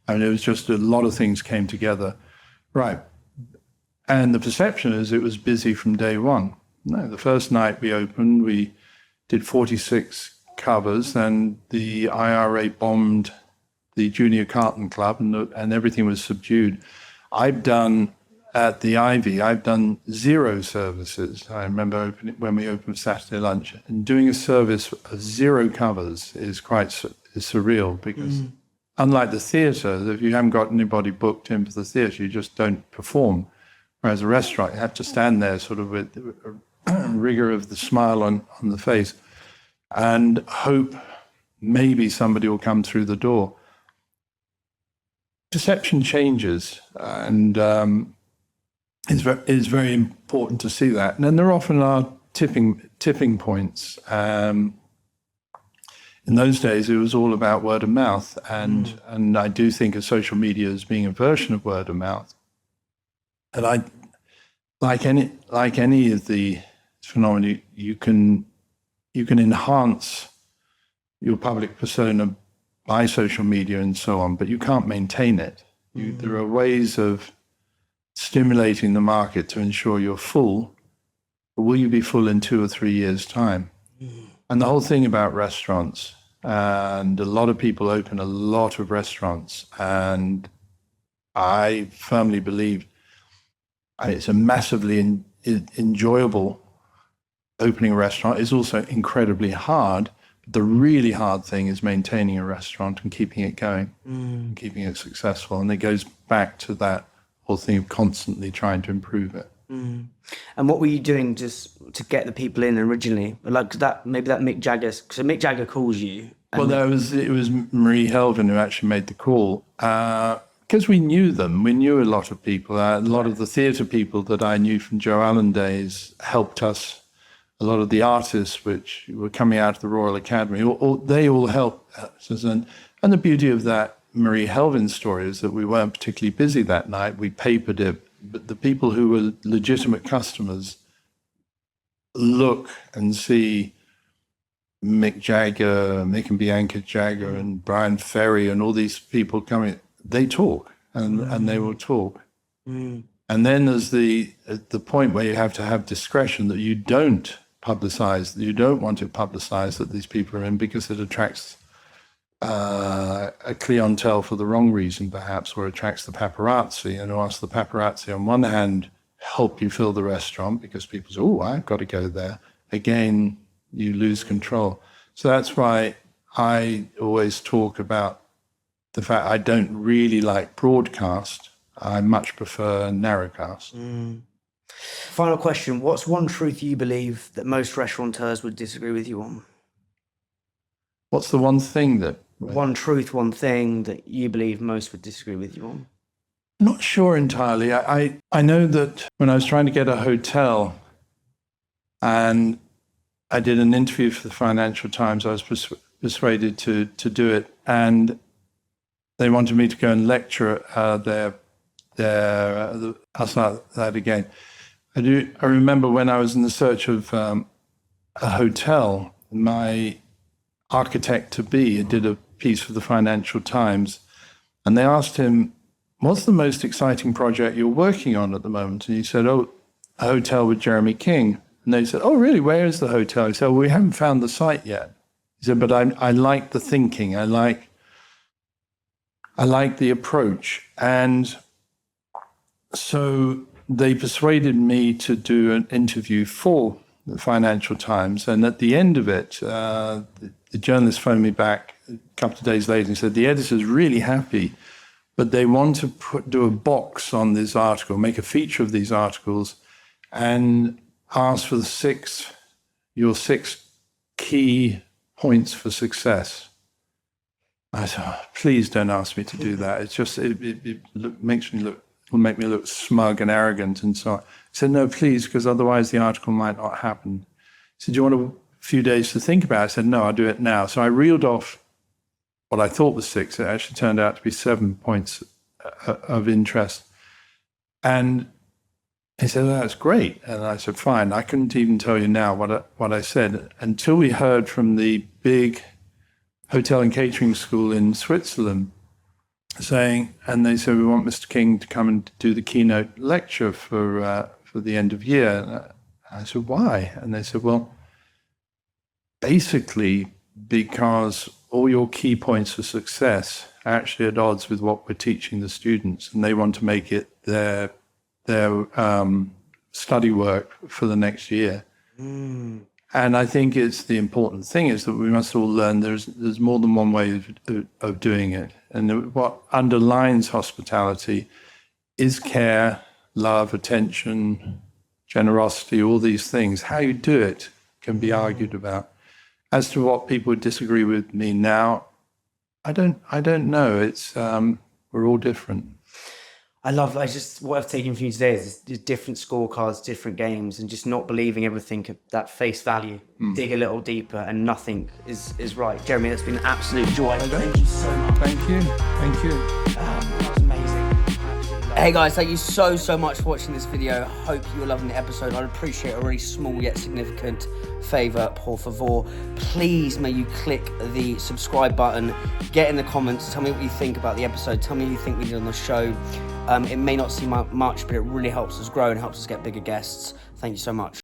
I mean, it was just a lot of things came together. Right. And the perception is it was busy from day one. No, the first night we opened, we did 46 covers, and the IRA bombed the Junior Carton Club, and everything was subdued. At the Ivy, I've done 0 services. I remember when we opened Saturday lunch, and doing a service of 0 covers is quite surreal, because unlike the theatre, if you haven't got anybody booked in for the theatre, you just don't perform. Whereas a restaurant, you have to stand there sort of with rigor of the smile on the face and hope maybe somebody will come through the door. perception changes, and it's very important to see that. And then there often are tipping points. In those days, it was all about word of mouth, and I do think of social media as being a version of word of mouth. And I, like any of the phenomena, you can enhance your public persona by social media and so on, but you can't maintain it. There are ways of stimulating the market to ensure you're full, but will you be full in 2 or 3 years' time? And the whole thing about restaurants, and a lot of people open a lot of restaurants, and I firmly believe it's a massively enjoyable opening a restaurant. It's also incredibly hard. But the really hard thing is maintaining a restaurant and keeping it going, and keeping it successful. And it goes back to that whole thing of constantly trying to improve it. And what were you doing just to get the people in originally? Like that, maybe that Mick Jagger, so Mick Jagger calls you. Well, it was Marie Helvin who actually made the call, because we knew them. We knew a lot of people. A lot of the theatre people that I knew from Joe Allen days helped us. A lot of the artists which were coming out of the Royal Academy, they all helped us. And the beauty of that Marie Helvin story is that we weren't particularly busy that night. We papered it. But the people who were legitimate customers look and see Mick Jagger, Mick and Bianca Jagger, and Brian Ferry, and all these people coming. They talk, and they will talk. And then there's the point where you have to have discretion, that you don't publicize, that you don't want to publicize that these people are in, because it attracts a clientele for the wrong reason, perhaps, or attracts the paparazzi. And whilst the paparazzi, on one hand, help you fill the restaurant because people say, "Oh, I've got to go there," again, you lose control. So that's why I always talk about the fact I don't really like broadcast. I much prefer narrowcast. Final question. What's one truth you believe that most restaurateurs would disagree with you on? What's the one thing that... One truth, one thing that you believe most would disagree with you on? Not sure entirely. I know that when I was trying to get a hotel, and I did an interview for the Financial Times, I was persuaded to do it, and they wanted me to go and lecture I'll start that again. I remember when I was in the search of a hotel, my architect-to-be did a piece for the Financial Times, and they asked him, "What's the most exciting project you're working on at the moment?" And he said, "Oh, a hotel with Jeremy King." And they said, "Oh, really? Where is the hotel?" He said, "Well, we haven't found the site yet." He said, "But I like the thinking. I like the approach." And so they persuaded me to do an interview for the Financial Times. And at the end of it, the journalist phoned me back a couple of days later and said, "The editor's really happy, but they want to do a box on this article, make a feature of these articles, and ask for your six key points for success." I said, "Oh, please don't ask me to do that. It's just, it will make me look smug and arrogant and so on." I said, "No, please, because otherwise the article might not happen." He said, "Do you want a few days to think about it?" I said, "No, I'll do it now." So I reeled off what I thought was 6. It actually turned out to be 7 points of interest. And he said, "Oh, that's great." And I said, "Fine." I couldn't even tell you now what I said until we heard from the big hotel and catering school in Switzerland saying, and they said, "We want Mr. King to come and do the keynote lecture for the end of year." And I said, "Why?" And they said, "Well, basically because all your key points for success are actually at odds with what we're teaching the students, and they want to make it their study work for the next year." And I think it's the important thing is that we must all learn there's more than one way of doing it. And what underlines hospitality is care, love, attention, generosity, all these things. How you do it can be argued about. As to what people would disagree with me now, I don't know. It's We're all different. what I've taken from you today is just different scorecards, different games, and just not believing everything at that face value. Dig a little deeper, and nothing is right. Jeremy, that's been an absolute joy. Thank you so much. Thank you. That was amazing. Hey guys, thank you so much for watching this video. Hope you were loving the episode. I'd appreciate a really small yet significant favor, por favor. Please may you click the subscribe button, get in the comments, tell me what you think about the episode, tell me what you think we did on the show. It may not seem much, but it really helps us grow and helps us get bigger guests. Thank you so much.